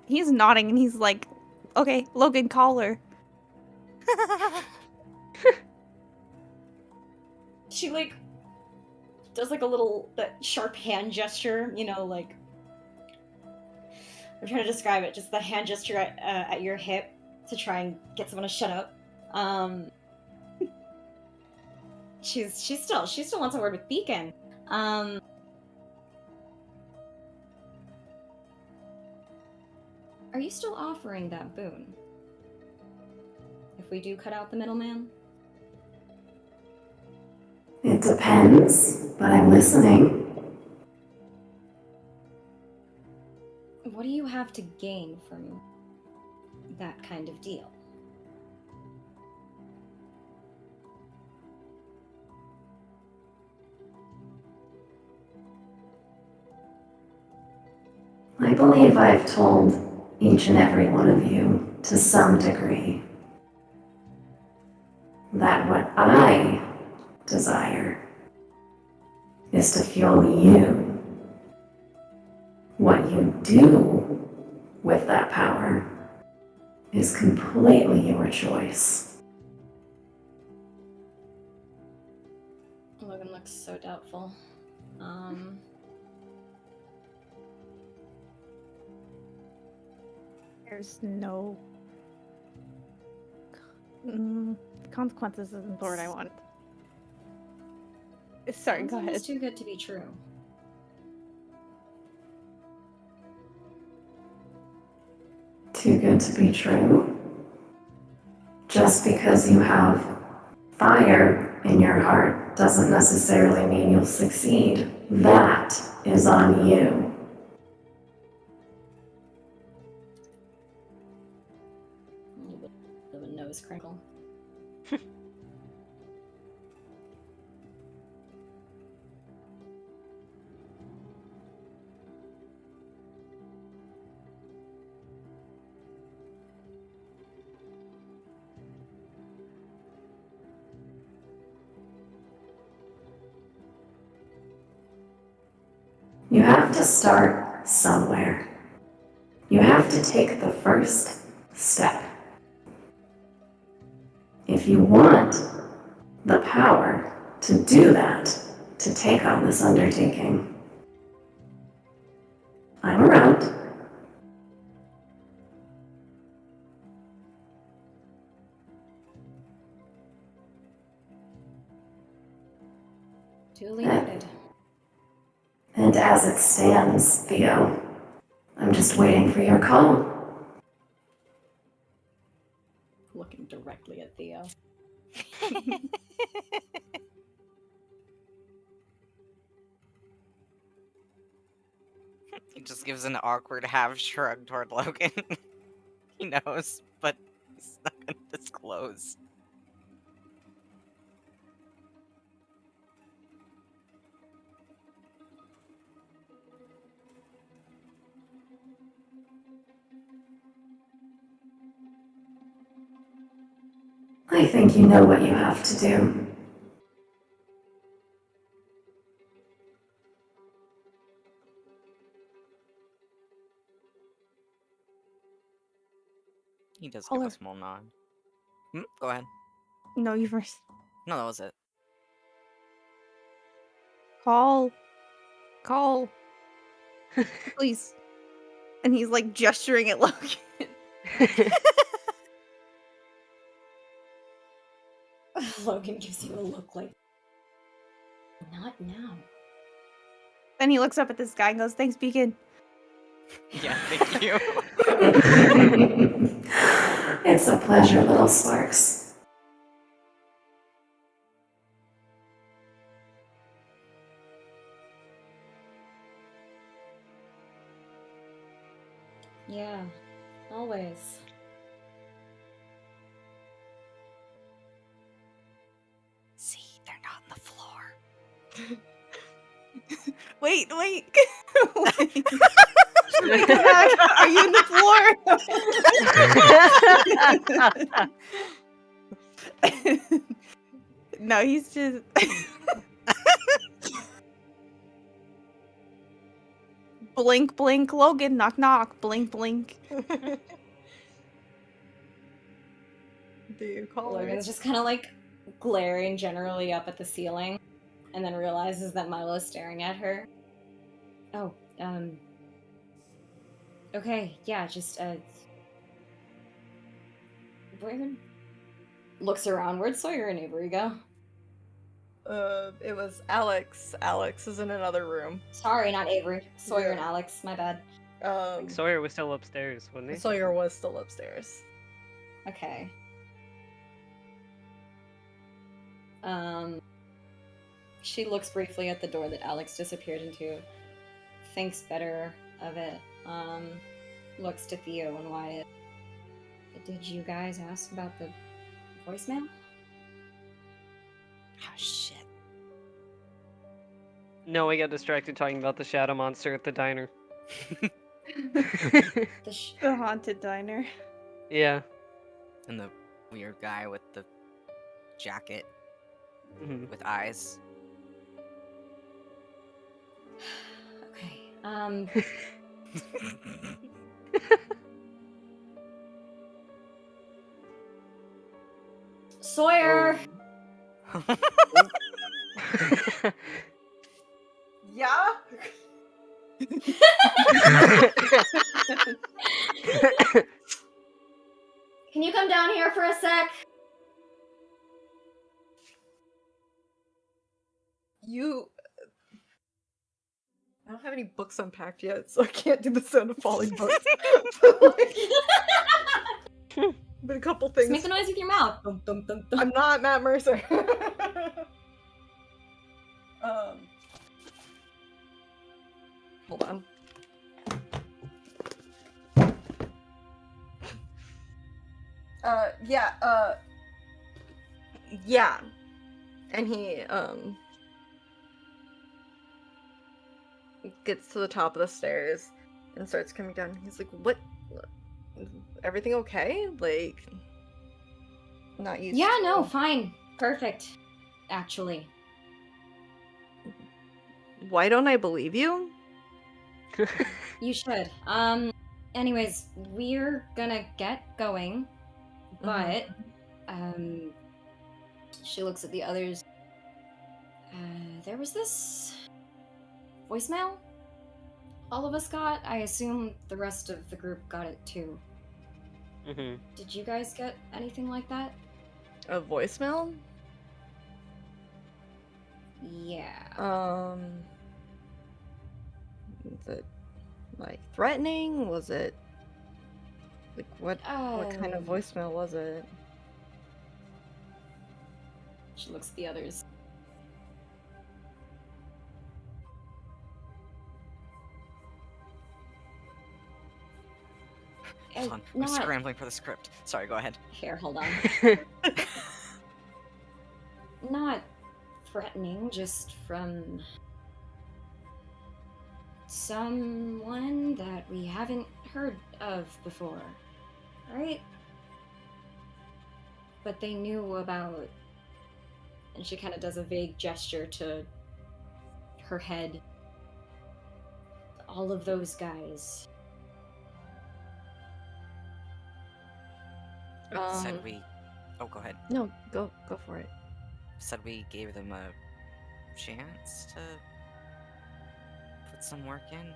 He's nodding and he's like, "Okay, Logan, call her." She does like a little that sharp hand gesture, you know, like I'm trying to describe it, just the hand gesture at your hip to try and get someone to shut up. She still wants a word with Beacon. Are you still offering that boon? If we do cut out the middleman? It depends, but I'm listening. What do you have to gain from that kind of deal? I believe I've told each and every one of you, to some degree, that what I desire is to fuel you. What you do with that power is completely your choice. Logan looks so doubtful. There's no consequences isn't the word I want. Sorry, Sounds go ahead. almost too good to be true. Too good to be true. Just because you have fire in your heart doesn't necessarily mean you'll succeed. That is on you. A little bit of a nose crinkle. You have to start somewhere. You have to take the first step. If you want the power to do that, to take on this undertaking, I'm around. Duly noted. And as it stands, Theo, I'm just waiting for your call. Looking directly at Theo. He just gives an awkward half shrug toward Logan. He knows, but he's not gonna disclose. I think you know what you have to do. He does Hold give on. a small nod. Go ahead. No, you first. No, that was it. Call. Please. And he's like gesturing at Logan. Logan gives you a look like, not now. Then he looks up at this guy and goes, "Thanks, Beacon." Yeah, thank you. It's a pleasure, little Sparks. Yeah, always. See, they're not on the floor. Wait. Wait. Are you in the floor? No, he's just. Blink, blink, Logan. Knock, knock. Blink, blink. Do you call her? Logan's just kind of like glaring generally up at the ceiling. and then realizes that Milo's staring at her. Oh, okay, yeah, just, where? Looks around. Where'd Sawyer and Avery go? It was Alex. Alex is in another room. Sorry, not Avery. Sawyer and Alex, my bad. I think Sawyer was still upstairs, wasn't he? Sawyer was still upstairs. Okay. She looks briefly at the door that Alex disappeared into, thinks better of it, looks to Theo and Wyatt. Did you guys ask about the voicemail? Oh, shit. No, we got distracted talking about the shadow monster at the diner. The haunted diner. Yeah. And the weird guy with the jacket Mhm. with eyes. Okay. Sawyer! Yeah? Can you come down here for a sec? I don't have any books unpacked yet, so I can't do the sound of falling books. But a couple things. Just make the noise with your mouth. Dum, dum, dum, dum. I'm not Matt Mercer. Hold on. Yeah. And he, gets to the top of the stairs and starts coming down. He's like, what? Everything okay? Like, not used Yeah, to. no, fine. Perfect. Actually. Why don't I believe you? You should. Anyways, we're gonna get going. But, she looks at the others. There was this voicemail all of us got. I assume the rest of the group got it too. Did you guys get anything like that? A voicemail? Yeah. Was it like threatening? Was it like what kind of voicemail was it? She looks at the others. Hold on, I'm scrambling for the script. Sorry, go ahead. Here, hold on. Not threatening, just from someone that we haven't heard of before, right? But they knew about, and she kind of does a vague gesture to her head, all of those guys. Said we... Oh, go ahead. No, go for it. Said we gave them a chance to put some work in.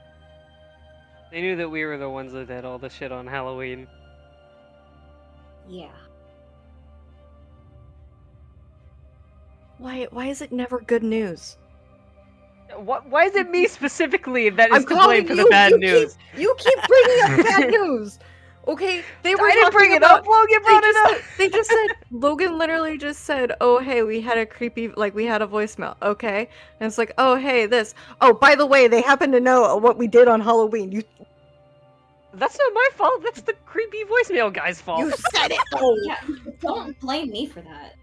They knew that we were the ones that did all the shit on Halloween. Yeah. Why is it never good news? Why is it me specifically that is I'm to calling blame for you. the bad news? You keep bringing up bad news. Okay, they were. I didn't bring it up. Logan brought it up. They just said Logan literally just said, "Oh hey, we had a creepy we had a voicemail." Okay, and it's like, "Oh hey, this. Oh by the way, they happen to know what we did on Halloween." You. That's not my fault. That's the creepy voicemail guy's fault. You said it. Oh. Yeah, don't blame me for that.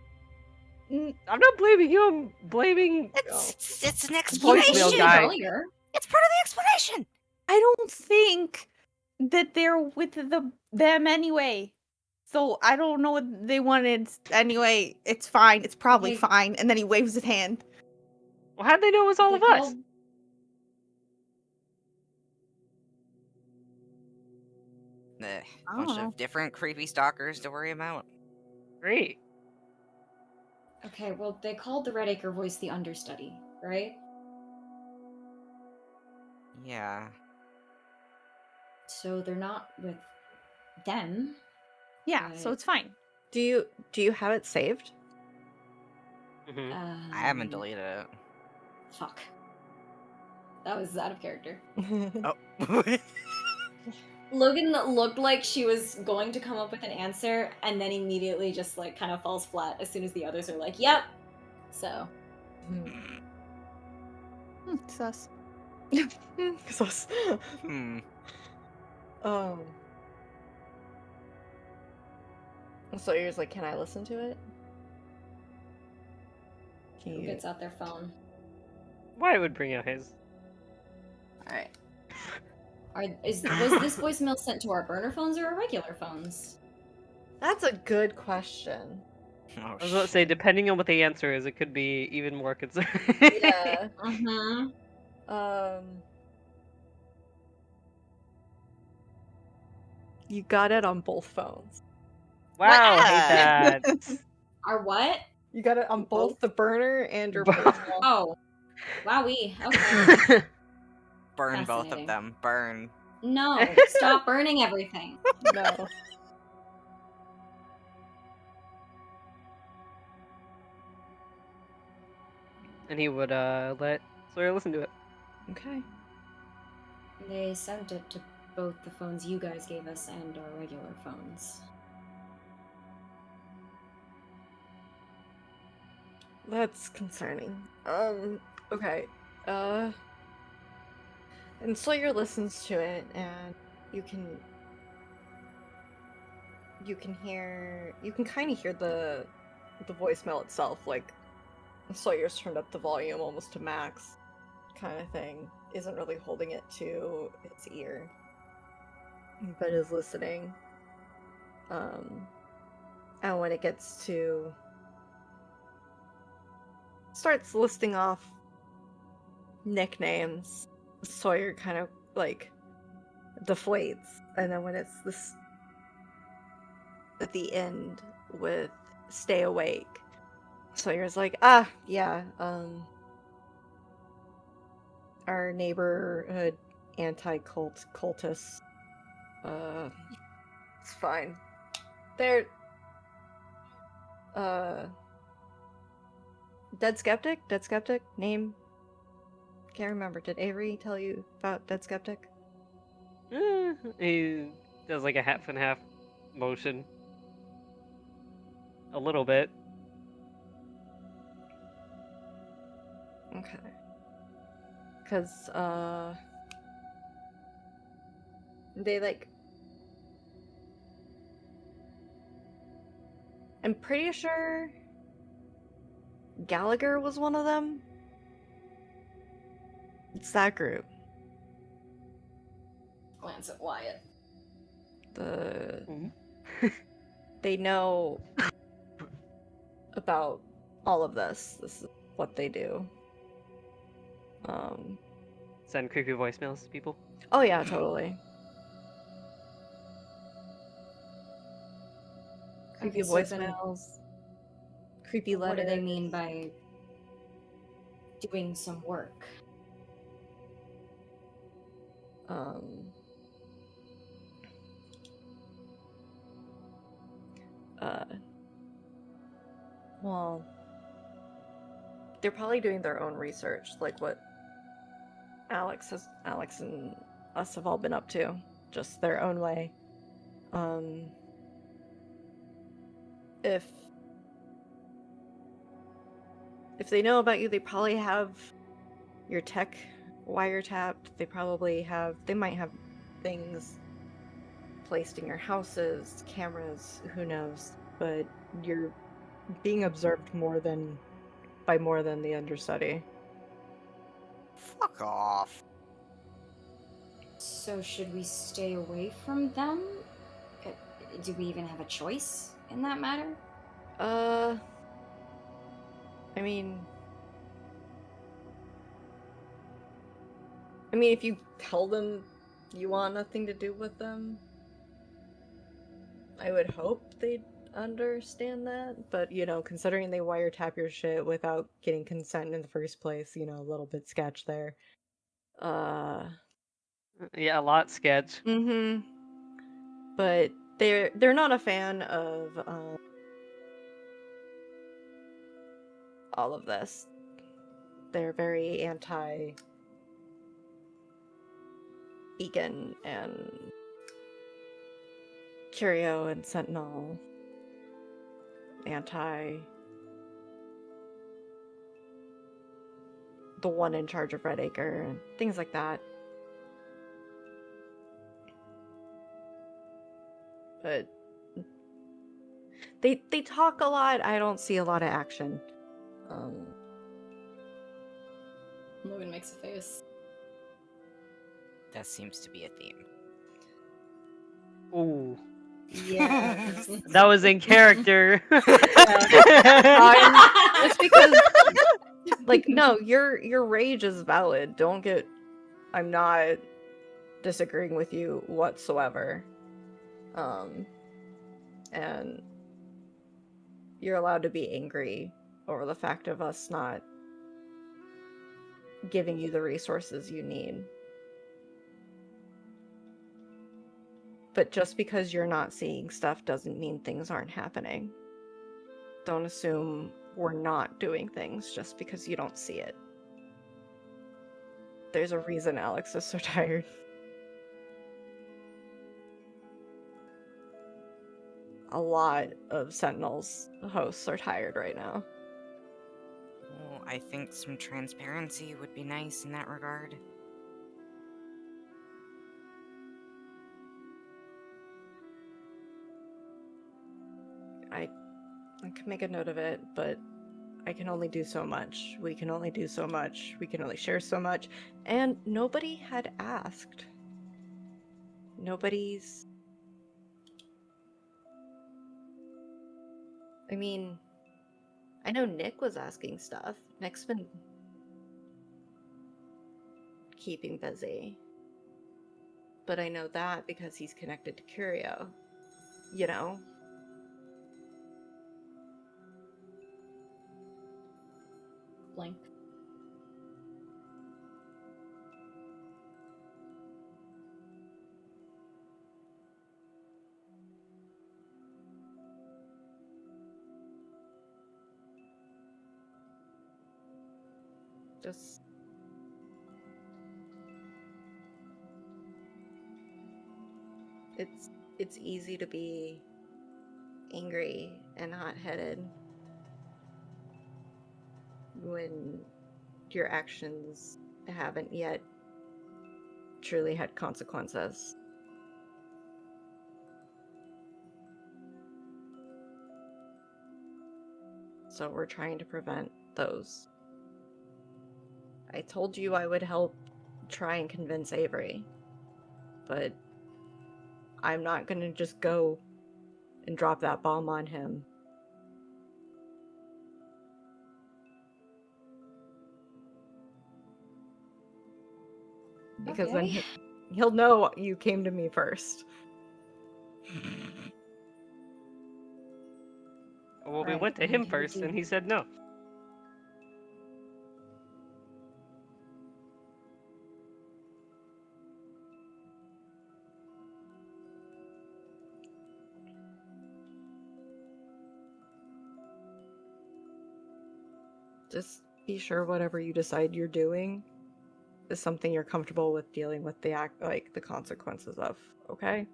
I'm not blaming you. I'm blaming. It's an explanation. explanation. Guy. Earlier. It's part of the explanation. I don't think that they're with them anyway. So I don't know what they wanted. Anyway, it's fine. It's probably fine. And then he waves his hand. Well, how'd they know it was all of us? Bunch of different creepy stalkers to worry about. Great. Okay, well, they called the Red Acre voice the understudy, right? Yeah. So they're not with them. Yeah, so it's fine. Do you have it saved? I haven't deleted it. Fuck. That was out of character. Oh. Logan looked like she was going to come up with an answer, and then immediately just like kind of falls flat as soon as the others are like, "Yep." So. Sus. Sus. So you're like, can I listen to it? Who gets out their phone? Wyatt would bring out his. Alright. Was this voicemail sent to our burner phones or our regular phones? That's a good question. I was about to say, depending on what the answer is, it could be even more concerning. Yeah. You got it on both phones. Wow, I hate that. Our what? You got it on both the burner and your personal. Oh. Wowee. Okay. Burn both of Fascinating. them. Burn. No, stop burning everything. No. And he would let Sawyer listen to it. Okay. They sent it to both the phones you guys gave us and our regular phones. That's concerning. Okay. And Sawyer listens to it, and you can kind of hear the voicemail itself. Like Sawyer's turned up the volume almost to max, kind of thing. Isn't really holding it to its ear, but is listening. And when it gets to starts listing off nicknames, Sawyer kind of like deflates, and then when it's this at the end with "stay awake," Sawyer's like, yeah, our neighborhood anti-cultists, it's fine. They're Dead Skeptic name. Can't remember. Did Avery tell you about Dead Skeptic? He does like a half and half motion. A little bit. Okay. Because, they like... I'm pretty sure Gallagher was one of them. It's that group. Glance at Wyatt. They know about all of this. This is what they do. Send creepy voicemails to people. Oh yeah, totally. Creepy Okay, so then voicemails. Creepy letters. What do they mean by doing some work? Well, they're probably doing their own research, like what Alex and us have all been up to, just their own way. If they know about you, they probably have your tech wiretapped. They might have things placed in your houses, cameras, who knows, but you're being observed by more than the understudy. Fuck off. So should we stay away from them? Do we even have a choice in that matter? I mean, if you tell them you want nothing to do with them, I would hope they'd understand that, but considering they wiretap your shit without getting consent in the first place, a little bit sketch there. Yeah, a lot sketch. Mm-hmm. But they're not a fan of all of this. They're very anti Beacon and Curio and Sentinel. Anti the one in charge of Red Acre and things like that. But they talk a lot. I don't see a lot of action. Logan makes a face. That seems to be a theme. Ooh. Yeah. That was in character. It's because no, your rage is valid. I'm not disagreeing with you whatsoever. And you're allowed to be angry over the fact of us not giving you the resources you need. But just because you're not seeing stuff doesn't mean things aren't happening. Don't assume we're not doing things just because you don't see it. There's a reason Alex is so tired. A lot of Sentinels hosts are tired right now. Well, I think some transparency would be nice in that regard. I can make a note of it, but I can only do so much. We can only do so much. We can only share so much. And nobody had asked. Nobody's... I mean, I know Nick was asking stuff. Nick's been keeping busy. But I know that because he's connected to Curio. Blank. Just... It's easy to be angry and hot-headed when your actions haven't yet truly had consequences. So we're trying to prevent those. I told you I would help try and convince Avery, but I'm not gonna just go and drop that bomb on him. Because then he'll know you came to me first. Well, we went to him first, and he said no. Just be sure whatever you decide you're doing is something you're comfortable with dealing with the consequences of, okay?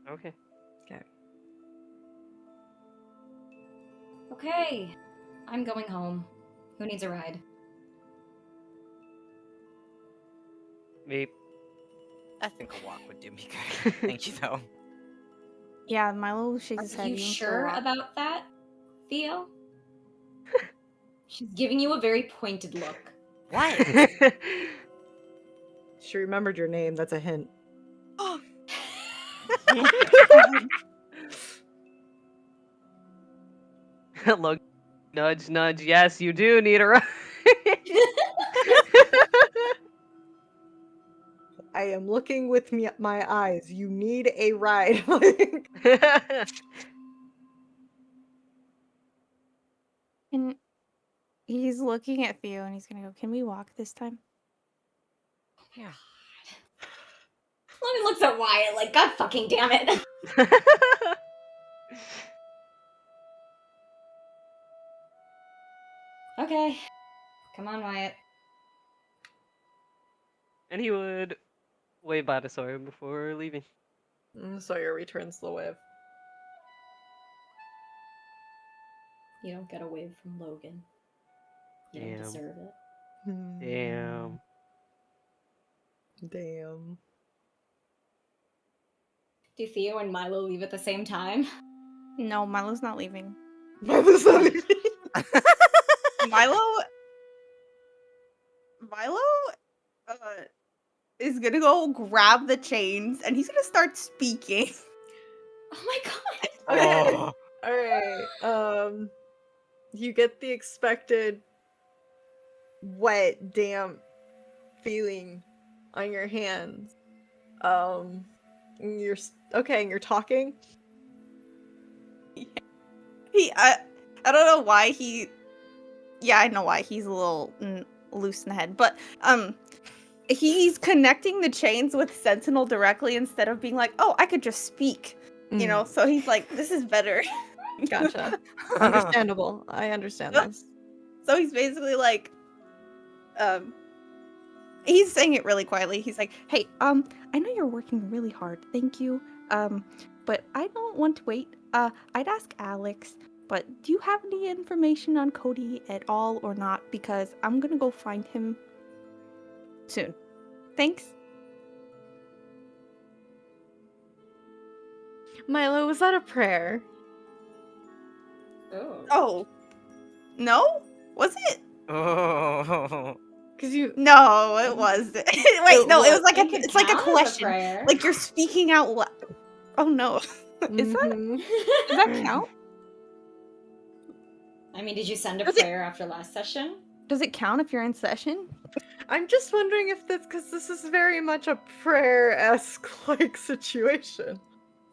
Okay. Okay. Okay. I'm going home. Who needs a ride? Me. I think a walk would do me good. Thank you, though. Yeah, Milo shakes his head. Are you sure about that, Theo? She's giving you a very pointed look. What? She remembered your name. That's a hint. Oh. Look, nudge, nudge. Yes, you do need a ride. I am looking with my eyes. You need a ride. And he's looking at Theo and he's gonna go, "Can we walk this time?" Yeah. Fleming looks at Wyatt like, God fucking damn it. Okay. Come on, Wyatt. And he would wave bye to Sawyer before leaving. Sawyer returns the wave. You don't get a wave from Logan. You don't Damn. deserve it. Damn. Damn. Do Theo and Milo leave at the same time? No, Milo's not leaving. Milo's not leaving. Milo is gonna go grab the chains and he's gonna start speaking. Oh my god. Okay. Oh. Alright. You get the expected wet, damp feeling on your hands. And you're talking. I don't know why I know why he's a little loose in the head, but he's connecting the chains with Sentinel directly instead of being like, oh, I could just speak, you know. So he's like, this is better. Gotcha. Understandable. I understand this. So he's basically like, he's saying it really quietly. He's like, hey, I know you're working really hard. Thank you. But I don't want to wait. I'd ask Alex, but do you have any information on Cody at all or not? Because I'm gonna go find him soon. Thanks. Milo, was that a prayer? Oh. No? Was it? Oh. Because you. No, it wasn't. Wait, no, it was like it's like a question. Like you're speaking out loud. Oh no. Is that does that count? I mean, did you send a prayer after last session? Does it count if you're in session? I'm just wondering if that's because this is very much a prayer-esque like situation.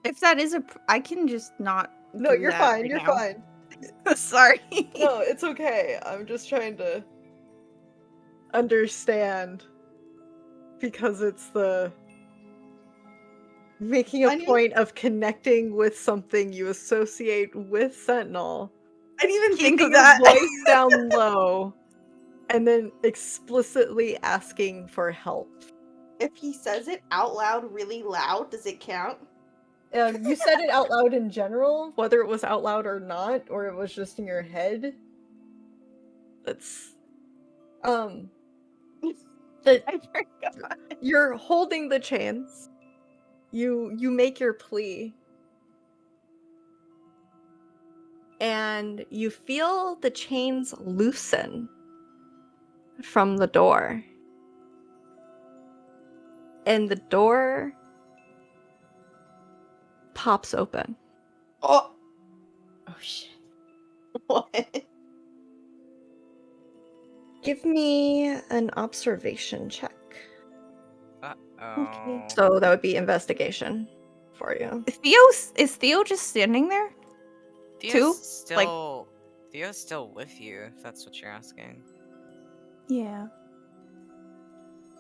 If that is I can just not. No, do you're that fine. right You're now. fine. Sorry. No, it's okay. I'm just trying to understand because it's the making a point of connecting with something you associate with Sentinel. I didn't even think keeping of that. your voice down low, and then explicitly asking for help. If he says it out loud, really loud, does it count? You said it out loud in general, whether it was out loud or not, or it was just in your head. That's I forgot. You're holding the chains. You make your plea. And you feel the chains loosen from the door. And the door pops open. Oh shit. What? Give me an observation check. Uh-oh. So that would be investigation for you. Is Theo just standing there? Theo's still with you, if that's what you're asking. Yeah.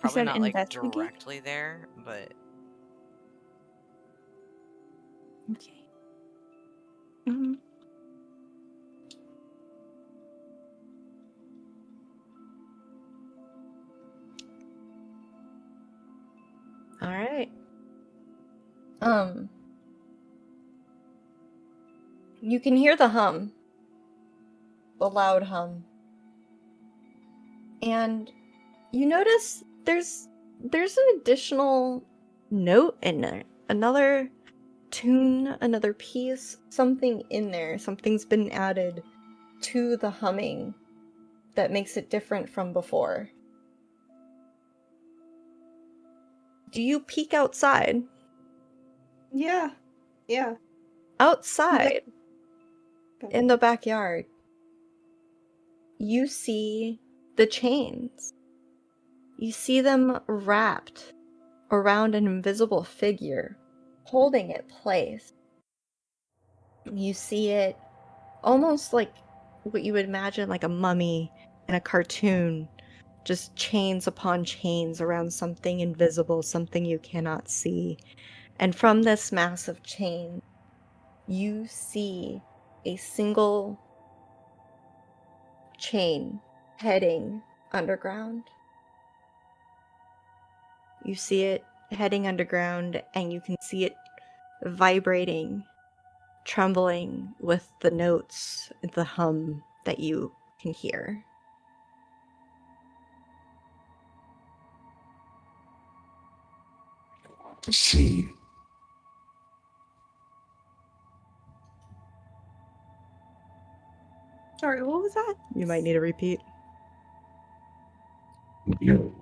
Probably said not like investigate? directly there, but Okay. Mm-hmm. All right. You can hear the hum. The loud hum. And you notice there's an additional note in there. Another tune, another piece, something in there. Something's been added to the humming that makes it different from before. Do you peek outside? Yeah. Outside, in the backyard, you see the chains. You see them wrapped around an invisible figure holding it placed. You see it almost like what you would imagine like a mummy in a cartoon, just chains upon chains around something invisible, something you cannot see. And from this massive chain, you see a single chain heading underground. You see it heading underground, and you can see it vibrating, trembling with the notes, the hum that you can hear. To see. Sorry, what was that? You might need a repeat. You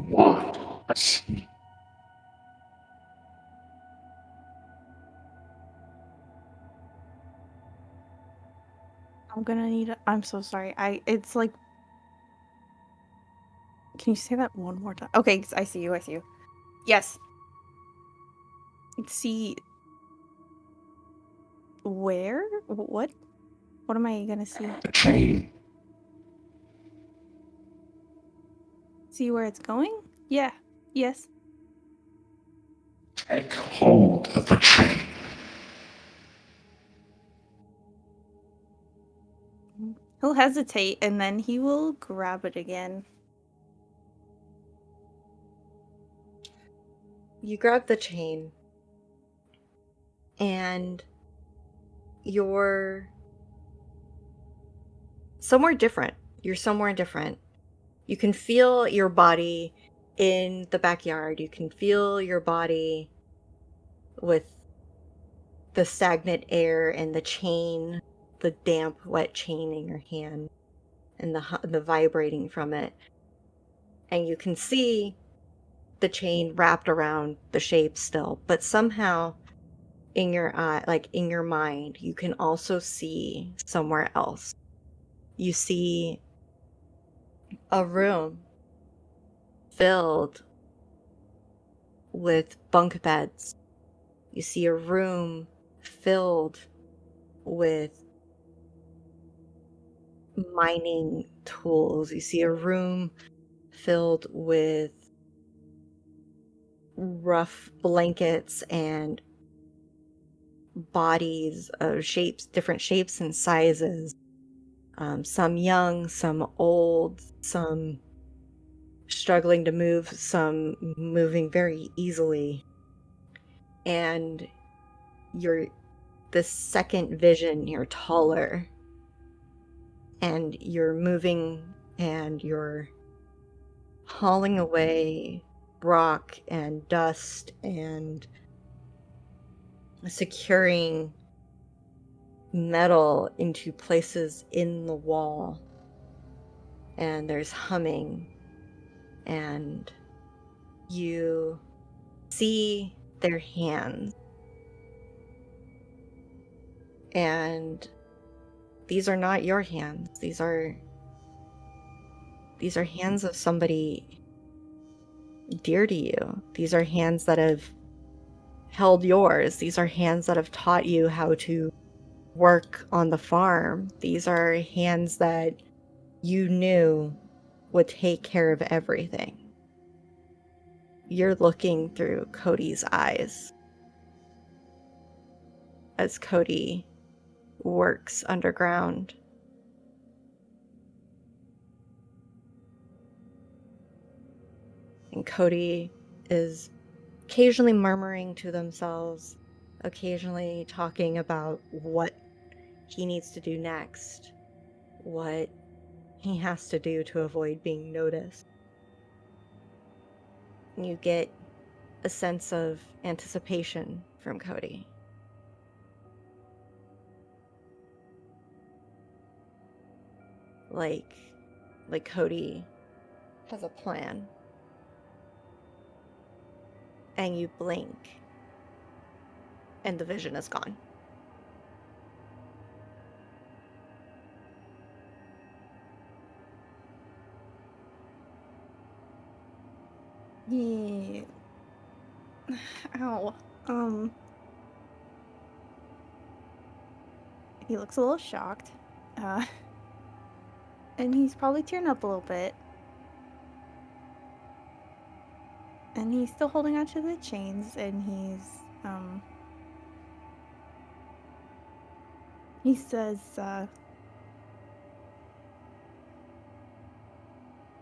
want to see. I'm gonna need I'm so sorry. It's like, can you say that one more time? Okay, I see you, Yes. See where? What? What am I gonna see? The chain. See where it's going? Yeah. Yes. Take hold of the chain. He'll hesitate and then he will grab it again. You grab the chain, and you're somewhere different. You're somewhere different. You can feel your body in the backyard. You can feel your body with the stagnant air and the chain, the damp, wet chain in your hand, and the vibrating from it. And you can see the chain wrapped around the shape still, but somehow in your eye, like in your mind, you can also see somewhere else. You see a room filled with bunk beds. You see a room filled with mining tools. You see a room filled with rough blankets and bodies of shapes, different shapes and sizes. Some young, some old, some struggling to move, some moving very easily. And you're the second vision, you're taller, and you're moving, and you're hauling away rock and dust and securing metal into places in the wall. And there's humming, and you see their hands. And these are not your hands. These are hands of somebody dear to you. These are hands that have held yours. These are hands that have taught you how to work on the farm. These are hands that you knew would take care of everything. You're looking through Cody's eyes as Cody works underground. And Cody is occasionally murmuring to themselves, occasionally talking about what he needs to do next, what he has to do to avoid being noticed. You get a sense of anticipation from Cody. Like Cody has a plan. And you blink, and the vision is gone. Yeah. Ow. He looks a little shocked. And he's probably tearing up a little bit. And he's still holding onto the chains, and he says,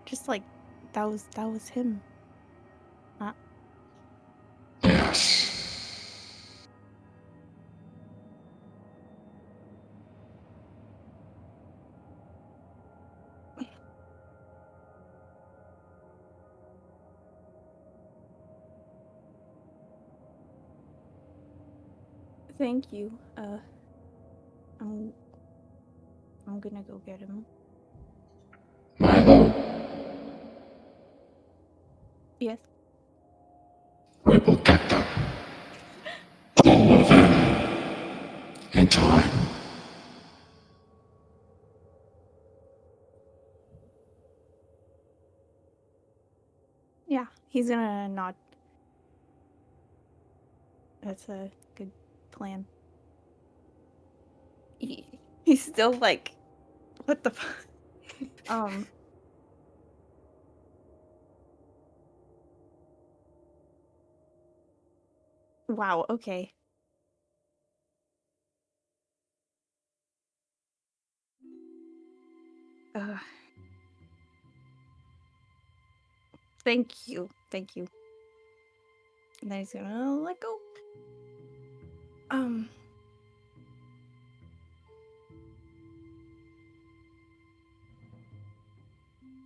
just like, that was him. Yes. Thank you. I'm gonna go get him. Milo, Yes. we will get them. All of them. In time. Yeah, he's gonna nod. That's a good plan. He's still like, what the fuck? Wow, okay. Thank you. And then he's gonna let go.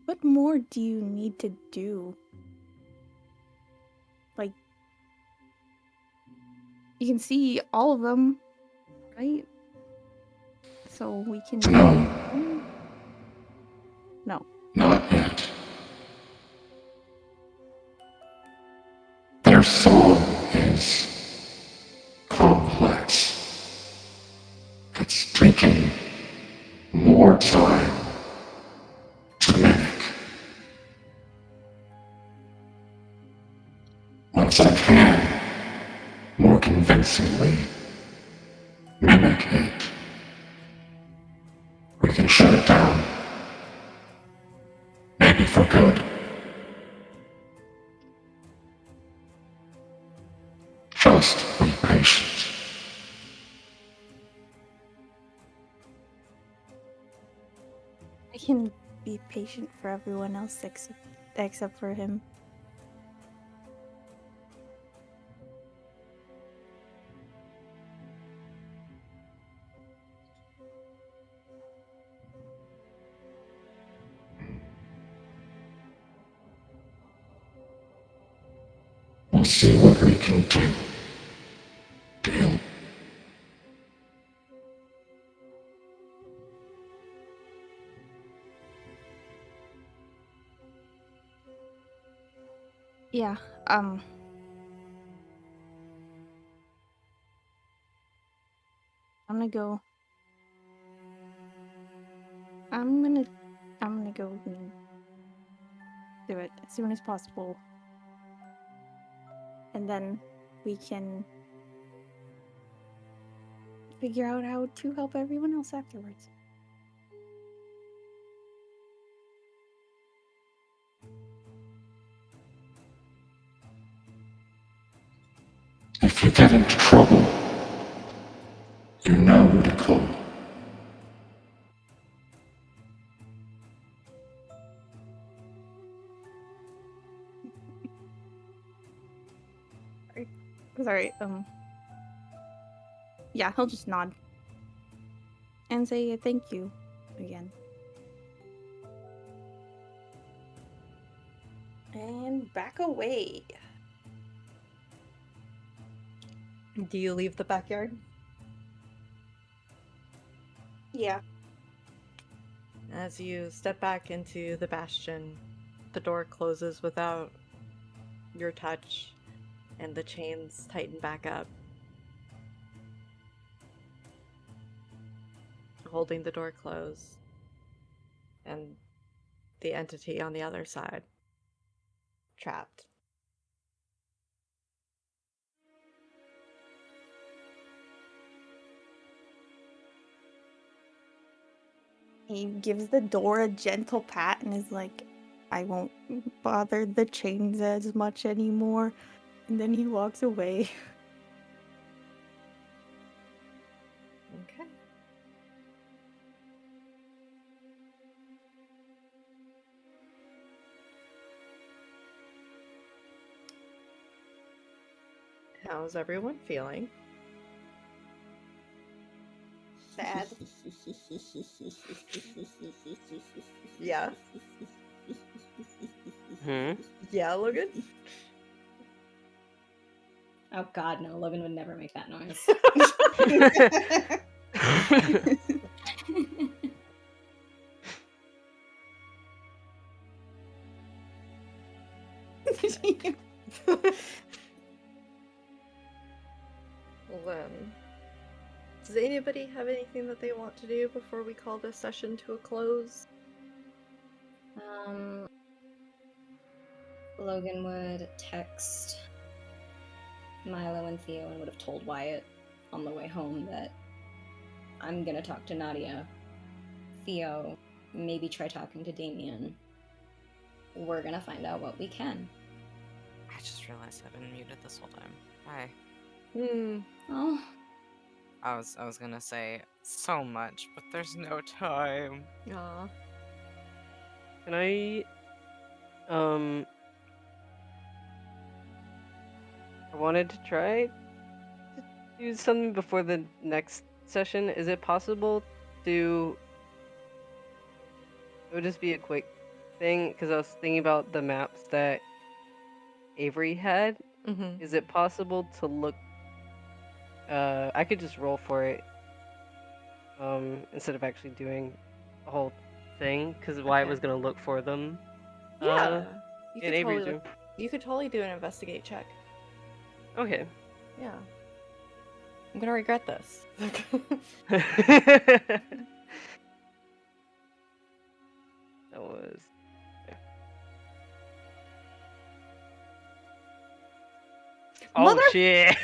What more do you need to do? Like, you can see all of them, right? So we can... No. No. Not yet. Their song is complex. It's taking more time to mimic. Once I can, more convincingly, mimic it, we can shut it down. Maybe for good. Just be patient. I can be patient for everyone else except for him. We'll see what we can do. Deal? Yeah, I'm gonna go. I'm gonna go and do it as soon as possible. And then we can figure out how to help everyone else afterwards. If you get into trouble, you know who to call. Sorry, yeah, he'll just nod. And say thank you again. And back away. Do you leave the backyard? Yeah. As you step back into the bastion, the door closes without your touch, and the chains tighten back up, holding the door closed, and the entity on the other side trapped. He gives the door a gentle pat and is like, I won't bother the chains as much anymore. And then he walks away. Okay. How's everyone feeling? Sad. Yeah. Hmm? Yeah, Logan? Oh god, no, Logan would never make that noise. Well then, does anybody have anything that they want to do before we call this session to a close? Logan would text Milo and Theo and would have told Wyatt on the way home that I'm gonna talk to Nadia. Theo, maybe try talking to Damien. We're gonna find out what we can. I just realized I've been muted this whole time. Hi. Oh. I was gonna say so much, but there's no time. Aw. Can I I wanted to try to do something before the next session. Is it possible to... It would just be a quick thing, because I was thinking about the maps that Avery had. Mm-hmm. Is it possible to look... I could just roll for it instead of actually doing a whole thing, because Wyatt was going to look for them. Yeah. In Avery's room. You could totally do an investigate check. Okay. Yeah. I'm gonna regret this. That was... Oh shit!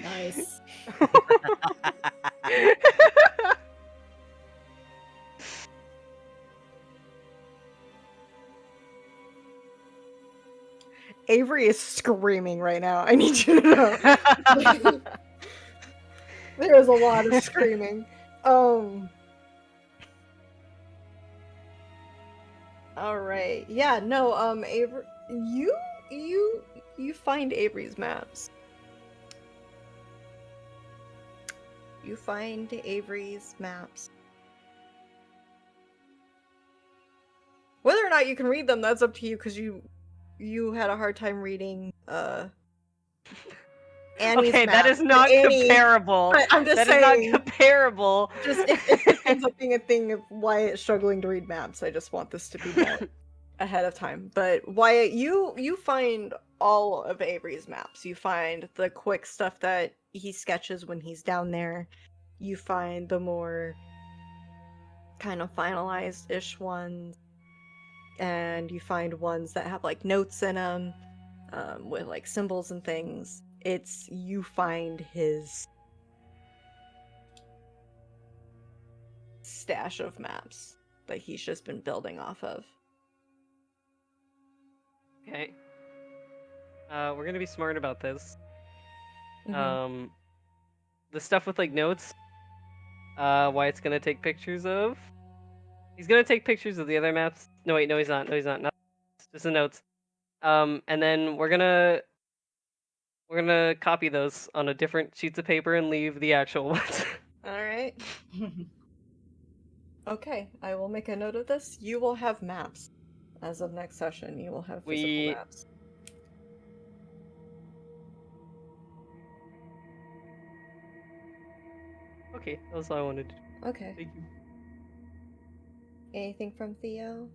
Nice. Avery is screaming right now. I need you to know. There's a lot of screaming. All right. Yeah, no, Avery, you find Avery's maps. You find Avery's maps. Whether or not you can read them, that's up to you, because you had a hard time reading Annie's okay, map. that is not comparable. I'm just that saying. is not comparable. Just if it ends up being a thing of Wyatt struggling to read maps, I just want this to be known ahead of time. But Wyatt, you find all of Avery's maps. You find the quick stuff that he sketches when he's down there. You find the more kind of finalized-ish ones. And you find ones that have like notes in them with like symbols and things. You find his stash of maps that he's just been building off of. Okay. We're gonna be smart about this. Mhm. The stuff with like notes, Wyatt's gonna take pictures of. He's gonna take pictures of the other maps. No, wait, no, he's not. No, he's not. Not just the notes. And then we're gonna copy those on a different sheets of paper and leave the actual ones. All right. Okay, I will make a note of this. You will have maps. As of next session, you will have physical maps. Okay, that's all I wanted to do. Okay. Thank you. Anything from Theo?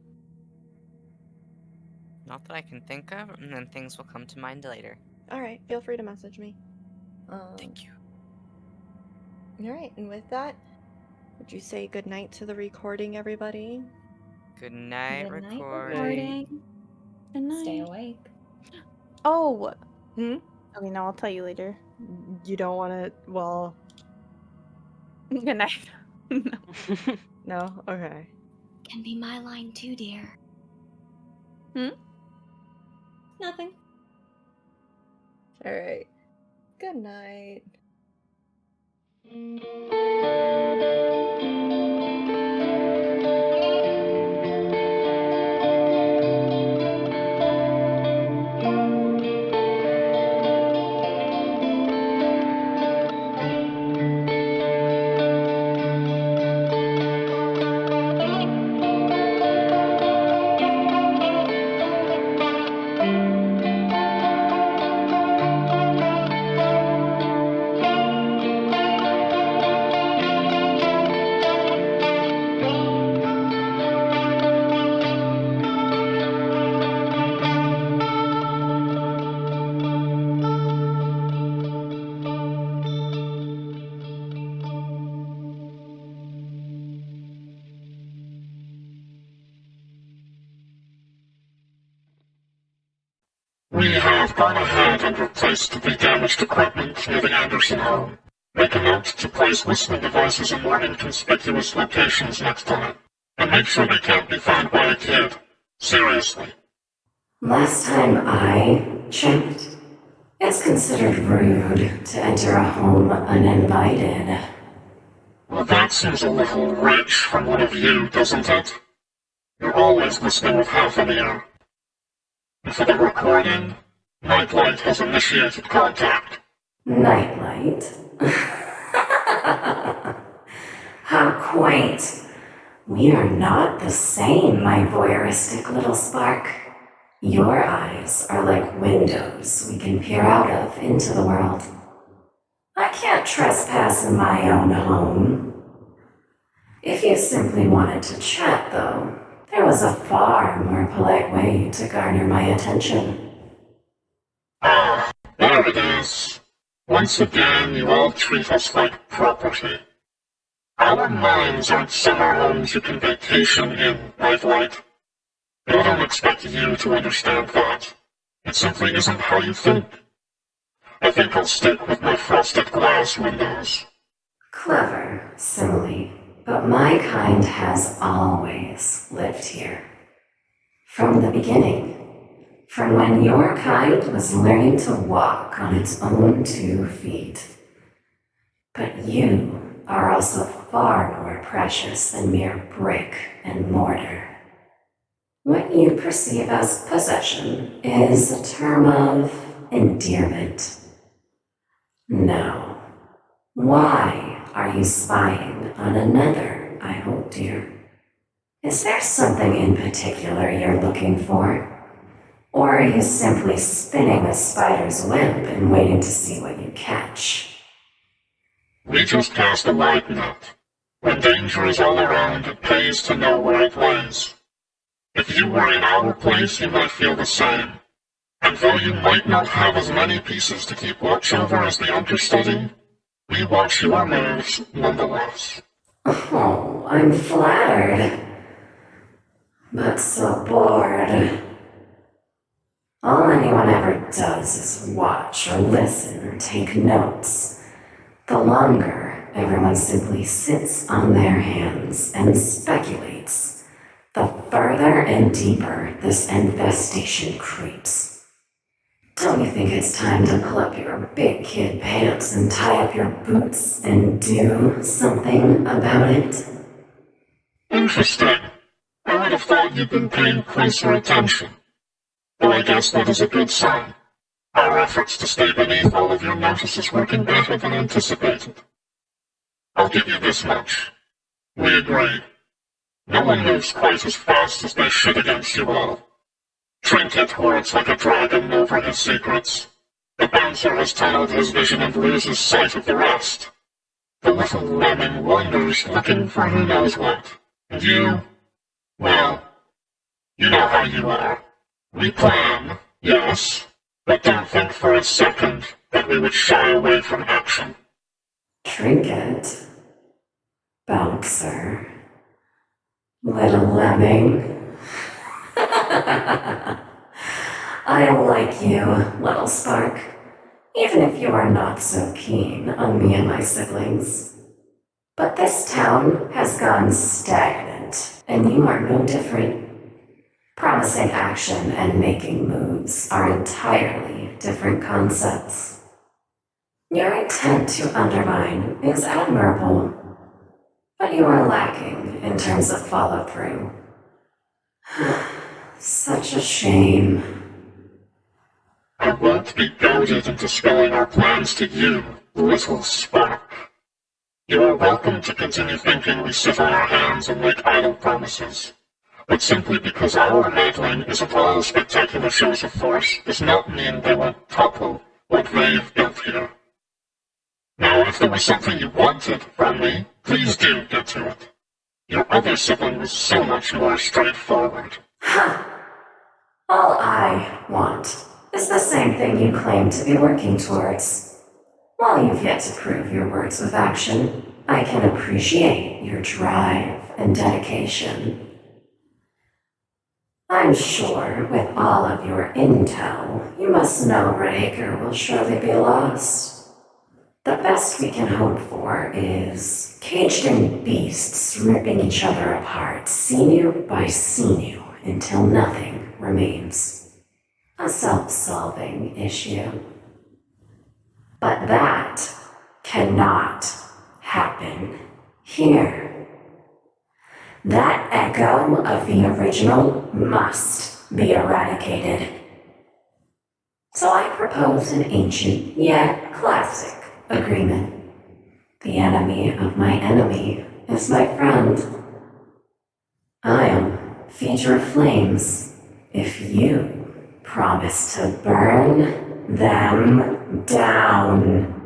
Not that I can think of, and then things will come to mind later. Alright, feel free to message me. Thank you. Alright, and with that, would you say goodnight to the recording, everybody? Good night, Good night, recording. Good night. Stay awake. Oh. Hmm? Okay, no, I'll tell you later. You don't want to, well... Good night. No? Okay. Can be my line too, dear. Nothing. Alright. Good night. We have gone ahead and replaced the damaged equipment near the Anderson home. Make a note to place listening devices in more inconspicuous locations next time. And make sure they can't be found by a kid. Seriously. Last time I checked, it's considered rude to enter a home uninvited. Well, that seems a little rich from one of you, doesn't it? You're always listening with half an ear. And for the recording, Nightlight has initiated contact. Nightlight? How quaint. We are not the same, my voyeuristic little spark. Your eyes are like windows we can peer out of into the world. I can't trespass in my own home. If you simply wanted to chat, though, there was a far more polite way to garner my attention. Ah, there it is. Once again, you all treat us like property. Our minds aren't summer homes you can vacation in, Nightlight. I don't expect you to understand that. It simply isn't how you think. I think I'll stick with my frosted glass windows. Clever simile, but my kind has always lived here. From the beginning. From when your kind was learning to walk on its own 2 feet. But you are also far more precious than mere brick and mortar. What you perceive as possession is a term of endearment. No. Why are you spying on another, I hope, dear? Is there something in particular you're looking for? Or are you simply spinning a spider's web and waiting to see what you catch? We just cast a wide net. When danger is all around, it pays to know where it lays. If you were in our place, you might feel the same. And though you might not have as many pieces to keep watch over as the understudy, we watch your moves nonetheless. Oh, I'm flattered. But so bored. All anyone ever does is watch or listen or take notes. The longer everyone simply sits on their hands and speculates, the further and deeper this infestation creeps. Don't you think it's time to pull up your big kid pants and tie up your boots and do something about it? Interesting. I would have thought you'd been paying closer attention. But I guess that is a good sign. Our efforts to stay beneath all of your notice is working better than anticipated. I'll give you this much. We agree. No one moves quite as fast as they should against you all. Trinket hoards like a dragon over his secrets. The bouncer has tunneled his vision and loses sight of the rest. The little lemming wanders looking for who knows what. And you, well, you know how you are. We plan, yes, but don't think for a second that we would shy away from action. Trinket. Bouncer. Little lemming. I like you, little spark, even if you are not so keen on me and my siblings. But this town has gone stagnant, and you are no different. Promising action and making moves are entirely different concepts. Your intent to undermine is admirable, but you are lacking in terms of follow-through. Such a shame. I won't be goaded into spilling our plans to you, little spark. You are welcome to continue thinking we sit on our hands and make idle promises. But simply because our meddling isn't all spectacular shows of force does not mean they won't topple what they've built here. Now, if there was something you wanted from me, please do get to it. Your other sibling was so much more straightforward. All I want is the same thing you claim to be working towards. While you've yet to prove your words with action, I can appreciate your drive and dedication. I'm sure with all of your intel, you must know Raker will surely be lost. The best we can hope for is caged-in beasts ripping each other apart, sinew by sinew, until nothing remains. A self-solving issue. But that cannot happen here. That echo of the original must be eradicated. So I propose an ancient yet classic agreement. The enemy of my enemy is my friend. I'll feed your flames if you promise to burn them down.